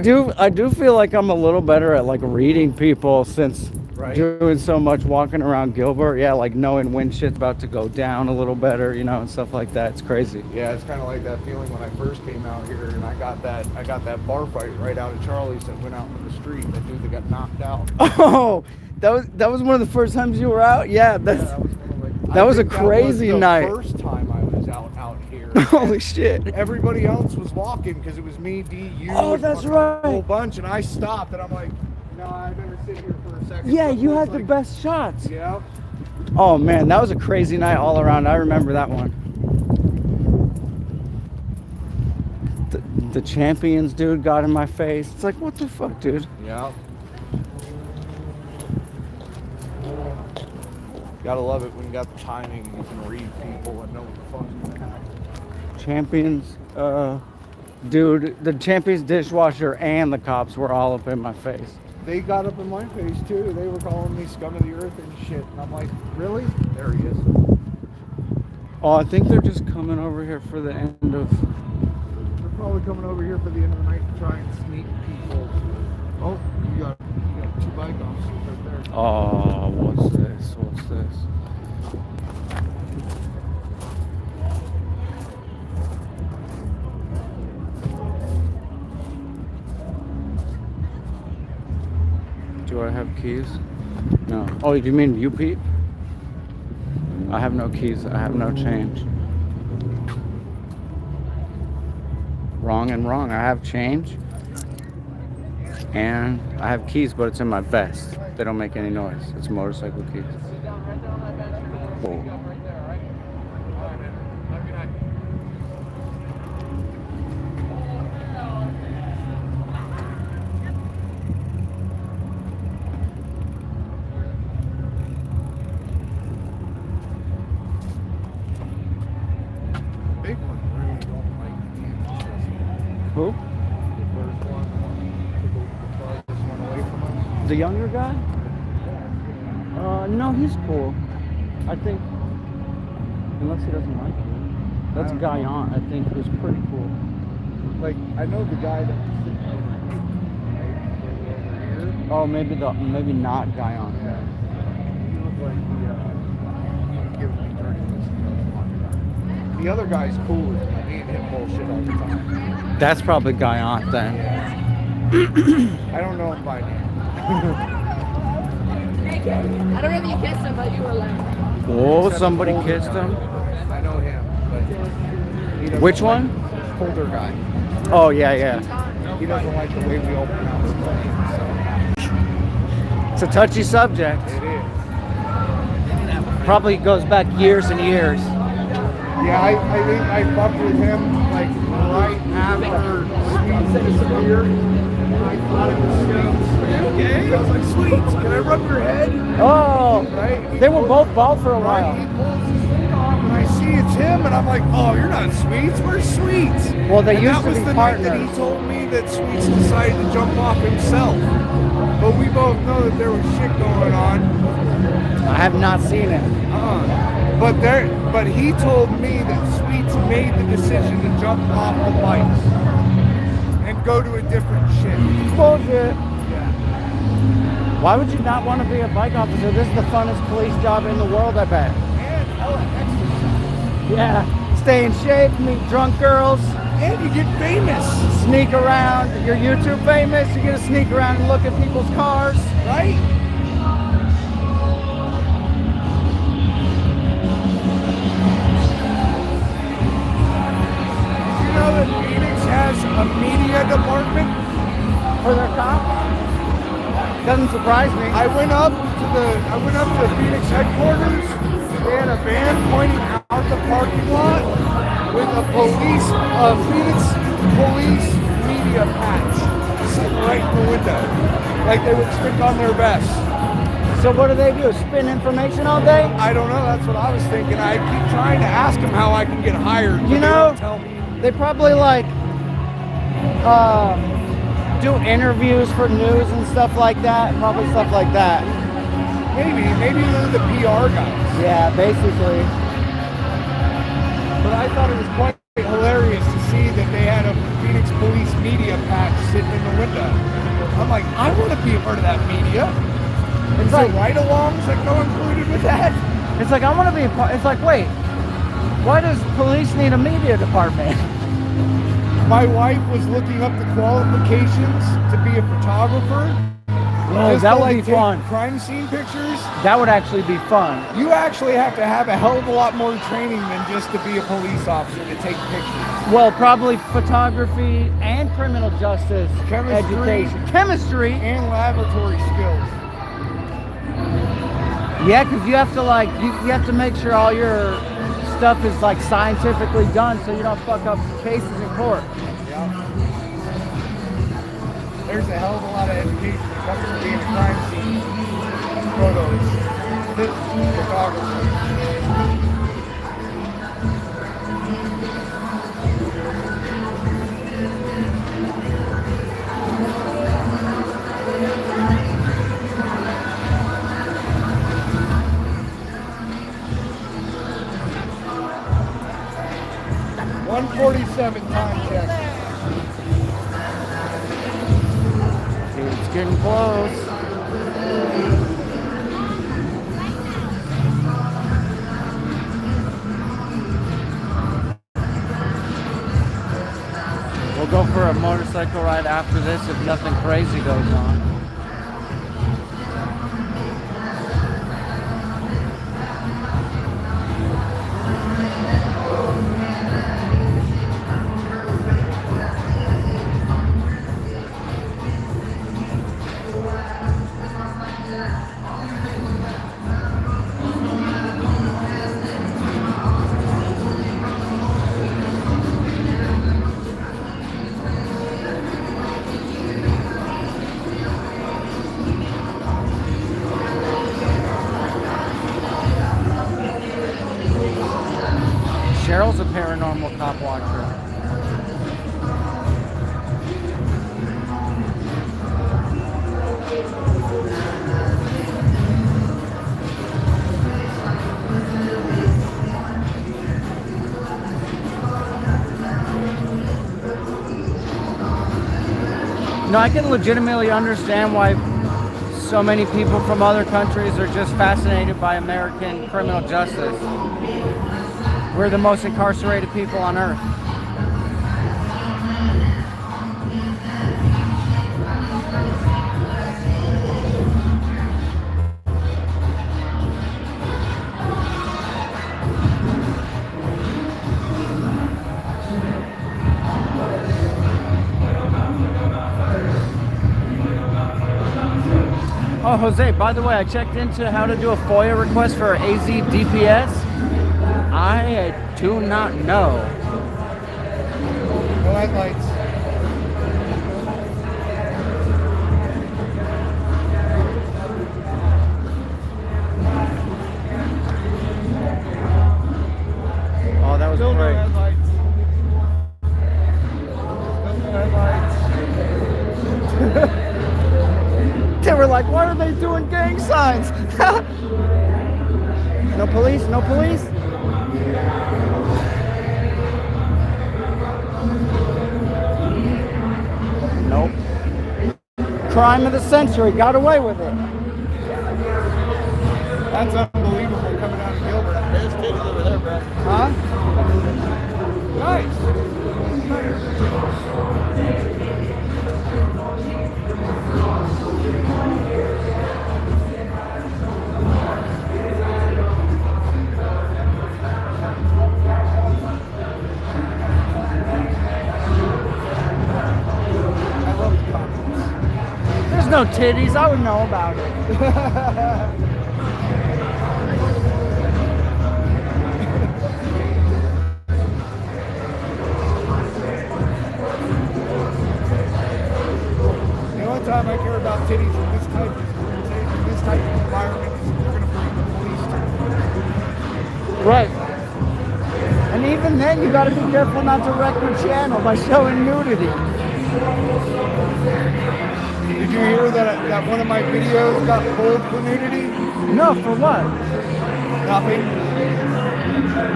do feel like I'm a little better at like reading people since Right. doing so much walking around Gilbert. Yeah, like knowing when shit's about to go down a little better, you know, and stuff like that. It's crazy. Yeah, it's kind of like that feeling when I first came out here and I got that bar fight right out of Charlie's that went out in the street. That dude that got knocked out. Oh, that was one of the first times you were out. Yeah, that's Yeah, that that was I a think crazy the night. First time I was out here. Holy shit. Everybody else was walking because it was me, D, you, Oh, and that's a right. whole bunch, and I stopped and I'm like, no, I better sit here for a second. Yeah, So you it's had the like- best shots. Yeah. Oh man, that was a crazy night all around. I remember that one. The champions dude got in my face. It's like, what the fuck, dude? Yeah. Gotta love it when you got the timing and you can read people and know what the fuck's going to happen. Champions, dude, the champions dishwasher and the cops were all up in my face. They got up in my face too. They were calling me scum of the earth and shit. And I'm like, really? There he is. Oh, I think they're just coming over here for the end of... They're probably coming over here for the end of the night to try and sneak people. Oh, you got two bike officers right there. Oh, what's this? What's this? Do I have keys? No. Oh, you mean you, Pete? I have no keys. I have no change. Wrong and wrong. I have change. And I have keys, but it's in my vest. They don't make any noise. It's motorcycle keys. Whoa. Big one really don't like the cameras. Who? The first one took the farthest one away from us. The younger guy? No, he's cool. I think, unless he doesn't like you. That's I don't know. Guyon. I think who's pretty cool. Like, I know the guy that was sitting over here. Oh, maybe not Guyon. Yeah. He looked like he was giving me dirty looks. The other guy's cool with me. Me and him bullshit all the time. That's probably Guyon then. I don't know him by name. I don't know if you kissed him, but you were like... Whoa, somebody kissed him. I know him, but he doesn't Which like- one? Older guy. Oh, yeah. He doesn't like the way we all pronounce his name, It's a touchy subject. so it is. Probably goes back years and years. Yeah, I think I fucked with him like right after Sweets disappeared. And I thought it was Sweets. Okay. I was like, Sweets, can I rub your head? Oh, Right? they were both bald for a Right, he while. pulls his thing off and I see it's him and I'm like, oh, you're not Sweets, where's Sweets? Well, they And used that to was be the night that partners. he told me that Sweets decided to jump off himself. But we both know that there was shit going on. I have not seen it. But he told me that Sweets made the decision to jump off the bikes and go to a different shit. Bullshit. Yeah. Why would you not want to be a bike officer? This is the funnest police job in the world, I bet. And hella exercise. Yeah. Stay in shape, meet drunk girls, And you get famous, sneak around. You're YouTube famous. You're gonna sneak around and look at people's cars. right? Did you know that Phoenix has a media department? For their cop? Doesn't surprise me. I went up to the Phoenix headquarters. They had a van pointing out the parking lot with a Phoenix police media patch sitting right in the window, like they would stick on their vest. So what do? Spin information all day? I don't know. That's what I was thinking. I keep trying to ask them how I can get hired. But You they know, don't tell me. they probably do interviews for news and stuff like that. Probably stuff like that. Maybe they're the PR guys. Yeah, basically. But I thought it was quite hilarious to see that they had a Phoenix police media patch sitting in the window. I'm like, I want to be a part of that media. It's Is there like, ride-alongs that go included with that? it's like I want to be a part. It's like, wait, why does police need a media department? My wife was looking up the qualifications to be a photographer. Oh, just that to, would like, be take fun. crime scene pictures. That would actually be fun. You actually have to have a hell of a lot more training than just to be a police officer to take pictures. Well, probably photography and criminal justice Chemistry. education. Chemistry. And laboratory skills. Yeah, because you have to you have to make sure all your stuff is like scientifically done so you don't fuck up cases in court. Yeah. There's a hell of a lot of education that comes from being a crime scene photographer. .147 time check. Dude, it's getting close. We'll go for a motorcycle ride after this if nothing crazy goes on. Cheryl's a paranormal cop watcher. No, I can legitimately understand why so many people from other countries are just fascinated by American criminal justice. We're the most incarcerated people on earth. Oh, Jose, by the way, I checked into how to do a FOIA request for AZ DPS. I do not know. No headlights. Oh, that was Still no great. headlights. Still no headlights. They were like, why are they doing gang signs? No police, no police. Nope. crime of the century. Got away with it. That's unbelievable coming out of Gilbert. There's titties over there, bro. Huh? Nice. I love the comments. There's no titties. I would know about it. The only time I care about titties in this type of environment is if we're going to bring the police to it. Right. And even then, you got to be careful not to wreck your channel by showing nudity. Did you hear that one of my videos got pulled for nudity? No, for what? Nothing.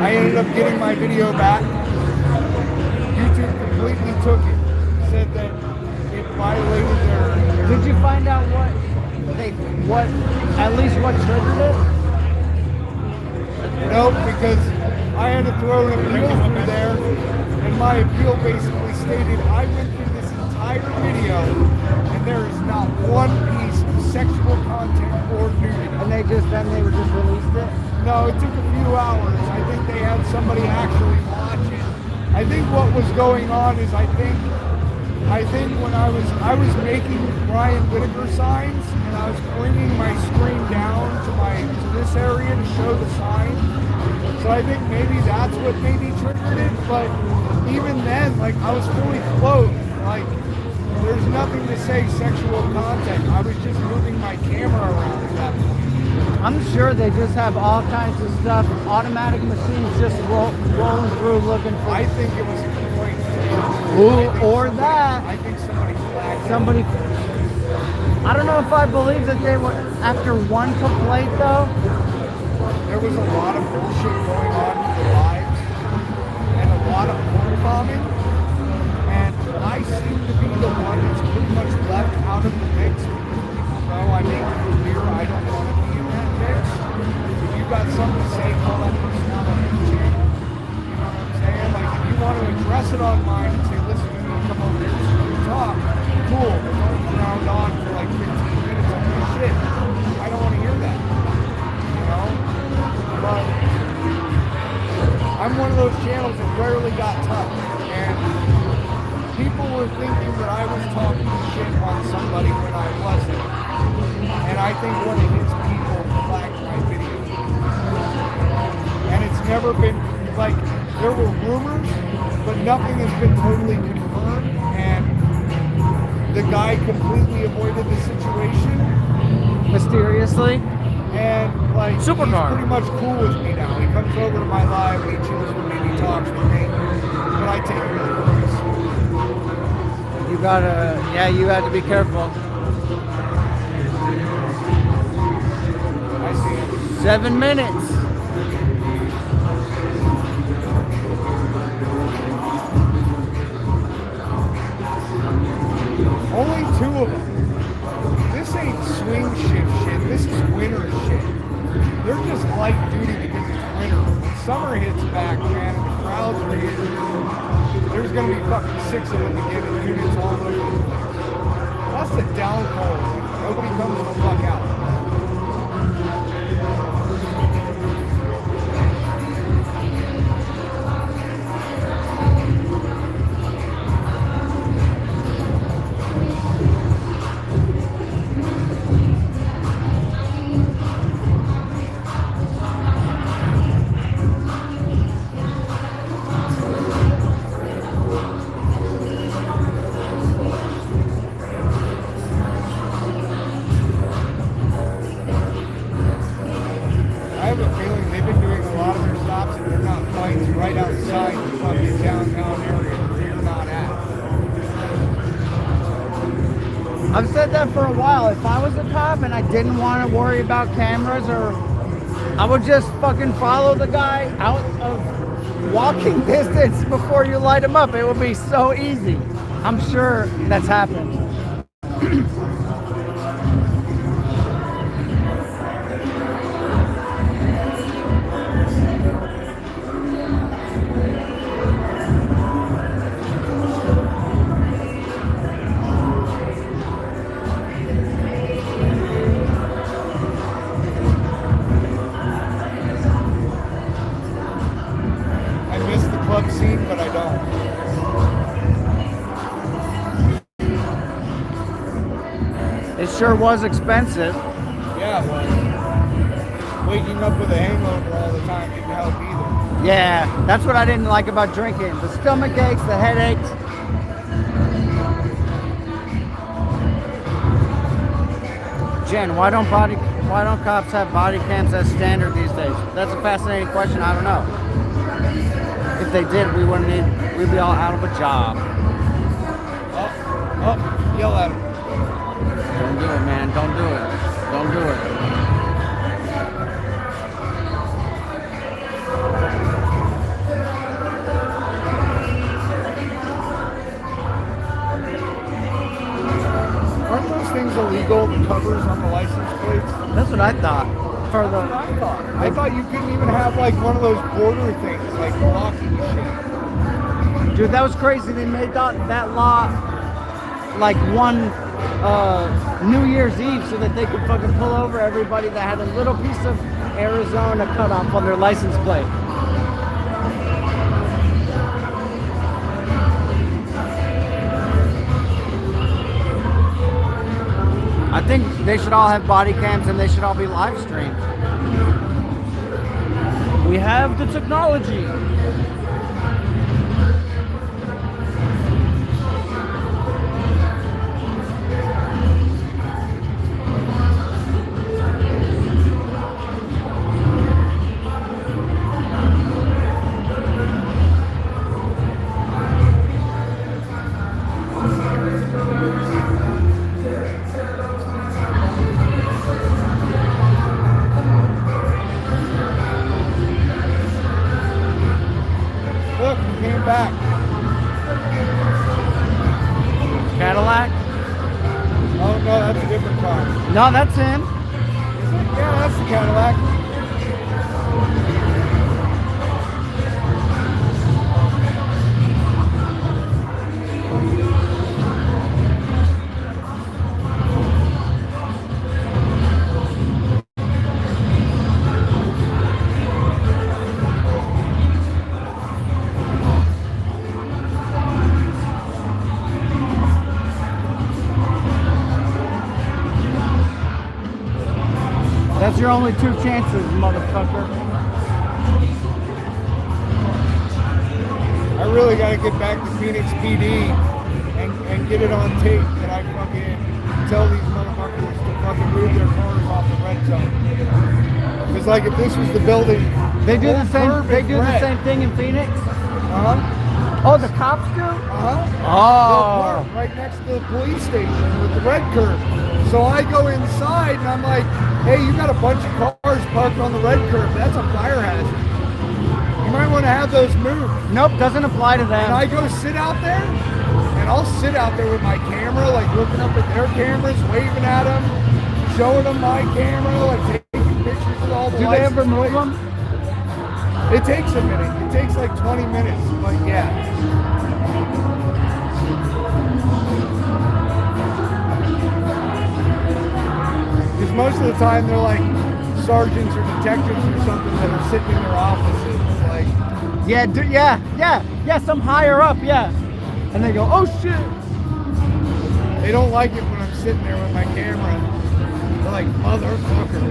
I ended up getting my video back. YouTube completely took it. Said that it violated their Did you find out at least what triggered it? Nope, because I had to throw an appeal through there, and my appeal basically stated I went through this entire video, and there is not one piece of sexual content or nudity. And they just released it? No, it took a few hours. I think they had somebody actually watch it. I think what was going on is I think when I was making Brian Whitaker signs, and I was bringing my screen down to this area to show the sign. So I think maybe that's what maybe triggered it. But even then, like, I was fully clothed. Like, there's nothing to say sexual content. I was just moving my camera around at that point. I'm sure they just have all kinds of stuff, automatic machines just rolling through looking for. I think it was a complaint. Or that. I think somebody flagged it. Somebody. I don't know if I believe that they were after one complaint though. There was a lot of bullshit going on with the lives and a lot of porn bombing. And I seem to be the one that's pretty much left out of the mix because people know I make it clear I don't want to be in that mix. If you got something to say, call that person out on your channel. You know what I'm saying? Like, if you want to address it on mine and say, listen, you need to come over here so we can talk, cool. But don't round on for like 15 minutes on this shit. I don't want to hear that. You know? But I'm one of those channels that rarely got touched. And people were thinking that I was talking shit on somebody when I wasn't. And I think one of his people flagged my video. And it's never been, like, there were rumors, but nothing has been totally confirmed. And the guy completely avoided the situation. Mysteriously. And, like, Supercar. he's pretty much cool with me now. He comes over to my live and he chills with me and he talks with me. But I take it really serious. You got to be careful. I see it. 7 minutes. Only 2 of them. This ain't swing shift shit. This is winter shit. They're just light duty because it's winter. When summer hits back, man, and the crowds are here, there's gonna be fucking 6 of them again and units all over the place. That's the downfall. Nobody comes the fuck out. I have a feeling they've been doing a lot of their stops and they're not fights right outside the fucking downtown area where you're not at. I've said that for a while. If I was a cop and I didn't want to worry about cameras, or I would just fucking follow the guy out of walking distance before you light him up. It would be so easy. I'm sure that's happened. sure was expensive. Yeah, but waking up with a hangover all the time didn't help either. Yeah, that's what I didn't like about drinking. The stomach aches, the headaches. Jen, why don't cops have body cams as standard these days? That's a fascinating question. I don't know. If they did, we'd be all out of a job. Oh, yell at him. Don't do it, man. Don't do it. Don't do it. Aren't those things illegal, the covers on the license plates? That's what I thought. For the I thought you couldn't even have like one of those border things, like blocking shit. dude, that was crazy. They made that law like one New Year's Eve so that they could fucking pull over everybody that had a little piece of Arizona cut off on their license plate. I think they should all have body cams and they should all be live streamed. We have the technology. Look, he came back. Cadillac? Oh no, that's a different car. No, that's him. Yeah, that's the Cadillac. That's your only two chances, motherfucker. I really got to get back to Phoenix PD and get it on tape that I fucking tell these motherfuckers to fucking move their cars off the red zone. Because like if this was the building, They do the whole same. curb They is do the red. same thing in Phoenix. Uh-huh. Oh, the cops do. Uh-huh. Oh. They'll park right next to the police station with the red curb. So I go inside and I'm like, hey, you got a bunch of cars parked on the red curb. That's a fire hazard. You might want to have those moved. Nope, doesn't apply to And I them. go sit out there, and I'll sit out there with my camera, like looking up at their cameras, waving at them, showing them my camera, like taking pictures of all the Do they license ever move plates. them? It takes a minute. It takes like 20 minutes, but yeah. Because most of the time they're like sergeants or detectives or something that are sitting in their offices, like, Yeah, yeah. Some higher up, yeah. And they go, oh shit. they don't like it when I'm sitting there with my camera. They're like, motherfucker.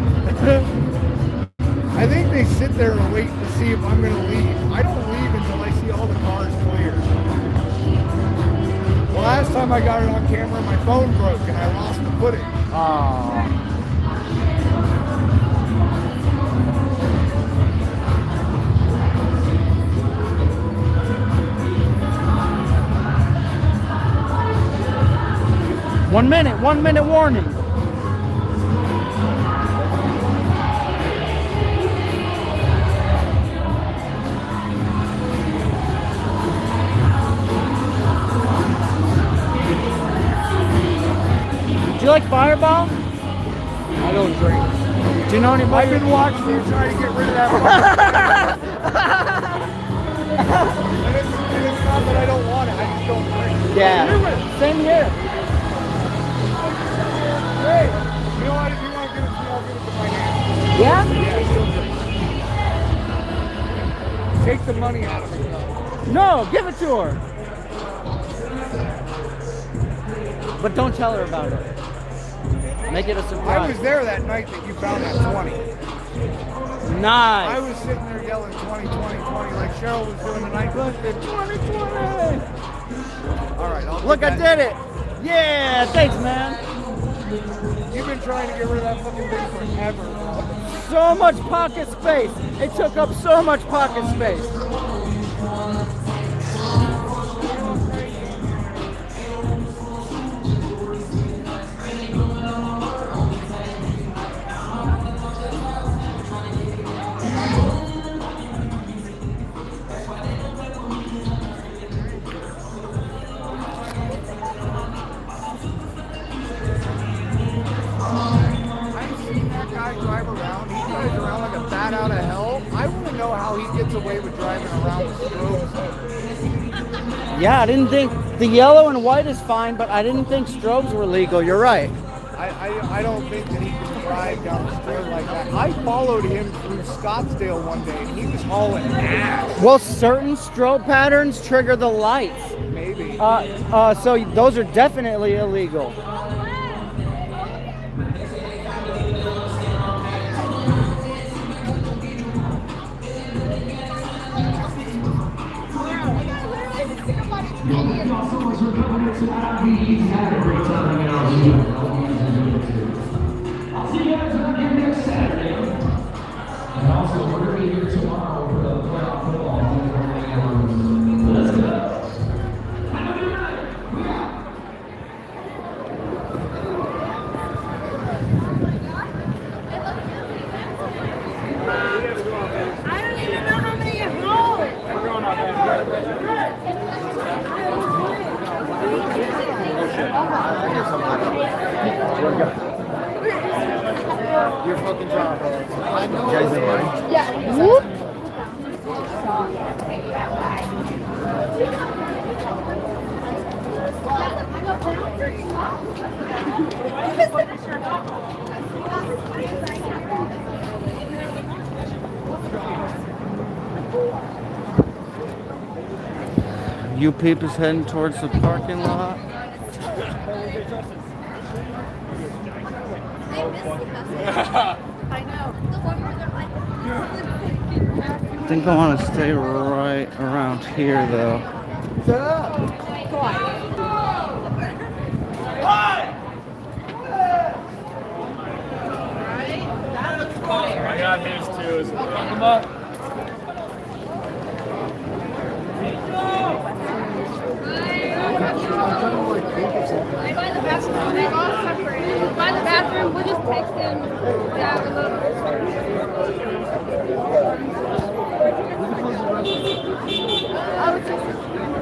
I think they sit there and wait to see if I'm going to leave. I don't leave until I see all the cars clear. The last time I got it on camera, my phone broke and I lost the footage. Oh. 1 minute, 1 minute warning. Do you like Fireball? I don't drink. Do you know I've anybody? been watching you trying to get rid of that. and it's not that I don't want it, I just don't drink. Yeah. Same here. Hey, you know what? If you want to give it to me, I'll give it to my aunt. Yeah? Yeah, she'll drink. Take the money out of it, though. No, give it to her. But don't tell her about it. Make it a I surprise. was there that night that you found that 20. I Nice. was sitting there yelling 20, 20, 20 like Cheryl was doing the night. 20, 20. All right, I'll Look, I did it. Yeah, thanks, man. You've been trying to get rid of that fucking thing forever. So much pocket space. It took up so much pocket space. I've seen that guy drive around. He drives around like a bat out of hell. I want to know how he gets away with driving around with strobes. Yeah, I didn't think the yellow and white is fine, but I didn't think strobes were legal. You're right. I don't think that he can drive down the street like that. I followed him through Scottsdale one day, and he was hauling ass. Well, certain strobe patterns trigger the lights. Maybe. So those are definitely illegal. Customers are coming into LiVE. Had a great time hanging out with you. I'll see you guys around here next Saturday. And also, we're going to be here tomorrow for the playoff football. Let's go. Have a good night. I don't even know how many is wrong. Your fucking job. I know. You guys in line? Yeah. Whoop. You peep is heading towards the parking lot. I know. I think I want to stay right around here, though. I got his too. Come up. By the bathroom, they're all separated. By the bathroom, we'll just text them. Yeah,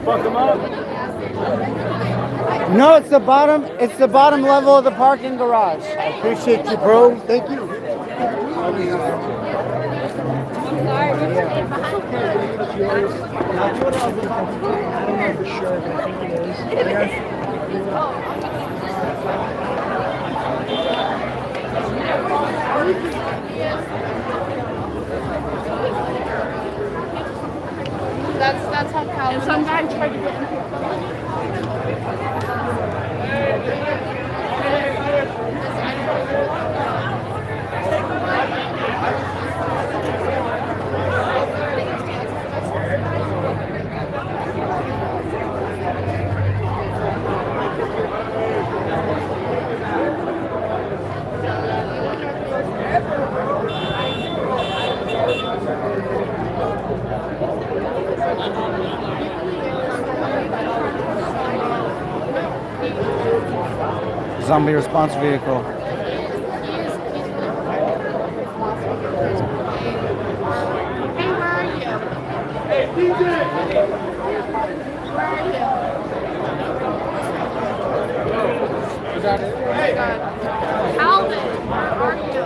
Fuck him up. No, it's the bottom. It's the bottom level of the parking garage. I appreciate you, bro. Thank you. That's how Cal. And some guy tried to get in. Zombie response vehicle. Hey, where are you? Hey, DJ! Where are you? Is that it? Hey, Calvin, where are you?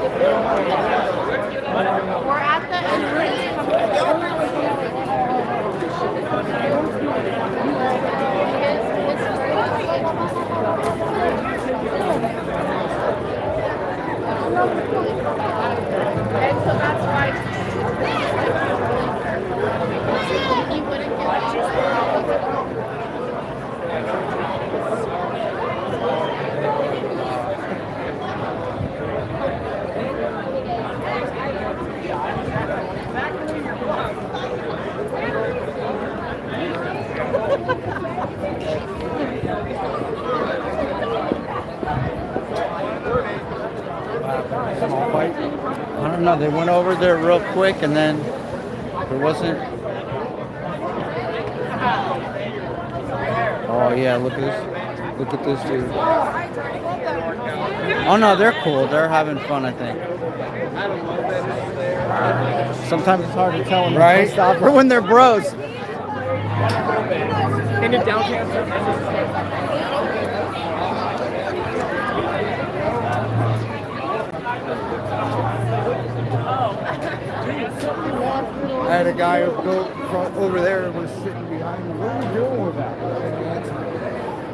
We're at the and so that's why he wouldn't get it. I don't know. They went over there real quick, and then there wasn't. Oh yeah, look at this. Look at this dude. Oh no, they're cool. They're having fun, I think. Sometimes it's hard to tell when Right? they stop or when they're bros. In the downtown. I had a guy go over there and was sitting behind me. What are you doing with that?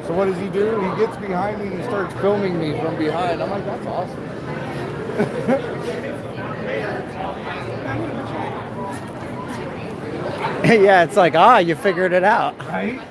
So what does he do? He gets behind me and he starts filming me from behind. I'm like, that's awesome. Yeah, it's like, you figured it out. Right?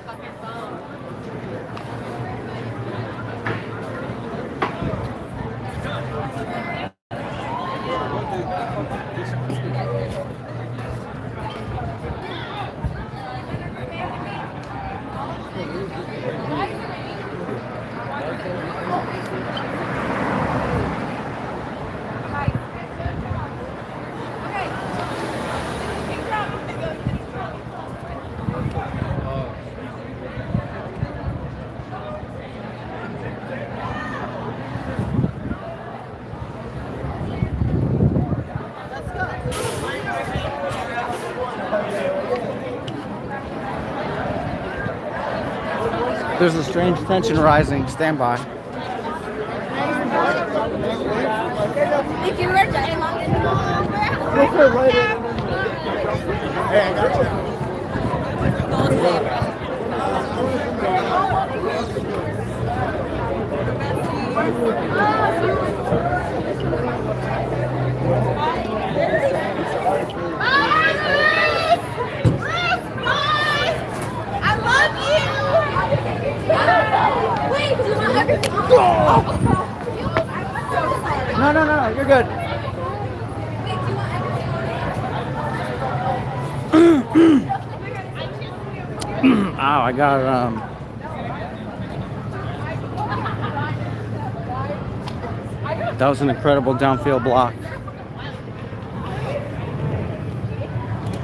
There's a strange tension rising. Stand by. If you were to aim on it, Hey, I got you. I love you. Wait, do you want No, you're good. Ow, I got that was an incredible downfield block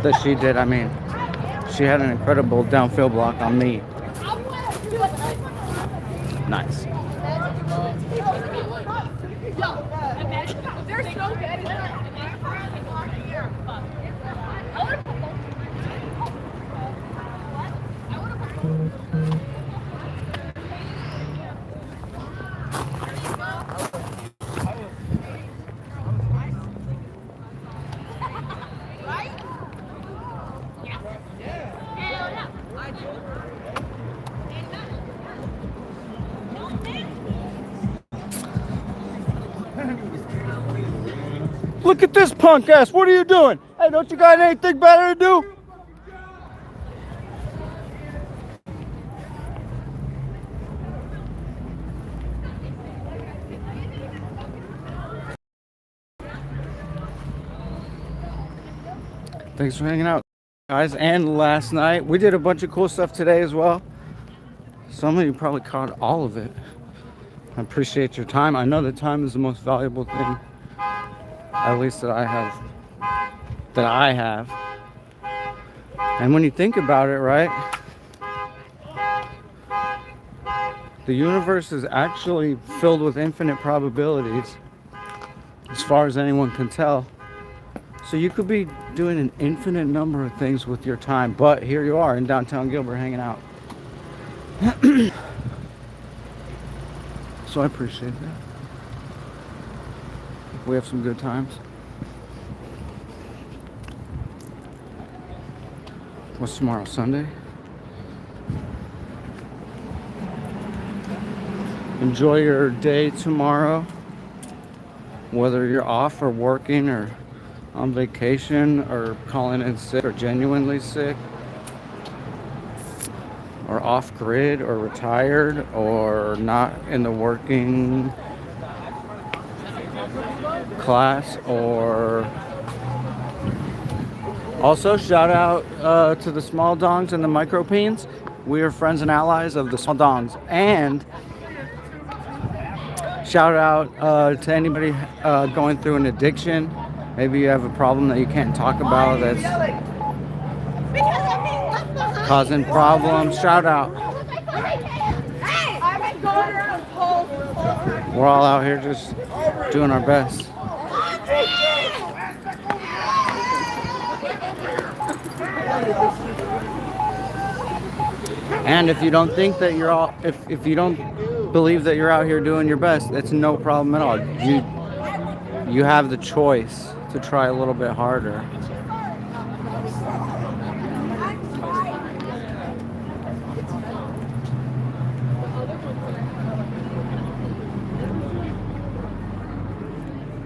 that she did. I mean, she had an incredible downfield block on me. Nice. They're so good. Look at this punk ass. What are you doing? Hey, don't you got anything better to do? Thanks for hanging out, guys. And last night, we did a bunch of cool stuff today as well. Some of you probably caught all of it. I appreciate your time. I know that time is the most valuable thing, at least that I have. And when you think about it, right, the universe is actually filled with infinite probabilities as far as anyone can tell. So you could be doing an infinite number of things with your time, but here you are in downtown Gilbert hanging out. So I appreciate that. We have some good times. What's tomorrow, Sunday? Enjoy your day tomorrow, whether you're off or working or on vacation or calling in sick or genuinely sick or off grid or retired or not in the working class. Or also shout out to the small dongs and the micropeens. We are friends and allies of the small dongs. And Shout out to anybody going through an addiction. Maybe you have a problem that you can't talk about that's causing problems. Shout out. We're all out here just doing our best. And if you don't think that you're all, if you don't believe that you're out here doing your best, it's no problem at all. You have the choice to try a little bit harder.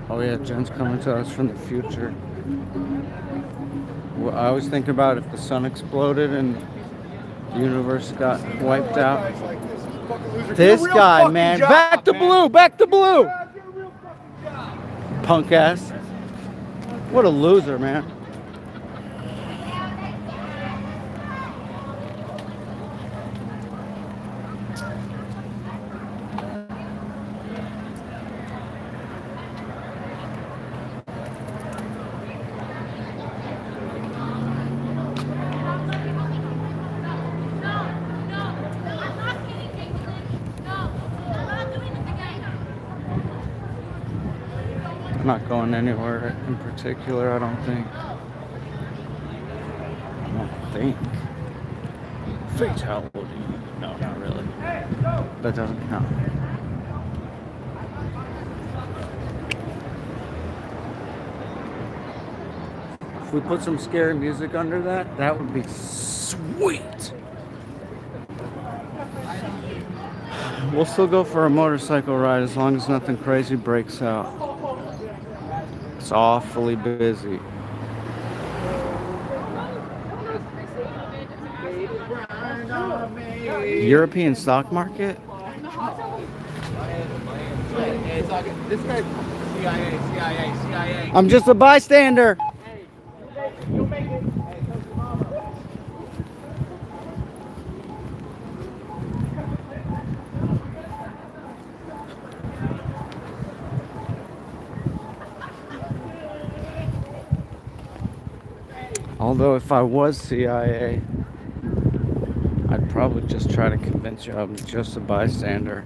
Oh yeah, Jen's coming to us from the future. Well, I always think about if the sun exploded and the universe got wiped out. This guy, man. Back to blue! Back to blue! Punk ass. What a loser, man. Not going anywhere in particular, I don't think. Fatality. No, not really. That doesn't count. If we put some scary music under that, that would be sweet. We'll still go for a motorcycle ride as long as nothing crazy breaks out. It's awfully busy. European stock market? This guy's CIA. I'm just a bystander. Although if I was CIA, I'd probably just try to convince you I'm just a bystander.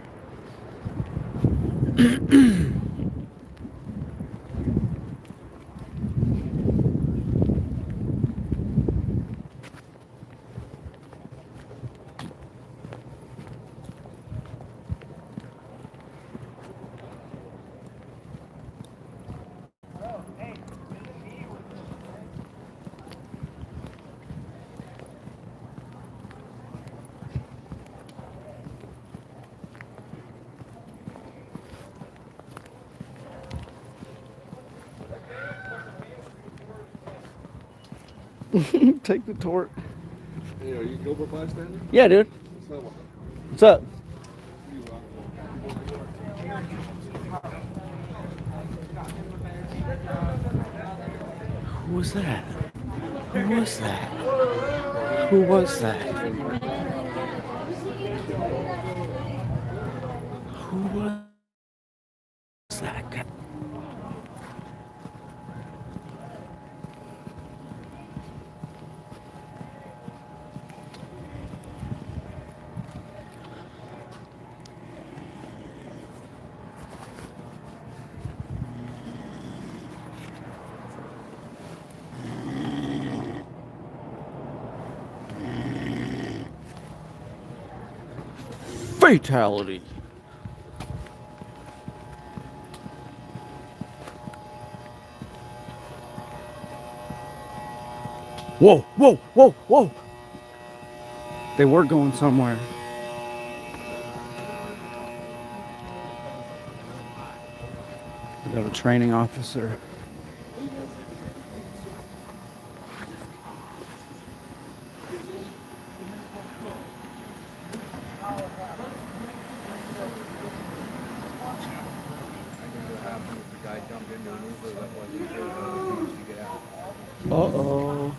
Take the torque. Hey, are you Gilbert Bystander? Yeah, dude. What's up? Who was that? Who was that? Who was that? Who was that guy? Fatality. Whoa, whoa, whoa, whoa. They were going somewhere. We got a training officer. Uh-oh.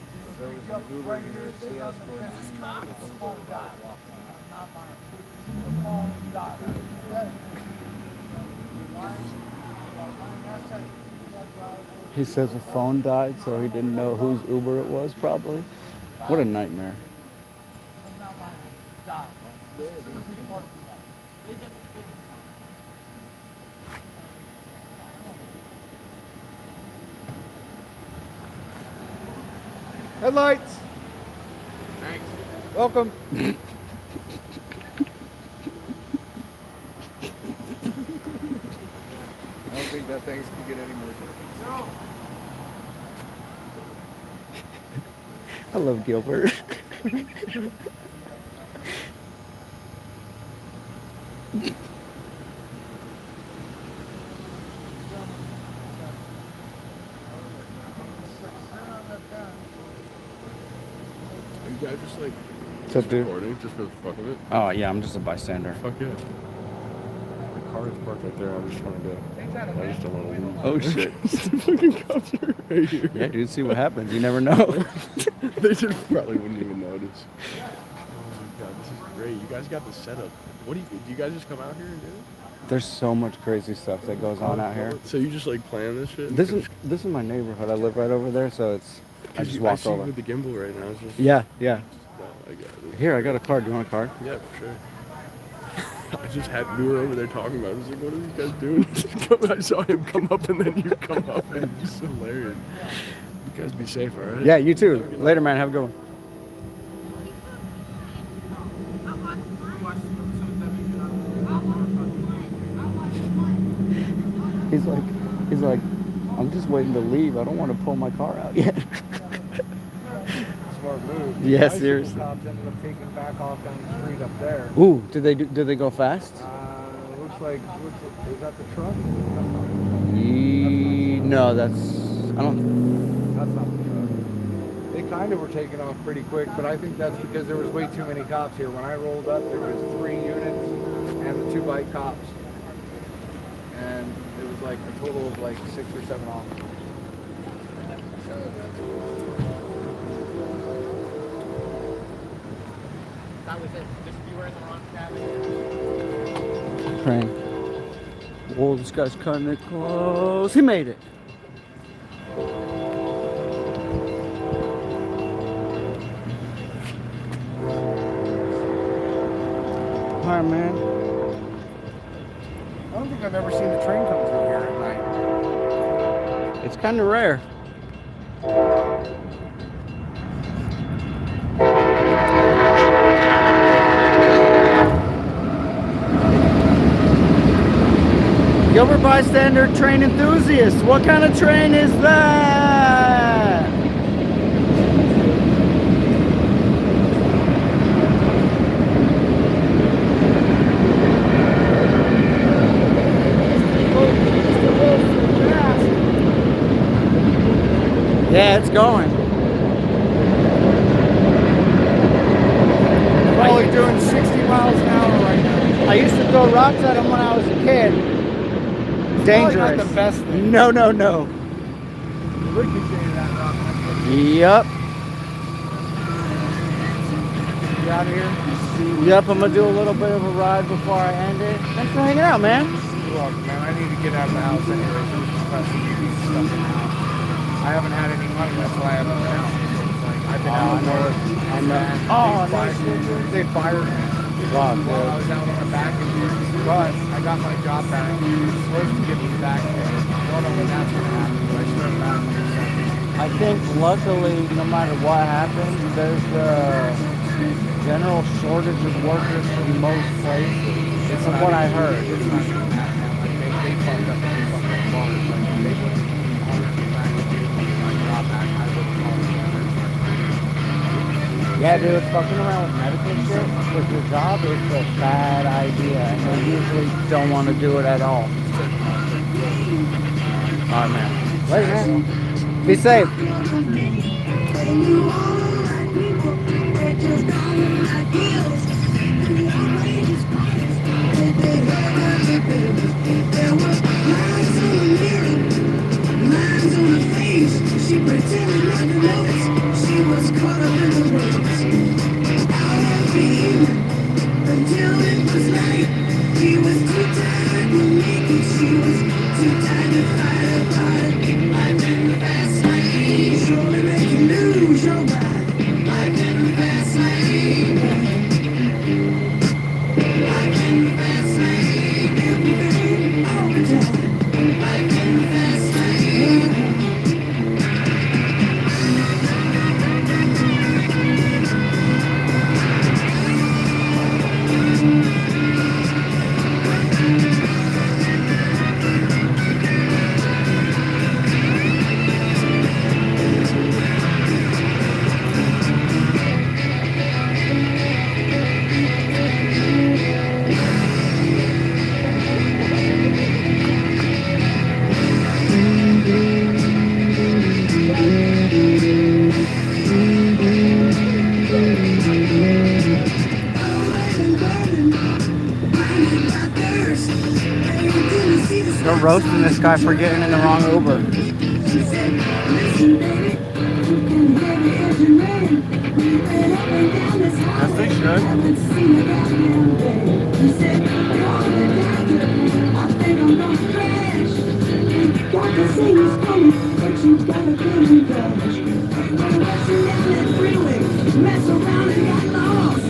He says a phone died, so he didn't know whose Uber it was, probably. What a nightmare. Headlights. Thanks. Welcome. I don't think that thing's gonna get any more different. I love Gilbert. You guys just like What's up, dude? recording just for the fuck of it? Oh, yeah, I'm just a bystander. Fuck yeah. The car is parked right there. I just want to go. I just don't want to leave. Oh, shit. The fucking cops are right here. Yeah, dude, see what happens. You never know. They just probably wouldn't even notice. Oh my god, this is great. You guys got the setup. What do you guys just come out here and do it? There's so much crazy stuff that goes on out here. So you just like plan this shit? This is my neighborhood. I live right over there, so it's I just walk see over. you with the gimbal right now. It's just, Yeah, yeah. No, I got it. Here, I got a card. Do you want a card? Yeah, for sure. We were over there talking about it. I was like, what are these guys doing? I saw him come up and then you come up and it's just hilarious. You guys be safe, all right? Yeah, you too. Later, man. Have a good one. He's like, I'm just waiting to leave. I don't want to pull my car out yet. Smart move. Yeah, Bicycle seriously. Cops ended up taking back off down the street up there. Ooh, did they go fast? Looks like, is that the truck? No, I don't. That's not the truck. They kind of were taking off pretty quick, but I think that's because there was way too many cops here. When I rolled up, there was 3 units and the 2 bike cops. And it was like a total of like 6 or 7 officers. That was it. Just be wearing the wrong cabin. Crane. Whoa, this guy's cutting it close. He made it. Hi, man. I don't think I've ever seen a train come through here at night. It's kind of rare. Gilbert Bystander train enthusiast. What kind of train is that? Yeah, it's going. Probably doing 60 miles an hour right now. I used to throw rocks at him when I was a kid. Dangerous. Probably not the best thing. No. Ricocheted that rock. Yep. You out of here? Yep, I'm gonna do a little bit of a ride before I end it. Thanks for hanging out, man. You're welcome, man. I need to get out of the house anyway. There's just pressing stuff in the house. I haven't had any money, that's why I haven't been out. It's like, I've been out of work. I know. Oh, nice. They fired me. Wow, While I was out on the back of years, but I got my job back. They were supposed to give me back pay. I don't know when that's going to happen, but I start back on the second. I think luckily, no matter what happens, there's a general shortage of workers for most places. From what I heard. It's not going to happen. Like, they fucked up the fucking bars. Like, they wouldn't honor the fact that they gave me my job back. I wouldn't call them. Yeah, dude, fucking around with medical shit with your job is a bad idea, and they usually don't want to do it at all. Alright, man. Later, man. Be safe. She pretended not to notice she was caught up in the woods. Out of beam until it was light. He was too tired to make it. She was roasting this guy for getting in the wrong Uber. As they should. Mess around and got lost.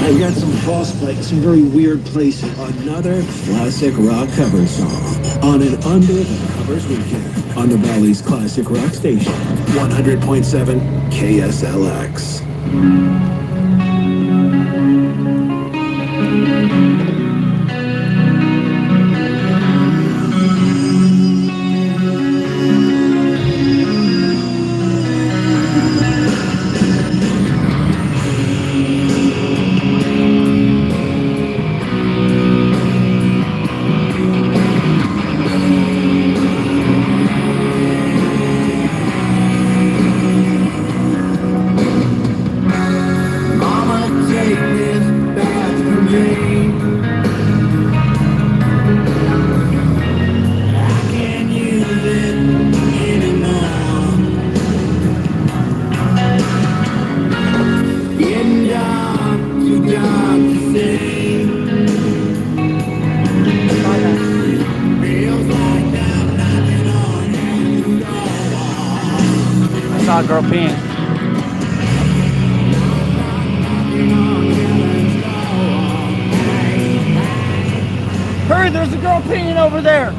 I got some false lights, some very weird places. Another classic rock cover song on an Under the Covers weekend on the Valley's classic rock station, 100.7 KSLX. Mama, take this back from me. I can't use it anymore. Getting dark, too dark to see. Feels like I'm knocking on heaven's door. I saw a girl peeing. Hurry, there's a girl peeing over there.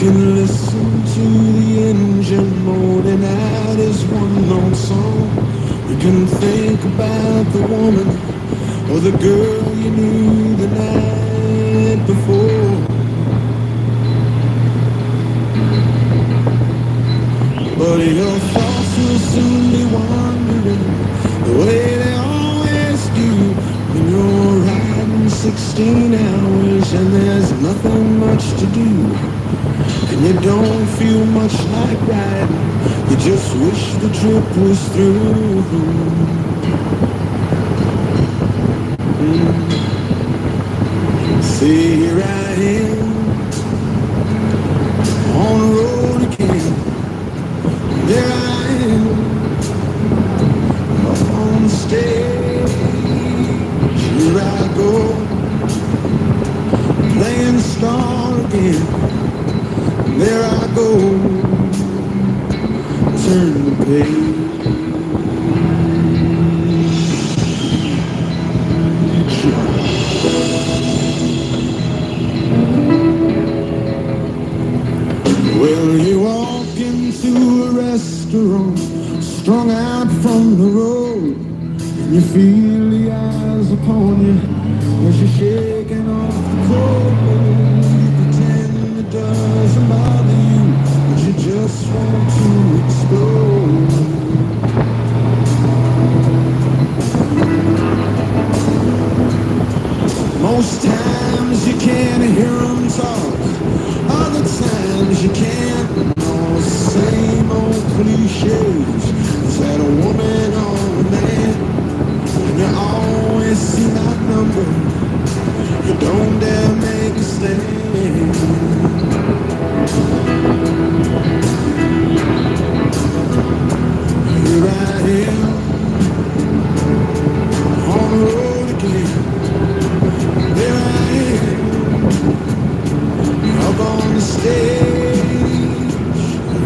can listen to the engine moaning out his one lone song. You can think about the woman or the girl you knew the night before. But your thoughts will soon be wandering the way they always do when you're riding 16 hours and there's nothing much to do. And you don't feel much like riding, you just wish the trip was through. See, here I am on the road again. There I am up on the stage. Here I go playing the star again. There I go, turn the page. Well, you walk into a restaurant, strung out from the road, and you feel the eyes upon you as you're shaking off the cold. You pretend it doesn't bother you, but you just want to explode. Most times you can't hear them talk, other times you can't. All the same old cliches. Is that a woman or a man? And you always seem outnumbered. You don't dare make a stand. Here I am on the road again. There I am up on the stage.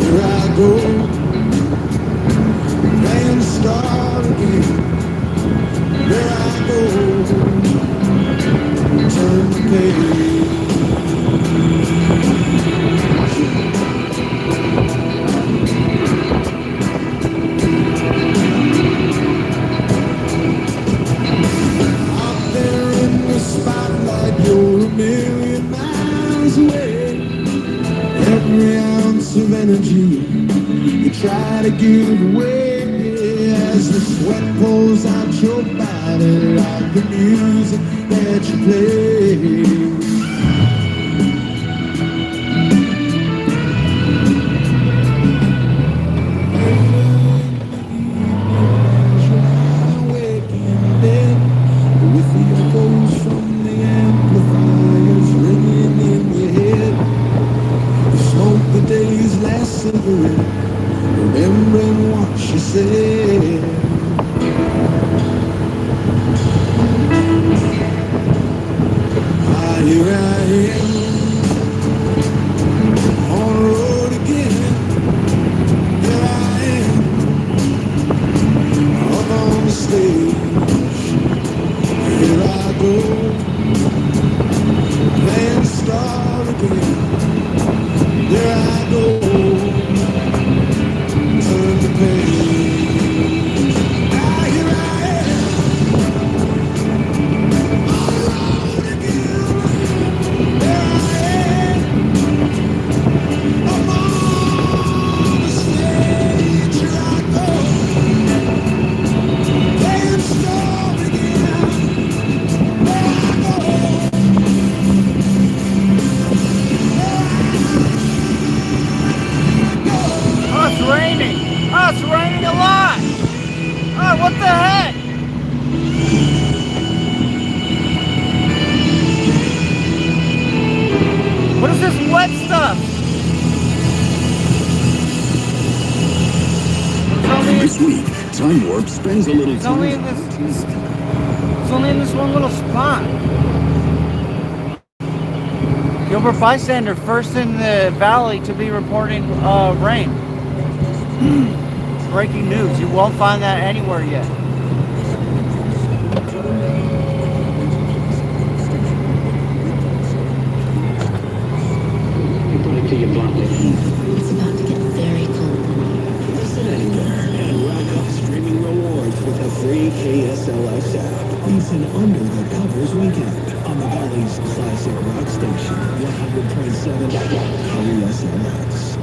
Here I go playing the star again. There I go, turn the page. Out there in the spotlight, you're a million miles away. Every ounce of energy you try to give away as the sweat pulls out your body like the music that you play. With the echoes from the amplifiers ringing in your head, you smoke the day's last cigarette, remembering what she said. Here I am on the road again. Here I am up on the stage. Here I go playing the star again. There I go, turn the page. Here I am on the road again. There I am up on the stage. Here I go playing the star again. There I go. Oh, it's raining. Oh, it's raining a lot. Oh, what the heck? What is this wet stuff? This week, Time Warp spends a little It's only in time. it's only in this one little spot. Gilbert Bystander, first in the valley to be reporting rain. Breaking news. You won't find that anywhere yet. Put it to you bluntly. Valley's classic rock station, 100.7 WSLX.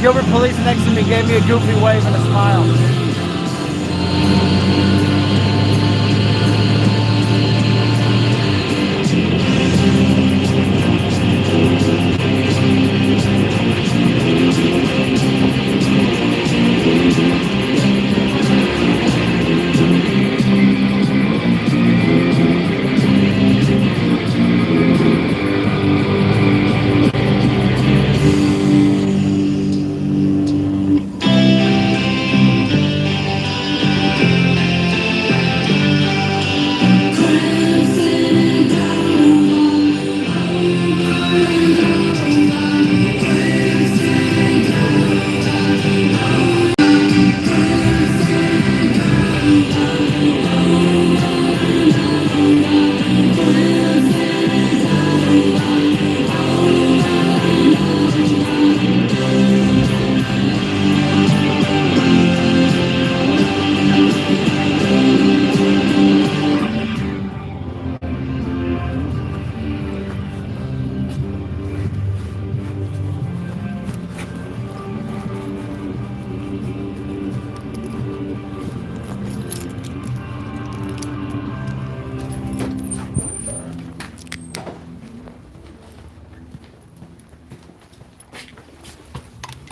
Gilbert police next to me gave me a goofy wave and a smile.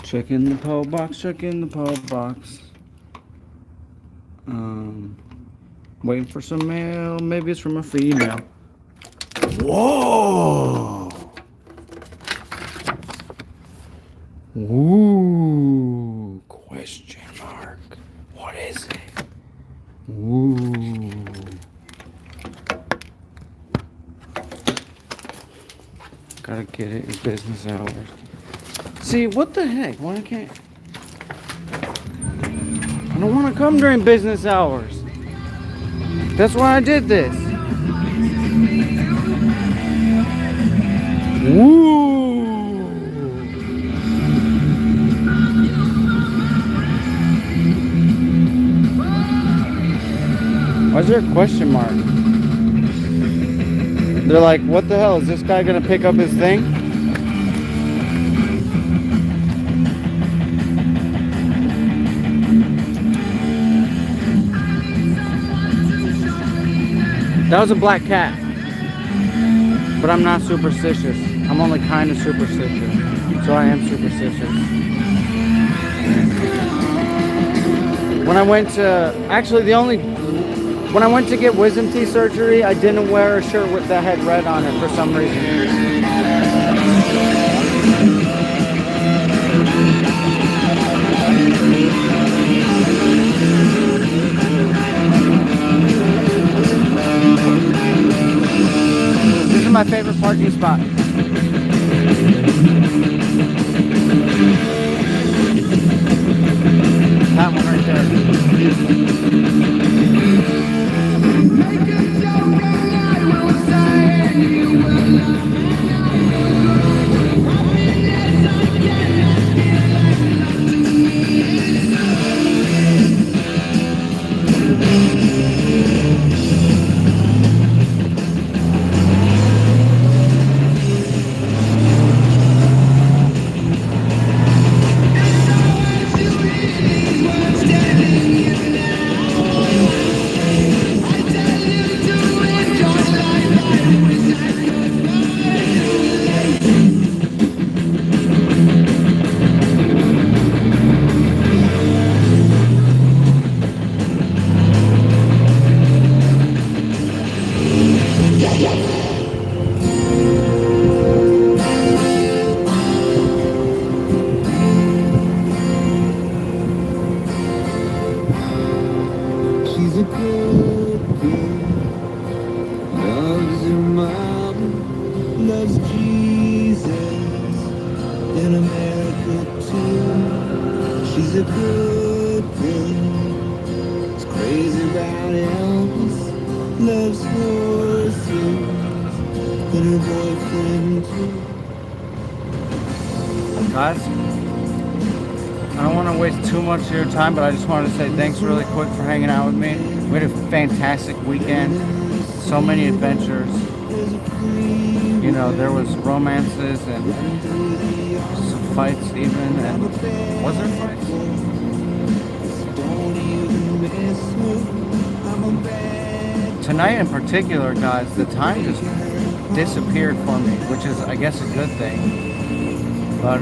Check in the PO box, check in the PO box. Waiting for some mail. Maybe it's from a female. Whoa! Ooh, question mark. What is it? Ooh. Gotta get it in business hours. See, what the heck? Why can't I don't want to come during business hours. That's why I did this. Woo! Why is there a question mark? They're like, what the hell? Is this guy gonna pick up his thing? That was a black cat. But I'm not superstitious. I'm only kind of superstitious. So I am superstitious. When I went to, when I went to get wisdom teeth surgery, I didn't wear a shirt that had red on it for some reason. my favorite parking spot. That one right there. Make a joke and I will say you will not. Happiness I cannot feel like nothing She's a good girl, loves her mom, loves Jesus, in America too. She's a good girl, is crazy about Elvis, loves horses, and her boyfriend too. Guys, I don't want to waste too much of your time, but I just wanted to say thanks really quick for hanging out with me. We had a fantastic weekend, so many adventures. You know, there was romances and some fights even, and was there fights? Tonight in particular, guys, the time just disappeared for me, which is, I guess, a good thing. But,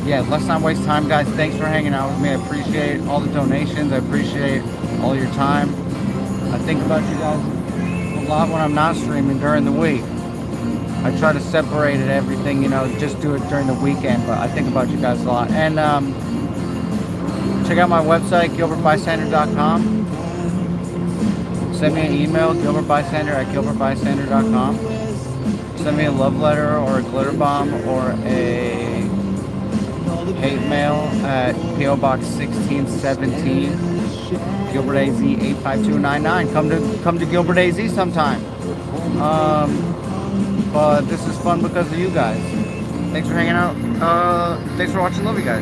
yeah, let's not waste time, guys. Thanks for hanging out with me. I appreciate all the donations. I appreciate all your time. I think about you guys a lot when I'm not streaming during the week. I try to separate it, everything, you know, just do it during the weekend, but I think about you guys a lot. And check out my website, gilbertbystander.com. Send me an email, gilbertbystander@gilbertbystander.com. Send me a love letter or a glitter bomb or a hate mail at PO Box 1617, Gilbert AZ 85299. Come to Gilbert AZ sometime. But this is fun because of you guys. Thanks for hanging out. Thanks for watching. Love you guys.